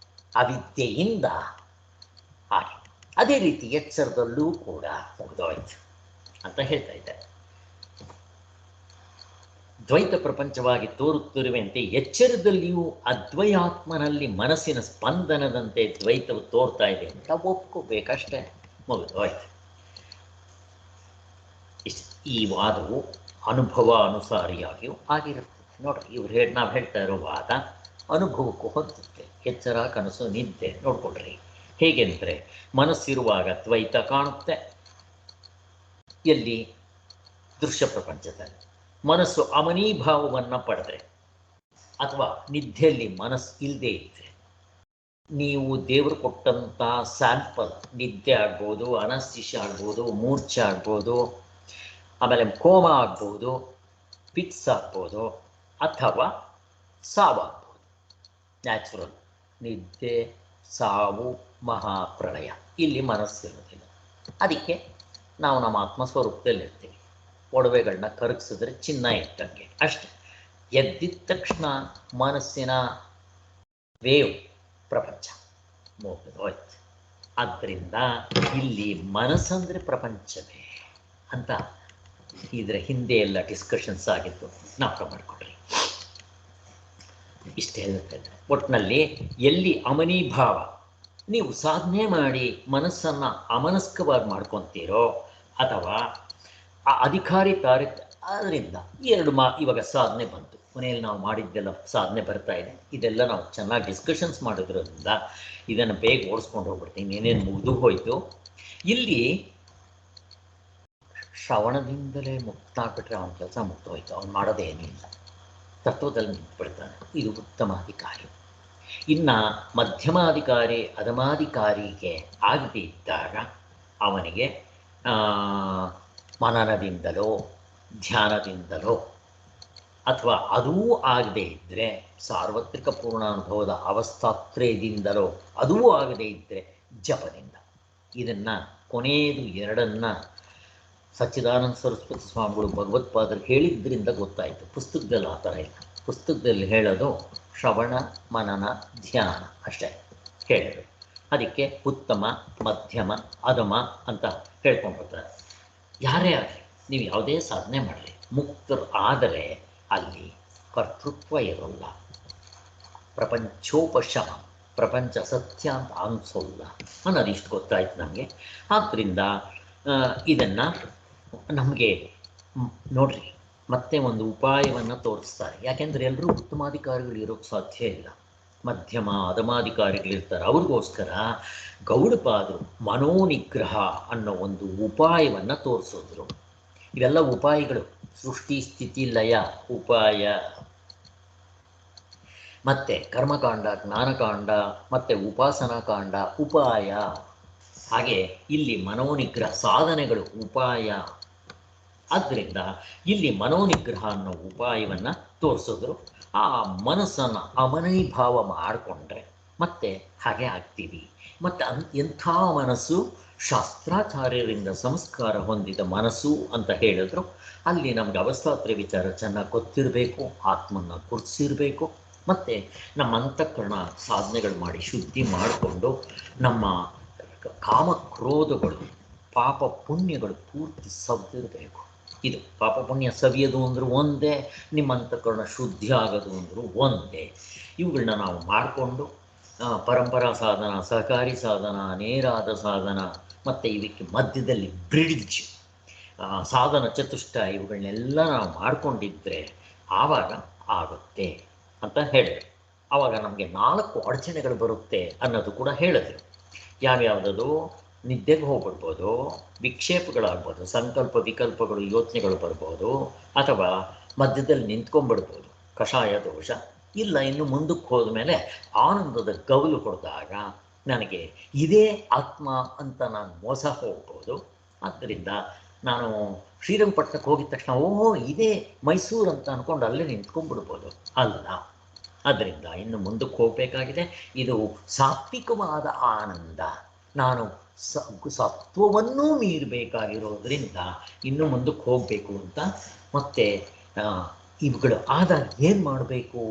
S1: ಅವಿದ್ಯೆಯಿಂದ ಹಾಗೆ. ಅದೇ ರೀತಿ ಎಚ್ಚರದಲ್ಲೂ ಕೂಡ ಮುಗಿದೋಯ್ತು ಅಂತ ಹೇಳ್ತಾ ಇದ್ದಾರೆ. ದ್ವೈತ ಪ್ರಪಂಚವಾಗಿ ತೋರುತ್ತಿರುವಂತೆ ಎಚ್ಚರದಲ್ಲಿಯೂ ಅದ್ವಯಾತ್ಮನಲ್ಲಿ ಮನಸ್ಸಿನ ಸ್ಪಂದನದಂತೆ ದ್ವೈತವು ತೋರ್ತಾ ಇದೆ ಅಂತ ಒಪ್ಕೋಬೇಕಷ್ಟೇ, ಮುಗಿದೋಯ್ತು. ಈ ವಾದವು ಅನುಭವ ಅನುಸಾರಿಯಾಗಿಯೂ ಆಗಿರುತ್ತೆ. ನೋಡ್ರಿ, ನಾವು ಹೇಳ್ತಾ ಇರೋ ವಾದ ಅನುಭವಕ್ಕೂ ಹೊಂದುತ್ತೆ. ಎಚ್ಚರ, ಕನಸು, ನಿದ್ದೆ ನೋಡ್ಕೊಡ್ರಿ. ಹೇಗೆಂದರೆ, ಮನಸ್ಸಿರುವಾಗ ದ್ವೈತ ಕಾಣುತ್ತೆ. ಎಲ್ಲಿ? ದೃಶ್ಯ ಪ್ರಪಂಚದಲ್ಲಿ. ಮನಸ್ಸು ಅಮನೀಭಾವವನ್ನು ಪಡೆದ್ರೆ ಅಥವಾ ನಿದ್ದೆಯಲ್ಲಿ ಮನಸ್ಸು ಇಲ್ಲದೆ ಇದ್ದರೆ, ನೀವು ದೇವರು ಕೊಟ್ಟಂಥ ಸ್ಯಾಂಪಲ್ ನಿದ್ದೆ ಆಗ್ಬೋದು, ಅನಸ್ತಿಷ್ಯ ಆಗ್ಬೋದು, ಮೂರ್ಛೆ ಆಗ್ಬೋದು, ಆಮೇಲೆ ಕೋಮ ಆಗ್ಬೋದು, ಪಿಕ್ಸ್ ಆಗ್ಬೋದು, ಅಥವಾ ಸಾವಾಗ್ಬೋದು. ನ್ಯಾಚುರಲ್ ನಿದ್ದೆ, ಸಾವು, ಮಹಾಪ್ರಳಯ, ಇಲ್ಲಿ ಮನಸ್ಸಿರೋದಿಲ್ಲ. ಅದಕ್ಕೆ ನಾವು ನಮ್ಮ ಆತ್ಮಸ್ವರೂಪದಲ್ಲಿರ್ತೀವಿ. ಒಡವೆಗಳನ್ನ ಕರಗಿಸಿದ್ರೆ ಚಿನ್ನ ಇಟ್ಟಂಗೆ ಅಷ್ಟೆ. ಎದ್ದಿದ ತಕ್ಷಣ ಮನಸ್ಸಿನ ವೇವ್ ಪ್ರಪಂಚ ಮುಗಿದೋಯ್ತು. ಆದ್ದರಿಂದ ಇಲ್ಲಿ ಮನಸ್ಸಂದರೆ ಪ್ರಪಂಚವೇ ಅಂತ ಇದರ ಹಿಂದೆ ಎಲ್ಲ ಡಿಸ್ಕಷನ್ಸ್ ಆಗಿತ್ತು. ಜ್ಞಾಪಕ ಮಾಡಿಕೊಡ್ರಿ. ಇಷ್ಟೇ ಹೇಳ್ತಾರೆ. ಒಟ್ಟಿನಲ್ಲಿ ಎಲ್ಲಿ ಅಮನೀಭಾವ, ನೀವು ಸಾಧನೆ ಮಾಡಿ ಮನಸ್ಸನ್ನು ಅಮನಸ್ಕವಾಗಿ ಮಾಡ್ಕೊತೀರೋ ಅಥವಾ ಆ ಅಧಿಕಾರಿ ಅದರಿಂದ ಎರಡು ಇವಾಗ ಸಾಧನೆ ಬಂತು. ಮನೆಯಲ್ಲಿ ನಾವು ಮಾಡಿದ್ದೆಲ್ಲ ಸಾಧನೆ ಬರ್ತಾ ಇದೆ. ಇದೆಲ್ಲ ನಾವು ಚೆನ್ನಾಗಿ ಡಿಸ್ಕಷನ್ಸ್ ಮಾಡೋದ್ರಿಂದ ಇದನ್ನು ಬೇಗ ಓಡಿಸ್ಕೊಂಡು ಹೋಗ್ಬಿಡ್ತೀನಿ. ಏನೇನು ಮುಗಿದು ಹೋಯಿತು. ಇಲ್ಲಿ ಶ್ರವಣದಿಂದಲೇ ಮುಕ್ತ ಆಗ್ಬಿಟ್ರೆ ಅವನ ಕೆಲಸ ಮುಕ್ತೋಯ್ತು. ಅವ್ನು ಮಾಡೋದೇನಿಲ್ಲ, ತತ್ವದಲ್ಲಿ ನಿಂತುಬಿಡ್ತಾನೆ. ಇದು ಉತ್ತಮಾಧಿಕಾರಿ. ಇನ್ನು ಮಧ್ಯಮಾಧಿಕಾರಿ, ಅಧಮಾಧಿಕಾರಿಗೆ ಆಗದೇ ಇದ್ದಾಗ ಅವನಿಗೆ ಮನನದಿಂದಲೋ ಧ್ಯಾನದಿಂದಲೋ ಅಥವಾ ಅದೂ ಆಗದೇ ಇದ್ದರೆ ಸಾರ್ವತ್ರಿಕ ಪೂರ್ಣಾನುಭವದ ಅವಸ್ಥಾತ್ರಯದಿಂದಲೋ ಅದೂ ಆಗದೇ ಇದ್ದರೆ ಜಪದಿಂದ. ಇದನ್ನು ಕೊನೆಯದು ಎರಡನ್ನು ಸಚ್ಚಿದಾನಂದ ಸರಸ್ವತಿ ಸ್ವಾಮಿಗಳು ಭಗವತ್ಪಾದರು ಹೇಳಿದ್ರಿಂದ ಗೊತ್ತಾಯಿತು. ಪುಸ್ತಕದಲ್ಲಿ ಆ ಥರ ಇಲ್ಲ. ಪುಸ್ತಕದಲ್ಲಿ ಹೇಳೋದು ಶ್ರವಣ, ಮನನ, ಧ್ಯಾನ ಅಷ್ಟೇ ಹೇಳಿದ್ರು. ಅದಕ್ಕೆ ಉತ್ತಮ, ಮಧ್ಯಮ, ಅಧಮ ಅಂತ ಹೇಳ್ಕೊಂಡು ಬರ್ತಾರೆ. ಯಾರೇ ಆಗಲಿ, ನೀವು ಯಾವುದೇ ಸಾಧನೆ ಮಾಡಲಿ, ಮುಕ್ತರು ಆದರೆ ಅಲ್ಲಿ ಕರ್ತೃತ್ವ ಇರೋಲ್ಲ. ಪ್ರಪಂಚೋಪಶಮ, ಪ್ರಪಂಚ ಸತ್ಯ ಅಂತ ಅನಿಸೋಲ್ಲ ಅನ್ನೋದು ಇಷ್ಟು ಗೊತ್ತಾಯ್ತು ನಮಗೆ. ಆದ್ದರಿಂದ ಇದನ್ನು ನಮಗೆ ನೋಡ್ರಿ ಮತ್ತೆ ಒಂದು ಉಪಾಯವನ್ನು ತೋರಿಸ್ತಾರೆ. ಯಾಕೆಂದರೆ ಎಲ್ಲರೂ ಉತ್ತಮಾಧಿಕಾರಿಗಳು ಇರೋಕ್ಕೆ ಸಾಧ್ಯ ಇಲ್ಲ. ಮಧ್ಯಮ, ಅಧಮಾಧಿಕಾರಿಗಳಿರ್ತಾರೆ. ಅವ್ರಿಗೋಸ್ಕರ ಗೌಡಪಾದರು ಮನೋನಿಗ್ರಹ ಅನ್ನೋ ಒಂದು ಉಪಾಯವನ್ನು ತೋರಿಸಿದ್ರು. ಇವೆಲ್ಲ ಉಪಾಯಗಳು. ಸೃಷ್ಟಿ, ಸ್ಥಿತಿ, ಲಯ ಉಪಾಯ, ಮತ್ತು ಕರ್ಮಕಾಂಡ, ಜ್ಞಾನಕಾಂಡ, ಮತ್ತು ಉಪಾಸನಾಕಾಂಡ ಉಪಾಯ. ಹಾಗೆ ಇಲ್ಲಿ ಮನೋನಿಗ್ರಹ ಸಾಧನೆಗಳು ಉಪಾಯ. ಆದ್ದರಿಂದ ಇಲ್ಲಿ ಮನೋನಿಗ್ರಹ ಅನ್ನೋ ಉಪಾಯವನ್ನು ತೋರಿಸಿದ್ರು. ಆ ಮನಸ್ಸನ್ನು ಅಮನೀಭಾವ ಮಾಡಿಕೊಂಡ್ರೆ ಮತ್ತೆ ಹಾಗೆ ಆಗ್ತೀವಿ. ಮತ್ತು ಎಂಥ ಮನಸ್ಸು? ಶಾಸ್ತ್ರಾಚಾರ್ಯರಿಂದ ಸಂಸ್ಕಾರ ಹೊಂದಿದ ಮನಸ್ಸು ಅಂತ ಹೇಳಿದ್ರು. ಅಲ್ಲಿ ನಮ್ಗೆ ಅವಸ್ಥಾತ್ರಯ ವಿಚಾರ ಚೆನ್ನಾಗಿ ಗೊತ್ತಿರಬೇಕು, ಆತ್ಮನ್ನ ಗುರುತಿಸಿರಬೇಕು, ಮತ್ತು ನಮ್ಮ ಅಂತಃಕರಣ ಸಾಧನೆಗಳು ಮಾಡಿ ಶುದ್ಧಿ ಮಾಡಿಕೊಂಡು ನಮ್ಮ ಕಾಮಕ್ರೋಧಗಳು, ಪಾಪ ಪುಣ್ಯಗಳು ಪೂರ್ತಿ ಸವ್ದಿರಬೇಕು. ಇದು ಪಾಪ ಪುಣ್ಯ ಸವಿಯೋದು ಅಂದರೂ ಒಂದೇ, ನಿಮ್ಮ ಅಂತಃಕರಣ ಶುದ್ಧಿ ಆಗೋದು ಅಂದರೂ ಒಂದೇ. ಇವುಗಳನ್ನ ನಾವು ಮಾಡಿಕೊಂಡು ಪರಂಪರಾ ಸಾಧನ, ಸಹಕಾರಿ ಸಾಧನ, ನೇರಾದ ಸಾಧನ, ಮತ್ತು ಇವಕ್ಕೆ ಮಧ್ಯದಲ್ಲಿ ಬ್ರಿಡ್ಜ್ ಸಾಧನ ಚತುಷ್ಟ, ಇವುಗಳನ್ನೆಲ್ಲ ನಾವು ಮಾಡಿಕೊಂಡಿದ್ದರೆ ಆವಾಗ ಆಗುತ್ತೆ ಅಂತ ಹೇಳಿದ್ರು. ಆವಾಗ ನಮಗೆ 4 ಅಡಚಣೆಗಳು ಬರುತ್ತೆ ಅನ್ನೋದು ಕೂಡ ಹೇಳಿದ್ರು. ಯಾವ್ಯಾವುದದು? ನಿದ್ದೆಗೆ ಹೋಗ್ಬಿಡ್ಬೋದು, ವಿಕ್ಷೇಪಗಳಾಗ್ಬೋದು, ಸಂಕಲ್ಪ ವಿಕಲ್ಪಗಳು ಯೋಚನೆಗಳು ಬರ್ಬೋದು, ಅಥವಾ ಮಧ್ಯದಲ್ಲಿ ನಿಂತ್ಕೊಂಡ್ಬಿಡ್ಬೋದು, ಕಷಾಯ ದೋಷ. ಇಲ್ಲ, ಇನ್ನು ಮುಂದಕ್ಕೆ ಹೋದ್ಮೇಲೆ ಆನಂದದ ಗೌಲು ಹೊಡೆದಾಗ ನನಗೆ ಇದೇ ಆತ್ಮ ಅಂತ ನಾನು ಮೋಸ ಹೋಗ್ಬೋದು. ಆದ್ದರಿಂದ ನಾನು ಶ್ರೀರಂಗಪಟ್ಟಣಕ್ಕೆ ಹೋಗಿದ ತಕ್ಷಣ ಓಹೋ ಇದೇ ಮೈಸೂರು ಅಂತ ಅಂದ್ಕೊಂಡು ಅಲ್ಲೇ ನಿಂತ್ಕೊಂಡ್ಬಿಡ್ಬೋದು. ಅಲ್ಲ, ಅದರಿಂದ ಇನ್ನು ಮುಂದಕ್ಕೆ ಹೋಗಬೇಕಾಗಿದೆ. ಇದು ಸಾತ್ವಿಕವಾದ ಆನಂದ. ನಾನು ಸತ್ವವನ್ನೂ ಮೀರಬೇಕಾಗಿರೋದ್ರಿಂದ ಇನ್ನು ಮುಂದಕ್ಕೆ ಹೋಗಬೇಕು ಅಂತ. ಮತ್ತು ಇವುಗಳು ಆದಾಗ ಏನು ಮಾಡಬೇಕು?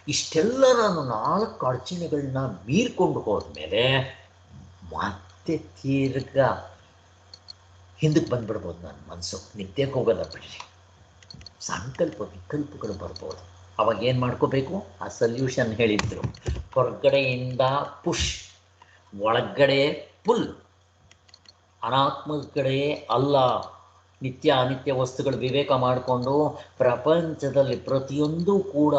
S1: ಇಷ್ಟೆಲ್ಲ ನಾನು 4 ಅಡಚಣೆಗಳನ್ನ ಮೀರ್ಕೊಂಡು ಹೋದ್ಮೇಲೆ ಮತ್ತೆ ತಿರ್ಗಾ ಹಿಂದಕ್ಕೆ ಬಂದ್ಬಿಡ್ಬೋದು. ನನ್ನ ಮನಸ್ಸು ನಿದ್ದೆಗೆ ಹೋಗೋದ ಬಿಡ್ರಿ, ಸಂಕಲ್ಪ ವಿಕಲ್ಪಗಳು ಬರ್ಬೋದು. ಅವಾಗ ಏನು ಮಾಡ್ಕೋಬೇಕು? ಆ ಸೊಲ್ಯೂಷನ್ ಹೇಳಿದ್ರು, ಹೊರಗಡೆಯಿಂದ ಪುಷ್, ಒಳಗಡೆ ಪುಲ್. ಅನಾತ್ಮದ ಕಡೆ ಅಲ್ಲ, ನಿತ್ಯ ಅನಿತ್ಯ ವಸ್ತುಗಳು ವಿವೇಕ ಮಾಡಿಕೊಂಡು ಪ್ರಪಂಚದಲ್ಲಿ ಪ್ರತಿಯೊಂದು ಕೂಡ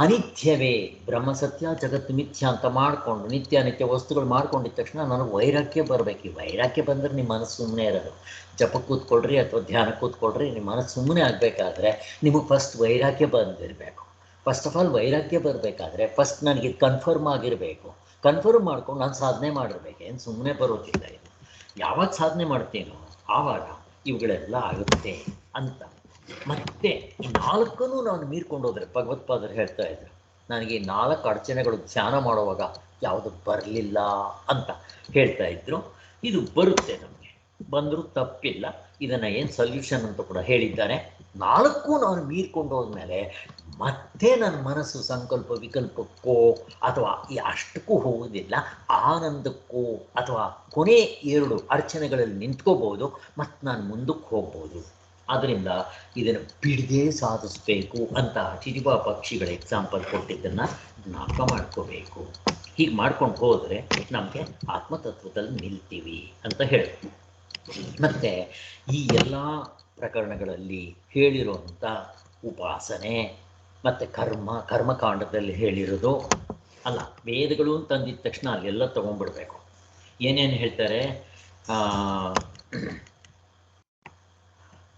S1: ಅನಿತ್ಯವೇ, ಬ್ರಹ್ಮಸತ್ಯ ಜಗತ್ತು ಮಿಥ್ಯ ಅಂತ ಮಾಡಿಕೊಂಡು ನಿತ್ಯ ಅನಿತ್ಯ ವಸ್ತುಗಳು ಮಾಡ್ಕೊಂಡಿದ್ದ ತಕ್ಷಣ ನನಗೆ ವೈರಾಗ್ಯ ಬರಬೇಕು. ಈ ವೈರಾಗ್ಯ ಬಂದರೆ ನಿಮ್ಮ ಮನಸ್ಸು ಸುಮ್ಮನೆ ಇರೋದು. ಜಪಕ್ಕೆ ಕೂತ್ಕೊಳ್ರಿ ಅಥವಾ ಧ್ಯಾನಕ್ಕೆ ಕೂತ್ಕೊಳ್ರಿ, ನಿಮ್ಮ ಮನಸ್ಸು ಸುಮ್ಮನೆ ಆಗಬೇಕಾದ್ರೆ ನಿಮಗೆ ಫಸ್ಟ್ ವೈರಾಗ್ಯ ಬಂದಿರಬೇಕು. ಫಸ್ಟ್ ಆಫ್ ಆಲ್ ವೈರಾಗ್ಯ ಬರಬೇಕಾದ್ರೆ ಫಸ್ಟ್ ನನಗೆ ಕನ್ಫರ್ಮ್ ಆಗಿರಬೇಕು. ಕನ್ಫರ್ಮ್ ಮಾಡ್ಕೊಂಡು ನಾನು ಸಾಧನೆ ಮಾಡಿರ್ಬೇಕು. ಏನು ಸುಮ್ಮನೆ ಬರೋದಿಲ್ಲ ಇದು. ಯಾವಾಗ ಸಾಧನೆ ಮಾಡ್ತೀನೋ ಆವಾಗ ಇವುಗಳೆಲ್ಲ ಆಗುತ್ತೆ ಅಂತ. ಮತ್ತೆ ಈ 4 ನಾನು ಮೀರ್ಕೊಂಡು ಹೋದರೆ, ಭಗವತ್ಪಾದರು ಹೇಳ್ತಾ ಇದ್ರು, ನನಗೆ ಈ 4 ಅಡಚಣೆಗಳು ಧ್ಯಾನ ಮಾಡುವಾಗ ಯಾವುದು ಬರಲಿಲ್ಲ ಅಂತ ಹೇಳ್ತಾ ಇದ್ರು. ಇದು ಬರುತ್ತೆ, ನಮಗೆ ಬಂದರೂ ತಪ್ಪಿಲ್ಲ. ಇದನ್ನು ಏನು ಸೊಲ್ಯೂಷನ್ ಅಂತ ಕೂಡ ಹೇಳಿದ್ದಾರೆ. 4 ನಾನು ಮೀರ್ಕೊಂಡು ಹೋದ್ಮೇಲೆ ಮತ್ತೆ ನನ್ನ ಮನಸ್ಸು ಸಂಕಲ್ಪ ವಿಕಲ್ಪಕ್ಕೋ ಅಥವಾ ಈ ಅಷ್ಟಕ್ಕೂ ಹೋಗೋದಿಲ್ಲ, ಆನಂದಕ್ಕೋ ಅಥವಾ ಕೊನೆ 2 ಅಡಚಣೆಗಳಲ್ಲಿ ನಿಂತ್ಕೋಬೋದು, ಮತ್ತು ನಾನು ಮುಂದಕ್ಕೆ ಹೋಗ್ಬೋದು. ಆದ್ದರಿಂದ ಇದನ್ನು ಬಿಡದೇ ಸಾಧಿಸಬೇಕು ಅಂತ ಚಿಟಿಬಾ ಪಕ್ಷಿಗಳ ಎಕ್ಸಾಂಪಲ್ ಕೊಟ್ಟಿದ್ದನ್ನು ಜ್ಞಾಪಕ ಮಾಡ್ಕೋಬೇಕು. ಹೀಗೆ ಮಾಡ್ಕೊಂಡು ಹೋದರೆ ನಮಗೆ ಆತ್ಮತತ್ವದಲ್ಲಿ ನಿಲ್ತೀವಿ ಅಂತ ಹೇಳ್ತೀವಿ. ಮತ್ತು ಈ ಎಲ್ಲ ಪ್ರಕರಣಗಳಲ್ಲಿ ಹೇಳಿರುವಂಥ ಉಪಾಸನೆ ಮತ್ತು ಕರ್ಮಕಾಂಡದಲ್ಲಿ ಹೇಳಿರೋದು ಅಲ್ಲ, ವೇದಗಳು ಅಂತಂದಿದ ತಕ್ಷಣ ಅಲ್ಲೆಲ್ಲ ತೊಗೊಂಡ್ಬಿಡ್ಬೇಕು. ಏನೇನು ಹೇಳ್ತಾರೆ?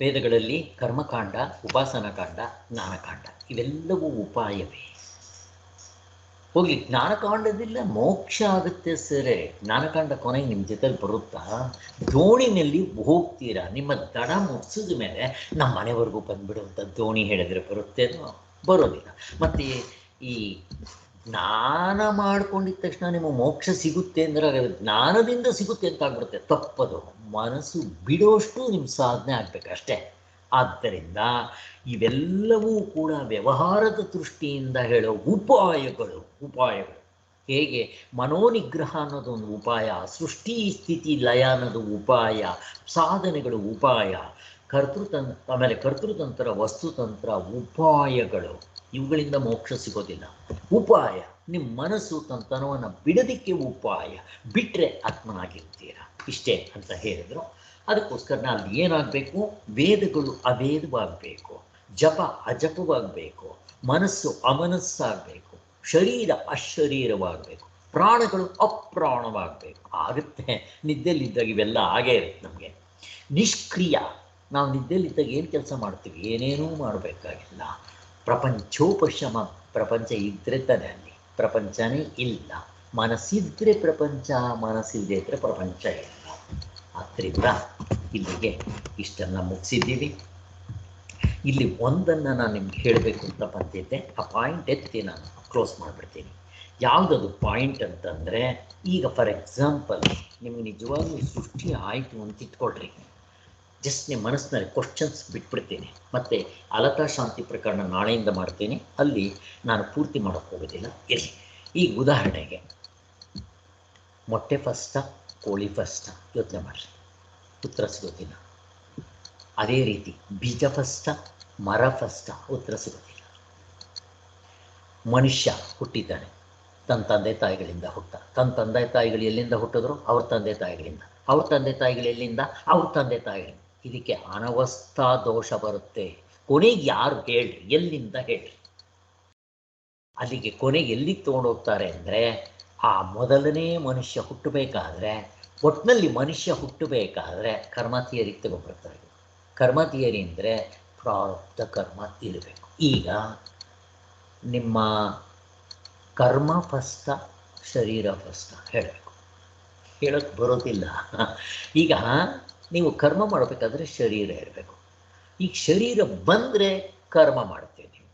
S1: ವೇದಗಳಲ್ಲಿ ಕರ್ಮಕಾಂಡ, ಉಪಾಸನಾಕಾಂಡ, ಜ್ಞಾನಕಾಂಡ ಇವೆಲ್ಲವೂ ಉಪಾಯವೇ. ಹೋಗ್ಲಿ, ಜ್ಞಾನಕಾಂಡದಿಂದ ಮೋಕ್ಷ ಆಗುತ್ತೆ ಸರಿ. ಜ್ಞಾನಕಾಂಡ ಕೊನೆಗೆ ನಿಮ್ಮ ಜೊತೆಲಿ ಬರುತ್ತಾ? ದೋಣಿನಲ್ಲಿ ಹೋಗ್ತೀರಾ, ನಿಮ್ಮ ದಡ ಮುಗಿಸಿದ ಮೇಲೆ ನಮ್ಮ ಮನೆವರೆಗೂ ಬಂದುಬಿಡುವಂಥ ದೋಣಿ ಹೇಳಿದ್ರೆ ಬರುತ್ತೇನೋ? ಬರೋದಿಲ್ಲ. ಮತ್ತು ಈ ಜ್ಞಾನ ಮಾಡ್ಕೊಂಡಿದ್ದ ತಕ್ಷಣ ನಿಮಗೆ ಮೋಕ್ಷ ಸಿಗುತ್ತೆ ಅಂದರೆ ಜ್ಞಾನದಿಂದ ಸಿಗುತ್ತೆ ಅಂತ ಆಗ್ಬಿಡುತ್ತೆ. ತಪ್ಪದು. ಮನಸ್ಸು ಬಿಡೋಷ್ಟು ನಿಮ್ಮ ಸಾಧನೆ ಆಗಬೇಕಷ್ಟೇ. ಆದ್ದರಿಂದ ಇವೆಲ್ಲವೂ ಕೂಡ ವ್ಯವಹಾರದ ದೃಷ್ಟಿಯಿಂದ ಹೇಳೋ ಉಪಾಯಗಳು. ಹೇಗೆ ಮನೋನಿಗ್ರಹ ಅನ್ನೋದೊಂದು ಉಪಾಯ, ಸೃಷ್ಟಿ ಸ್ಥಿತಿ ಲಯ ಅನ್ನೋದು ಉಪಾಯ, ಸಾಧನೆಗಳು ಉಪಾಯ, ಆಮೇಲೆ ಕರ್ತೃತಂತ್ರ ವಸ್ತುತಂತ್ರ ಉಪಾಯಗಳು. ಇವುಗಳಿಂದ ಮೋಕ್ಷ ಸಿಗೋದಿಲ್ಲ. ಉಪಾಯ ನಿಮ್ಮ ಮನಸ್ಸು ತನ್ನ ತನವನ್ನು ಬಿಡೋದಕ್ಕೆ ಉಪಾಯ, ಬಿಟ್ಟರೆ ಆತ್ಮನಾಗಿರ್ತೀರ. ಇಷ್ಟೇ ಅಂತ ಹೇಳಿದ್ರು. ಅದಕ್ಕೋಸ್ಕರ ಅಲ್ಲಿ ಏನಾಗಬೇಕು? ವೇದಗಳು ಅವೇದವಾಗಬೇಕು, ಜಪ ಅಜಪವಾಗಬೇಕು, ಮನಸ್ಸು ಅಮನಸ್ಸಾಗಬೇಕು, ಶರೀರ ಅಶರೀರವಾಗಬೇಕು, ಪ್ರಾಣಗಳು ಅಪ್ರಾಣವಾಗಬೇಕು. ಆಗುತ್ತೆ. ನಿದ್ದೆಯಲ್ಲಿದ್ದಾಗ ಇವೆಲ್ಲ ಆಗೇ ಇರುತ್ತೆ ನಮಗೆ. ನಿಷ್ಕ್ರಿಯ, ನಾವು ನಿದ್ದೆಯಲ್ಲಿದ್ದಾಗ ಏನು ಕೆಲಸ ಮಾಡ್ತೀವಿ? ಏನೇನೂ ಮಾಡಬೇಕಾಗಿಲ್ಲ. ಪ್ರಪಂಚೋಪಶಮ, ಪ್ರಪಂಚ ಇದ್ದರೆ ತಾನೆ ಅಲ್ಲಿ, ಪ್ರಪಂಚನೇ ಇಲ್ಲ. ಮನಸ್ಸಿದ್ರೆ ಪ್ರಪಂಚ, ಮನಸ್ಸಿಲ್ಲದೆ ಇದ್ದರೆ ಪ್ರಪಂಚ ಇಲ್ಲ. ಆದ್ದರಿಂದ ಇಲ್ಲಿಗೆ ಇಷ್ಟನ್ನು ಮುಗಿಸಿದ್ದೀವಿ. ಇಲ್ಲಿ ಒಂದನ್ನು ನಾನು ನಿಮ್ಗೆ ಹೇಳಬೇಕು ಅಂತ ಬಂದಿದ್ದೆ. ಆ ಪಾಯಿಂಟ್ ಎತ್ತಿ ನಾನು ಕ್ಲೋಸ್ ಮಾಡಿಬಿಡ್ತೀನಿ. ಯಾವುದದು ಪಾಯಿಂಟ್ ಅಂತಂದರೆ, ಈಗ ಫಾರ್ ಎಕ್ಸಾಂಪಲ್ ನಿಮಗೆ ನಿಜವಾಗ್ಲೂ ಸೃಷ್ಟಿ ಆಯಿತು ಅಂತ ಇಟ್ಕೊಳ್ರಿ. ಜಸ್ಟ್ ನಿಮ್ಮ ಮನಸ್ಸಿನಲ್ಲಿ ಕ್ವಶನ್ಸ್ ಬಿಟ್ಬಿಡ್ತೀನಿ. ಮತ್ತು ಅಲತಾ ಶಾಂತಿ ಪ್ರಕರಣ ನಾಳೆಯಿಂದ ಮಾಡ್ತೀನಿ. ಅಲ್ಲಿ ನಾನು ಪೂರ್ತಿ ಮಾಡೋಕ್ಕೆ ಹೋಗೋದಿಲ್ಲ. ಇಲ್ಲಿ ಈಗ ಉದಾಹರಣೆಗೆ, ಮೊಟ್ಟೆ ಫಸ್ಟಾ ಕೋಳಿ ಫಸ್ಟಾ? ಯೋಚನೆ ಮಾಡಿರಿ, ಉತ್ತರ ಸಿಗೋದಿಲ್ಲ. ಅದೇ ರೀತಿ ಬೀಜ ಫಸ್ಟಾ ಮರ ಫಸ್ಟಾ? ಉತ್ತರ ಸಿಗೋದಿಲ್ಲ. ಮನುಷ್ಯ ಹುಟ್ಟಿದ್ದಾನೆ, ತನ್ನ ತಂದೆ ತಾಯಿಗಳಿಂದ ಹುಟ್ಟ. ತನ್ನ ತಂದೆ ತಾಯಿಗಳು ಎಲ್ಲಿಂದ ಹುಟ್ಟಿದ್ರು? ಅವ್ರ ತಂದೆ ತಾಯಿಗಳಿಂದ. ಅವ್ರ ತಂದೆ ತಾಯಿಗಳು ಎಲ್ಲಿಂದ? ಅವ್ರ ತಂದೆ ತಾಯಿಗಳಿಂದ. ಇದಕ್ಕೆ ಅನವಸ್ಥಾ ದೋಷ ಬರುತ್ತೆ. ಕೊನೆಗೆ ಯಾರು ಹೇಳ್ರಿ? ಎಲ್ಲಿಂದ ಹೇಳ್ರಿ? ಅಲ್ಲಿಗೆ ಕೊನೆಗೆ ಎಲ್ಲಿಗೆ ತೊಗೊಂಡೋಗ್ತಾರೆ ಅಂದರೆ, ಆ ಮೊದಲನೇ ಮನುಷ್ಯ ಹುಟ್ಟಬೇಕಾದ್ರೆ, ಒಟ್ಟಿನಲ್ಲಿ ಮನುಷ್ಯ ಹುಟ್ಟಬೇಕಾದ್ರೆ ಕರ್ಮ ಥಿಯರಿಗೆ ತಗೊಂಡ್ಬರ್ತಾರೆ. ಕರ್ಮ ಥಿಯರಿ ಅಂದರೆ ಪ್ರಾರಬ್ಧ ಕರ್ಮ ಇರಬೇಕು. ಈಗ ನಿಮ್ಮ ಕರ್ಮ ಫಸ್ಟಾ ಶರೀರ ಫಸ್ಟಾ? ಹೇಳಬೇಕು. ಹೇಳೋಕ್ಕೆ ಬರೋದಿಲ್ಲ. ಈಗ ನೀವು ಕರ್ಮ ಮಾಡಬೇಕಾದ್ರೆ ಶರೀರ ಇರಬೇಕು. ಈಗ ಶರೀರ ಬಂದರೆ ಕರ್ಮ ಮಾಡ್ತೀವಿ ನೀವು.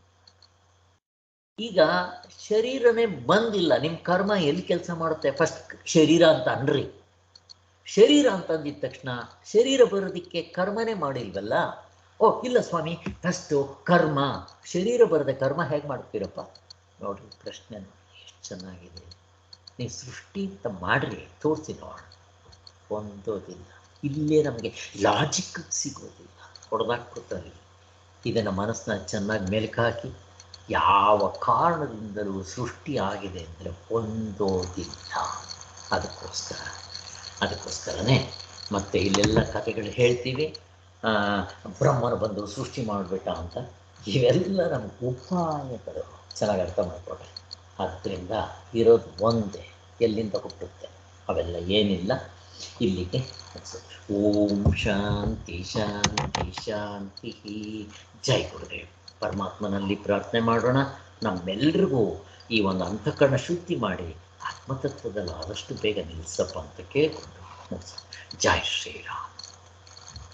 S1: ಈಗ ಶರೀರನೇ ಬಂದಿಲ್ಲ, ನಿಮ್ಮ ಕರ್ಮ ಎಲ್ಲಿ ಕೆಲಸ ಮಾಡುತ್ತೆ? ಫಸ್ಟ್ ಶರೀರ ಅಂತ ಅನ್ರಿ. ಶರೀರ ಅಂತಂದಿದ ತಕ್ಷಣ ಶರೀರ ಬರೋದಕ್ಕೆ ಕರ್ಮನೇ ಮಾಡಿಲ್ವಲ್ಲ. ಓ ಇಲ್ಲ ಸ್ವಾಮಿ, ಫಸ್ಟು ಕರ್ಮ, ಶರೀರ ಬರದೆ ಕರ್ಮ ಹೇಗೆ ಮಾಡ್ತೀರಪ್ಪ? ನೋಡ್ರಿ ಪ್ರಶ್ನೆ ನೋಡಿ ಎಷ್ಟು ಚೆನ್ನಾಗಿದೆ. ನೀವು ಸೃಷ್ಟಿ ಅಂತ ಮಾಡ್ರಿ, ತೋರಿಸಿ ನೋಡೋಣ. ಹೊಂದೋದಿಲ್ಲ, ಇಲ್ಲೇ ನಮಗೆ ಲಾಜಿಕ್ ಸಿಗೋದಿಲ್ಲ, ಹೊಡೆದಾಕ್ಬಿಡ್ತಾರೆ. ಇದನ್ನು ಮನಸ್ಸನ್ನ ಚೆನ್ನಾಗಿ ಮೆಲುಕು ಹಾಕಿ, ಯಾವ ಕಾರಣದಿಂದಲೂ ಸೃಷ್ಟಿ ಆಗಿದೆ ಅಂದರೆ ಹೊಂದೋದಿಲ್ಲ. ಅದಕ್ಕೋಸ್ಕರನೇ ಮತ್ತೆ ಇಲ್ಲೆಲ್ಲ ಕಥೆಗಳು ಹೇಳ್ತೀವಿ. ಬ್ರಹ್ಮನು ಬಂದು ಸೃಷ್ಟಿ ಮಾಡಿಬಿಟ್ಟ ಅಂತ. ಇವೆಲ್ಲ ನಮಗೆ ಉಪಾಯಗಳು, ಚೆನ್ನಾಗಿ ಅರ್ಥ ಮಾಡಿಕೊಡ್ರಿ. ಆದ್ದರಿಂದ ಇರೋದು ಒಂದೇ, ಎಲ್ಲಿಂದ ಹುಟ್ಟುತ್ತೆ ಅವೆಲ್ಲ ಏನಿಲ್ಲ. ಇಲ್ಲಿಗೆ ಓಂ ಶಾಂತಿ ಶಾಂತಿ ಶಾಂತಿ. ಜೈ ಗುರುದೇವ್. ಪರಮಾತ್ಮನಲ್ಲಿ ಪ್ರಾರ್ಥನೆ ಮಾಡೋಣ, ನಮ್ಮೆಲ್ರಿಗೂ ಈ ಒಂದು ಅಂತಃಕರಣ ಶುದ್ಧಿ ಮಾಡಿ ಆತ್ಮತತ್ವದಲ್ಲಿ ಆದಷ್ಟು ಬೇಗ ನಿಲ್ಲಿಸಪ್ಪ ಅಂತ ಕೇಳಿಕೊಂಡು ಮುಗಿಸ. ಜೈ ಶ್ರೀರಾಮ್.